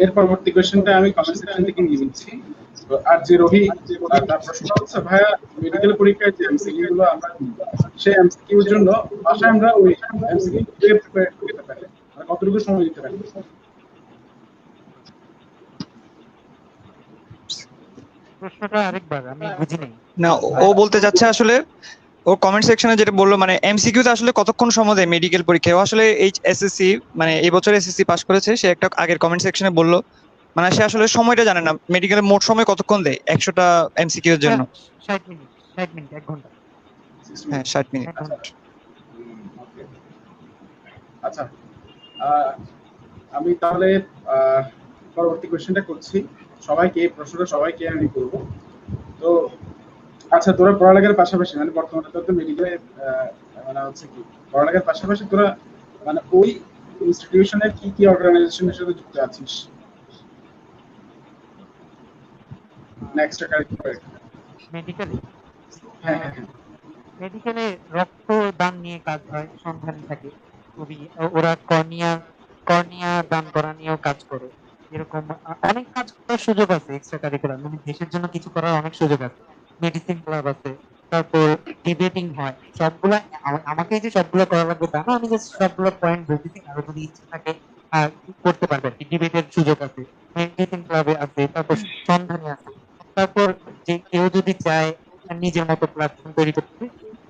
Speaker 1: এর পরবর্তী কোয়েশ্চেনটা আমি কমেন্ট সেকশন থেকে নিয়ে নিচ্ছি। তো আর যে রোহি, তার প্রশ্ন হচ্ছে ভাইয়া মেডিকেল পরীক্ষায় যে এমসিকিউ গুলো আমরা দিই, সেই এমসিকিউ এর জন্য বাসায় আমরা ওই এমসিকিউ প্রিপেয়ার করতে পারি, মানে কতটুকু সময় দিতে পারি?
Speaker 4: প্রশ্নটা আরেকবার আমি বুঝি নাই।
Speaker 2: না, ও বলতে চাচ্ছে আসলে, ও কমেন্ট সেকশনে যেটা বললো মানে এমসিকিউ তে আসলে কতক্ষণ সময় দেয় মেডিকেল পরীক্ষায়। ও আসলে এই এসএসসি মানে এই বছর এসএসসি পাস করেছে, সে একটা আগের কমেন্ট সেকশনে বললো মানে সে আসলে সময়টা জানে না মেডিকেলের মোট সময় কতক্ষণ দেয় 100টা এমসিকিউ এর জন্য।
Speaker 4: 60 মিনিট, 60 মিনিট, 1 ঘন্টা।
Speaker 2: হ্যাঁ 60 মিনিট।
Speaker 4: 1 ঘন্টা।
Speaker 1: ওকে, আচ্ছা, আমি তাহলে পরবর্তী কোয়েশ্চেনটা করছি। সবাইকে এই প্রশ্নটা সবাইকে আমি করব। তো আচ্ছা, তোরা পড়ালেখার পাশাপাশি মানে বর্তমানে তো মেডিকেলে মানে হচ্ছে কি পড়ালেখার পাশাপাশি তোরা মানে ওই ইনস্টিটিউশনের কি কি অর্গানাইজেশনের সাথে যুক্ত আছিস? Next curricular.
Speaker 4: মেডিকেলে
Speaker 1: হ্যাঁ হ্যাঁ হ্যাঁ।
Speaker 4: মেডিকেলে রক্তদান নিয়ে কাজ হয়, সন্ধানী থাকে খুবই। ওরা কর্নিয়া কর্নিয়া দান করা নিয়েও কাজ করে। এরকম অনেক কাজ করার সুযোগ আছে। এক্সট্রা কারিকুলার মানে দেশের জন্য কিছু করার অনেক সুযোগ আছে। মেডিসিন ক্লাব আছে, তারপর ডিবেটিং হয়। সবগুলা আমাকে যে সবগুলো করা লাগবে তা না, আমি জাস্ট সবগুলো পয়েন্ট বলতেছি, কারো যদি ইচ্ছে থাকে করতে পারবে। ডিবেটের সুযোগ আছে, মেডিসিন ক্লাবে আছে, তারপর সন্ধানী আছে। তারপর যে কেউ যদি চায় নিজের মতো প্ল্যাটফর্ম তৈরি করতে,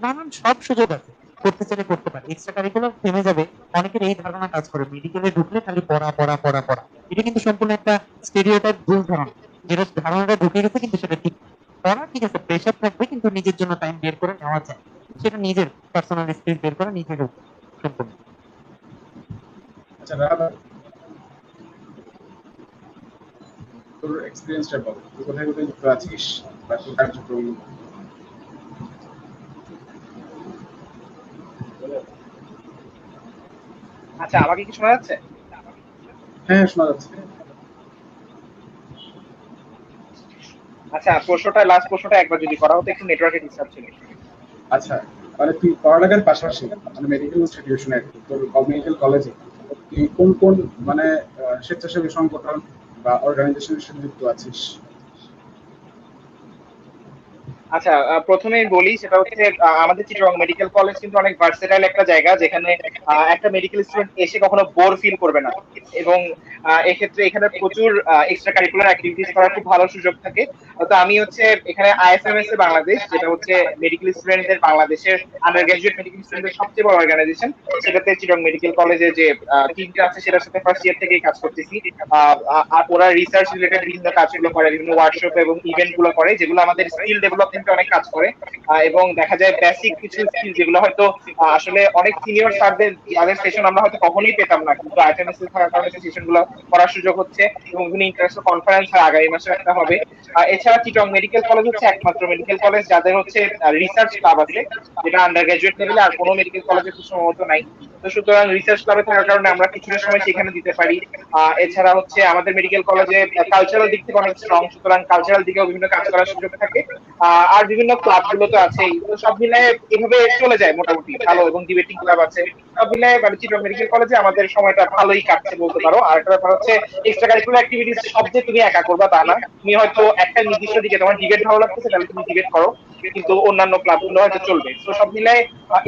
Speaker 4: নানান সব সুযোগ আছে। করতে চাইলে করতে পারে। এক্সট্রা কারিকুলার থেমে যাবে, অনেকের এই ধারণা কাজ করে মেডিকেলে ঢুকলে খালি পড়া পড়া পড়া পড়া। এটা কিন্তু সম্পূর্ণ একটা স্টেরিওটাইপ, ভুল ধারণা। যেটা ধারণাটা ঢুকে গেছে কিন্তু সেটা ঠিক না। পড়া ঠিক আছে, প্রেশার থাকবে, কিন্তু নিজের জন্য টাইম বের করে নেওয়া যায়। সেটা নিজের পার্সোনাল স্পেস বের করা নিজের উপর সম্পূর্ণ।
Speaker 1: আচ্ছা রাহাত, তোর এক্সপেরিয়েন্সটা বল, তুই কোথায় কোথায় যুক্ত আছিস বা তোর কার্যক্রম?
Speaker 3: আচ্ছা, আমাকে কি শোনা যাচ্ছে?
Speaker 1: হ্যাঁ শোনা যাচ্ছে।
Speaker 3: আচ্ছা, লাস্ট প্রশ্নটা একবার যদি করা হতো, একটু নেটওয়ার্কের ডিস্টার্ব ছিল।
Speaker 1: আচ্ছা, মানে তুই পড়ালেখার পাশাপাশি মানে মেডিকেল ইনস্টিটিউশনে, তোর মেডিকেল কলেজে তুই কোন কোন মানে স্বেচ্ছাসেবী সংগঠন বা অর্গানাইজেশনের সাথে যুক্ত আছিস?
Speaker 3: আচ্ছা, প্রথমেই বলি সেটা হচ্ছে আমাদের চিটাগং মেডিকেল কলেজ কিন্তু অনেক ভার্সেটাইল একটা জায়গা, যেখানে একটা মেডিকেল স্টুডেন্ট এসে কখনো বোর ফিল করবে না। এবং এক্ষেত্রে এখানে প্রচুর এক্সট্রা কারিকুলার অ্যাক্টিভিটিস করার খুব ভালো সুযোগ থাকে। তো আমি হচ্ছে এখানে আইএফএমএস এ বাংলাদেশ, যেটা হচ্ছে মেডিকেল স্টুডেন্টদের বাংলাদেশের আন্ডার গ্রাজুয়েট মেডিকেল স্টুডেন্টদের সবচেয়ে বড় অর্গানাইজেশন। সেটাতে চিটাগং মেডিকেল কলেজে যে টিমটা আছে সেটার সাথে ফার্স্ট ইয়ার থেকেই কাজ করতেছি। আর ওরা রিসার্চ রিলেটেড বিভিন্ন কাজগুলো করে, বিভিন্ন ওয়ার্কশপ এবং ইভেন্ট গুলো করে, যেগুলো আমাদের স্কিল ডেভেলপমেন্টে অনেক কাজ করে। এবং দেখা যায় বেসিক কিছু স্কিল যেগুলো হয়তো আসলে অনেক সিনিয়র স্যারদের যাদের সেশন আমরা হয়তো কখনোই পেতাম না, কিন্তু আইএফএমএস এ থাকার কারণে সেই সেশন গুলো করার সুযোগ হচ্ছে। এবং বিভিন্ন ইন্টারন্যাশনাল কনফারেন্স আগামী মাসে একটা হবে। এছাড়া চিটাগং মেডিকেল কলেজ হচ্ছে একমাত্র মেডিকেল কলেজ যাদের হচ্ছে রিসার্চ ক্লাব আছে, যেটা আন্ডার গ্রাজুয়েট লেভেলে আর কোনো মেডিকেল কলেজে খুব সম্ভবত নাই। তো সুতরাং রিসার্চ ক্লাবে থাকার কারণে আমরা কিছুটা সময় সেখানে দিতে পারি। এছাড়া হচ্ছে আমাদের মেডিকেল কলেজে কালচারাল দিক থেকে অনেক স্ট্রং, সুতরাং কালচারাল দিকেও বিভিন্ন কাজ করার সুযোগ থাকে। আর বিভিন্ন ক্লাব গুলো তো আছেই। তো সব মিলে এভাবে চলে যায় মোটামুটি ভালো, এবং ডিবেটিং ক্লাব আছে। সব মিলে মানে চিটাগং মেডিকেল কলেজে আমাদের সময়টা ভালোই কাটছে বলতে পারো। আর একটা ব্যাপার হচ্ছে এক্সট্রা কারিকুলার অ্যাক্টিভিটিস সব যে তুমি একা করবা তা না। তুমি হয়তো একটা নির্দিষ্ট দিকে তোমার ডিবেট ভালো লাগতেছে তাহলে তুমি ডিবেট করো, কিন্তু অন্যান্য ক্লাব গুলো হয়তো চলবে। তো সব মিলাই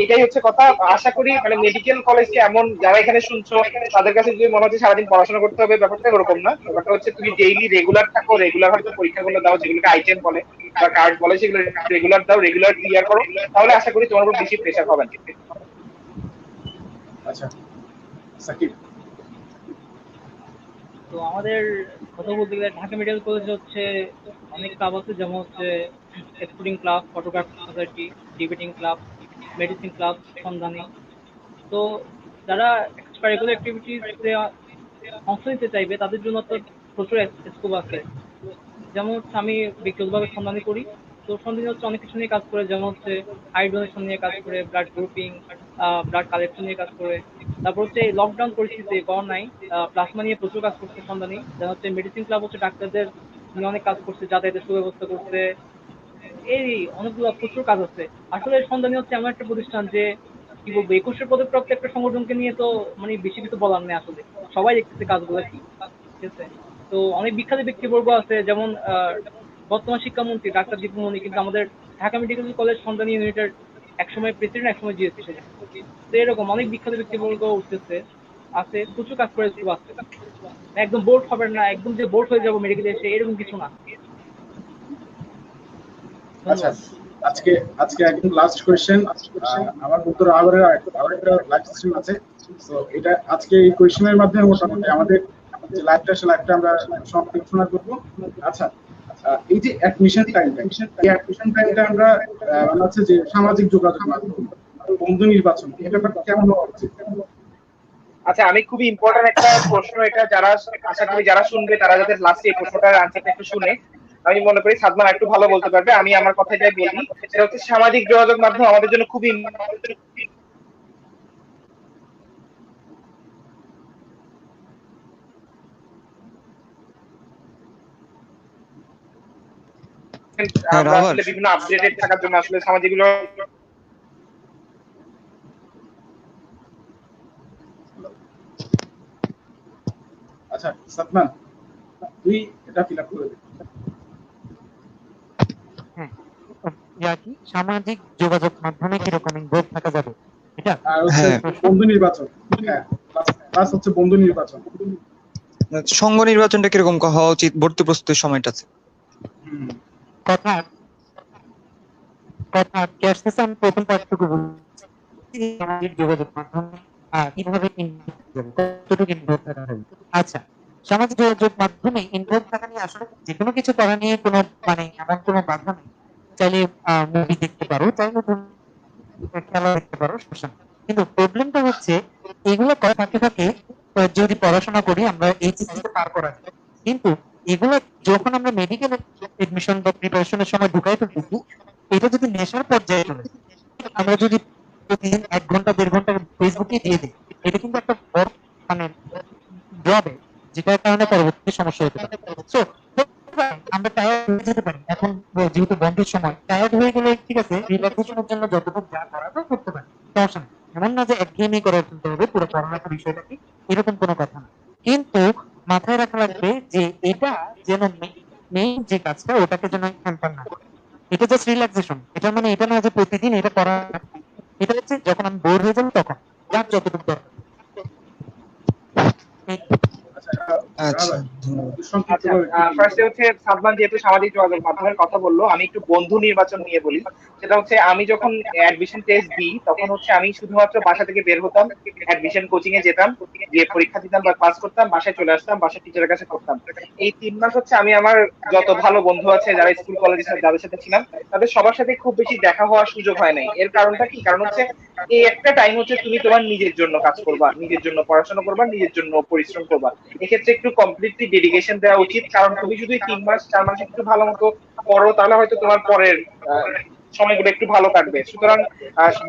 Speaker 3: এটাই হচ্ছে কথা। আশা করি মানে মেডিকেল কলেজকে এমন যারা এখানে শুনছো তাদের কাছে যদি মনে হচ্ছে সারাদিন পড়াশোনা করতে হবে, ব্যাপারটা এরকম না। ব্যাপারটা হচ্ছে তুমি ডেইলি রেগুলার থাকো, রেগুলার হয়তো পরীক্ষাগুলো দাও, যেগুলোকে আইটেম বলে বা কার্ড বলে, সেগুলো রেগুলার দাও, রেগুলার ক্লিয়ার করো, তাহলে আশা করি তোমার উপর বেশি প্রেশার হবে না।
Speaker 1: আচ্ছা সাকিব।
Speaker 5: তো আমাদের কথা বলতে গেলে ঢাকা মেডিকেল কলেজে হচ্ছে অনেক ক্লাব আছে, যেমন হচ্ছে sporting club, photography society, debating club, medicine club, সন্ধানী। তো যারা এক্সট্রা কারিকুলার অ্যাক্টিভিটিসে অংশ নিতে চাইবে তাদের জন্য তো প্রচুর স্কোপ আছে। যেমন হচ্ছে আমি ব্যক্তিগতভাবে সন্ধানী করি। তো সন্ধানী হচ্ছে অনেক কিছু নিয়ে কাজ করে, যেমন হচ্ছে হাই ডোনেশন নিয়ে কাজ করে, ব্লাড গ্রুপিং, ব্লাড কালেকশন নিয়ে কাজ করে। তারপর হচ্ছে এই লকডাউন পরিস্থিতিতে করোনায় প্লাজমা নিয়ে প্রচুর কাজ করছে সন্ধানী। যেমন হচ্ছে মেডিসিন ক্লাব হচ্ছে ডাক্তারদের নিয়ে অনেক কাজ করছে, যাতায়াতের সুব্যবস্থা করছে। এই অনেকগুলো প্রচুর কাজ আছে। আসলে সন্ধানী হচ্ছে এমন একটা প্রতিষ্ঠান যে কি বলবো, 21-এর পদকপ্রাপ্ত একটা সংগঠনকে নিয়ে তো মানে বেশি কিছু বলার নেই আসলে। সবাই দেখতেছে কাজগুলো কি, ঠিক আছে? তো অনেক বিখ্যাত ব্যক্তিবর্গ আছে, যেমন বর্তমান শিক্ষামন্ত্রী ডাক্তার দীপুমণি কিন্তু আমাদের ঢাকা মেডিকেল কলেজ সন্ধানী ইউনিটের একসময় প্রেসিডেন্ট, একসময় জিএসি ছিলেন। তো এরকম অনেক বিখ্যাত ব্যক্তিবর্গ উঠতেছে, আছে, প্রচুর কাজ করে স্কুল আছে। একদম বোর্ড হবে না, একদম যে বোর্ড হয়ে যাবো মেডিকেলে এসে, এরকম কিছু না।
Speaker 1: আচ্ছা,
Speaker 5: ধন্যবাদ।
Speaker 1: আজকে আজকে একদম লাস্ট কোয়েশ্চেন। আমার বন্ধুরা আবার একটা লাইভ সেশন আছে। তো এটা আজকে এই কোয়েশ্চেনের মাধ্যমে মোটামুটি আমাদের যে লাইভটা সে লাইভটা আমরা সমালোচনা করবো। আচ্ছা, এই যে অ্যাডমিশন টাইমটা, এই অ্যাডমিশন টাইমটা আমরা মানে হচ্ছে যে সামাজিক যোগাযোগ মাধ্যম, বন্ধু নির্বাচন, এটা ব্যাপারটা কেমন হওয়া উচিত?
Speaker 3: আচ্ছা, আমি খুবই ইম্পর্টেন্ট একটা প্রশ্ন এটা, যারা আশা করি যারা শুনবে তারা যাতে লাস্টে এই প্রশ্নটার আনসারটা একটু শুনে। আমি মনে করি সাদমান একটু ভালো বলতে পারবে, আমি আমার কথাটাই বলি। সেটা হচ্ছে সামাজিক যোগাযোগ মাধ্যম আমাদের জন্য খুবই
Speaker 2: হ্যাঁ
Speaker 3: আমরা
Speaker 2: রাবার,
Speaker 3: আসলে বিভিন্ন আপডেটেড থাকার জন্য আসলে সামাজিক
Speaker 1: আচ্ছা সাদমান, তুই এটা ফিল আপ করে দে।
Speaker 4: হ্যাঁ, কি সামাজিক যোগাযোগ মাধ্যমে কিরকম ইনভলভ থাকা যাবে এটা?
Speaker 1: আর হচ্ছে
Speaker 2: হ্যাঁ
Speaker 1: বন্ধু নির্বাচন। হ্যাঁ, প্লাস হচ্ছে বন্ধু নির্বাচন।
Speaker 2: সংঘ নির্বাচনটা কিরকম হওয়া উচিত ভর্তি প্রস্তুতির সময়টাতে?
Speaker 1: হুম।
Speaker 4: কথা কথা ক্যাশলেস আমি প্রথম পার্টটুকু বলছি, সামাজিক যোগাযোগ মাধ্যমে কিভাবে ইনভলভ যাবে, কতটুকু ইনভলভ থাকা হবে। আচ্ছা, সামাজিক যোগাযোগ মাধ্যমে ইনভলভ থাকা নিয়ে আসলে যেকোনো কিছু করা নিয়ে কোনো মানে এমন কোনো বাধা নেই। চাইলে মুভি দেখতে পারো, চাইলে তুমি খেলা দেখতে পারো, সমস্যা নেই। কিন্তু প্রবলেমটা হচ্ছে এগুলো করার ফাঁকে ফাঁকে যদি পড়াশোনা করি আমরা এইচএসসি তে পার করা যায়, কিন্তু এগুলো যখন আমরা মেডিকেল এডমিশন বা প্রিপারেশনের সময় ঢুকাই ফেলতেছি, এটা যদি নেশার পর্যায়ে চলে যায়, আমরা যদি প্রতিদিন 1 ঘন্টা 1.5 ঘন্টা ফেসবুকে দিয়ে দিই, এটা কিন্তু একটা বড় মানে ড্রব্যাক, যেটার কারণে পরবর্তী সমস্যা হতে পারে। সো আমরা টায়ার্ড হয়ে যেতে পারি এখন, যেহেতু বন্ধের সময় টায়ার্ড হয়ে গেলে ঠিক আছে, রিল্যাক্সেশনের জন্য যতটুকু যা করা যায় করতে পারি, সমস্যা নেই। এমন না যে একঘেয়েমি করে ফেলতে হবে পুরো পড়ালেখার বিষয়টাকে, এরকম কোনো কথা না। কিন্তু মাথায় রাখা লাগবে যে এটা যেন মেইন যে কাজটা ওটাকে যেন হ্যাম্পার না করে। এটা জাস্ট রিল্যাক্সেশন, এটা মানে এটা না যে প্রতিদিন এটা করা। এটা হচ্ছে যখন আমি বোর হয়ে যাবো তখন যার যতটুকু দরকার।
Speaker 1: আচ্ছা,
Speaker 2: আচ্ছা
Speaker 1: রাবার,
Speaker 2: ধন্যবাদ।
Speaker 1: সংক্ষিপ্ত
Speaker 3: আচ্ছা,
Speaker 1: করে একটু বলুন।
Speaker 3: ফার্স্টে হচ্ছে সাদমান যেহেতু সামাজিক যোগাযোগ মাধ্যমের কথা বললো, আমি একটু বন্ধু নির্বাচন নিয়ে বলি। সেটা হচ্ছে আমি যখন অ্যাডমিশন টেস্ট দিই তখন হচ্ছে আমি শুধুমাত্র বাসা থেকে বের হতাম, অ্যাডমিশন কোচিং এ যেতাম, গিয়ে পরীক্ষা দিতাম বা ক্লাস করতাম, বাসায় চলে আসতাম, বাসায় টিচারের কাছে করতাম। এই 3 মাস হচ্ছে আমি আমার যত ভালো বন্ধু আছে যারা স্কুল কলেজে যাদের সাথে ছিলাম তাদের সবার সাথে খুব বেশি দেখা হওয়ার সুযোগ হয় নাই। এর কারণটা কি? কারণ হচ্ছে এই একটা টাইম হচ্ছে তুমি তোমার নিজের জন্য কাজ করবা, নিজের জন্য পড়াশোনা করবা, নিজের জন্য পরিশ্রম করবা। এক্ষেত্রে একটু কমপ্লিটলি ডেডিকেশন দেওয়া উচিত, কারণ তুমি যদি 3 মাস 4 মাস একটু ভালো মতো পড়ো তাহলে হয়তো তোমার পরের সময়গুলো একটু ভালো কাটবে। সুতরাং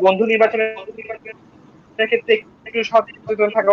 Speaker 3: বন্ধু নির্বাচনের ক্ষেত্রে একটু সচেতন থাকা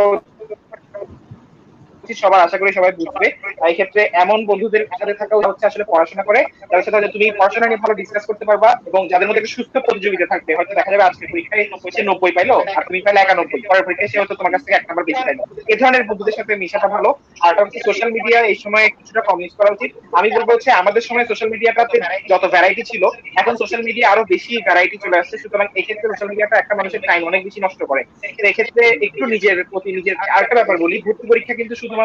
Speaker 3: উচিত সবার, আশা করি সবাই বুঝবে। এই ক্ষেত্রে এমন বন্ধুদের সাথে থাকা হচ্ছে আসলে পড়াশোনা করে, যাদের সাথে হয়তো তুমি পড়াশোনা নিয়ে ভালো ডিসকাস করতে পারবা এবং যাদের মধ্যে একটা সুস্থ প্রতিযোগিতা থাকবে। হয়তো দেখা যাবে আজকে পরীক্ষায় সে 90 পাইলো আর তুমি পাইলে 91, পরের পরীক্ষায় সে হয়তো তোমার কাছ থেকে 1 নাম্বার বেশি পাইলো। এই ধরনের বন্ধুদের সাথে মিশাটা ভালো। আর হচ্ছে সোশ্যাল মিডিয়া এই সময় কিছুটা কম ইউজ করা উচিত। আমি বলবো হচ্ছে আমাদের সময় সোশ্যাল মিডিয়াটাতে যত ভ্যারাইটি ছিল, এখন সোশ্যাল মিডিয়া আরো বেশি ভ্যারাইটি চলে আসছে। সুতরাং এক্ষেত্রে সোশ্যাল মিডিয়াটা একটা মানুষের টাইম অনেক বেশি নষ্ট করে। এক্ষেত্রে একটু নিজের প্রতি নিজের আরেকটা ব্যাপার বলি, ভর্তি পরীক্ষা কিন্তু শুধুমাত্র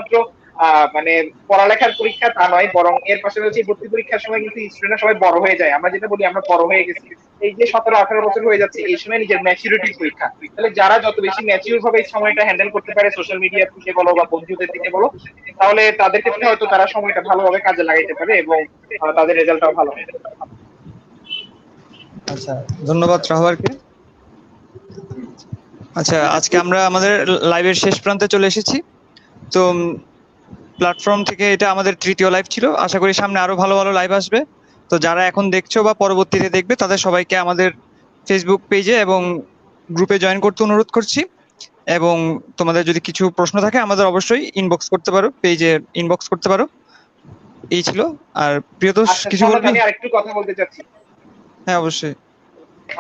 Speaker 3: মানে পড়ালেখার পরীক্ষা তা নয়, বরং এর পাশাপাশি ভর্তি পরীক্ষার সময় কিন্তু স্টুডেন্টরা সবাই বড় হয়ে যায়। আমরা যেটা বলি আমরা বড় হয়ে গেছি, এই যে 17-18 বছর হয়ে যাচ্ছে, এই সময় নিজের ম্যাচুরিটির পরীক্ষা। তাহলে যারা যত বেশি ম্যাচিউর ভাবে এই সময়টা হ্যান্ডেল করতে পারে, সোশ্যাল মিডিয়া থেকে বলো বা বন্ধুদের থেকে বলো, তাহলে তাদের ক্ষেত্রে হয়তো তারা সময়টা ভালোভাবে কাজে লাগাইতে পারে এবং তাদের রেজাল্টটাও ভালো হবে।
Speaker 2: আচ্ছা ধন্যবাদ রাহবারকে। আচ্ছা আজকে আমরা আমাদের লাইভের শেষ প্রান্তে চলে এসেছি। তো প্ল্যাটফর্ম থেকে এটা আমাদের তৃতীয় লাইভ ছিল। আশা করি সামনে আরো ভালো ভালো লাইভ আসবে। তো যারা এখন দেখছো বা পরবর্তীতে দেখবে তাদের সবাইকে আমাদের ফেসবুক পেজে এবং গ্রুপে জয়েন করতে অনুরোধ করছি। এবং তোমাদের যদি কিছু প্রশ্ন থাকে আমাদের অবশ্যই ইনবক্স করতে পারো, পেজে ইনবক্স করতে পারো। এই ছিল। আর প্রিয়তোষ
Speaker 3: আচ্ছা,
Speaker 2: কিছু বলবি?
Speaker 3: আমি আরেকটু কথা বলতে চাচ্ছি।
Speaker 2: হ্যাঁ, অবশ্যই।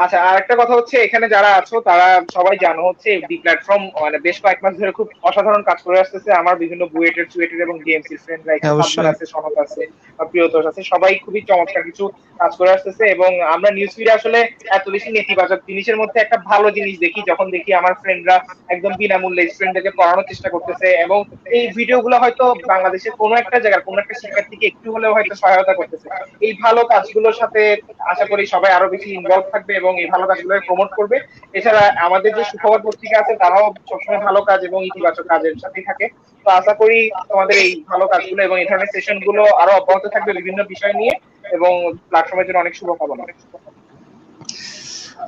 Speaker 3: আচ্ছা, আর একটা কথা হচ্ছে, এখানে যারা আছো তারা সবাই জানো হচ্ছে ডি প্ল্যাটফর্ম মানে বেশ কয়েক মাস ধরে খুব অসাধারণ কাজ করে আসতেছে। আমার বিভিন্ন বুয়েটের চুয়েটের এবং ডিএমসি ফ্রেন্ডরা,
Speaker 2: হ্যাঁ, অবশ্যই।
Speaker 3: সাদ্দার আছে, সনদ আছে, প্রিয়তোষ আছে, সবাই খুবই চমৎকার কিছু কাজ করে আসতেছে। এবং আমরা নিউজ ফিডে আসলে এত বেশি নেতিবাচক জিনিসের মধ্যে একটা ভালো জিনিস দেখি যখন দেখি আমার ফ্রেন্ডরা একদম বিনামূল্যে স্টুডেন্টদেরকে পড়ানোর চেষ্টা করতেছে, এবং এই ভিডিওগুলো হয়তো বাংলাদেশের কোনো একটা জায়গার কোনো একটা শিক্ষার্থীকে একটু হলেও হয়তো সহায়তা করতেছে। এই ভালো কাজগুলোর সাথে আশা করি সবাই আরো বেশি ইনভলভ থাকবে এবং এই ভালো কাজগুলো প্রমোট করবে। এছাড়া আমাদের যে সুখবর পত্রিকা আছে তারাও সবসময় ভালো কাজ এবং ইতিবাচক কাজের সাথেই থাকে। তো আশা করি তোমাদের এই ভালো কাজগুলো এবং এই ধরনের সেশন গুলো আরো অব্যাহত থাকবে বিভিন্ন বিষয় নিয়ে, এবং প্ল্যাটফর্মের জন্য অনেক শুভকামনা।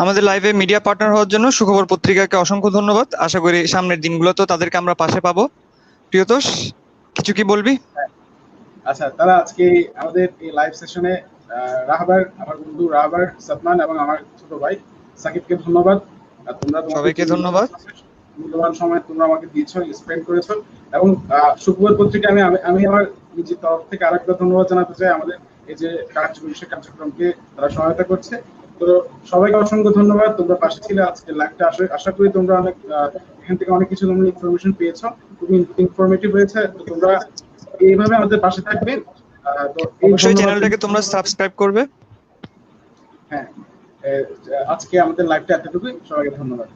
Speaker 2: আমাদের লাইভে মিডিয়া পার্টনার হওয়ার জন্য সুখবর পত্রিকাকে অসংখ্য ধন্যবাদ। আশা করি সামনের দিনগুলোতেও তাদেরকে আমরা পাশে পাবো। প্রিয়তোষ, কিছু কি বলবি?
Speaker 1: আচ্ছা, তারা আজকে আমাদের এই লাইভ সেশনে রাহবার, আমার বন্ধু রাহবার, সাদমান এবং আমার ছোট ভাই সাকিবকে ধন্যবাদ। তোমরা
Speaker 2: সবাইকে ধন্যবাদ।
Speaker 1: মূল্যবান সময় তোমরা আমাকে দিয়েছো, স্পেন্ড করেছো। এবং সুখবর পত্রিকা আমি আমার নিজের তরফ থেকে আরেকবার ধন্যবাদ জানাতে চাই। আমাদের এই যে কার্যক্রমকে তারা সহায়তা করছে। তো সবাইকে অসংখ্য ধন্যবাদ, তোমরা পাশে ছিলে আজকে লাইভটা। আশা করি তোমরা অনেক এখান থেকে অনেক কিছু তোমরা ইনফরমেশন পেয়েছো, খুবই ইনফরমেটিভ হয়েছে। তো তোমরা এইভাবে আমাদের পাশে থাকবে। তো
Speaker 2: অবশ্যই চ্যানেলটাকে তোমরা সাবস্ক্রাইব করবে।
Speaker 1: হ্যাঁ, আজকে আমাদের লাইভটা এতটুকুই। সবাইকে ধন্যবাদ।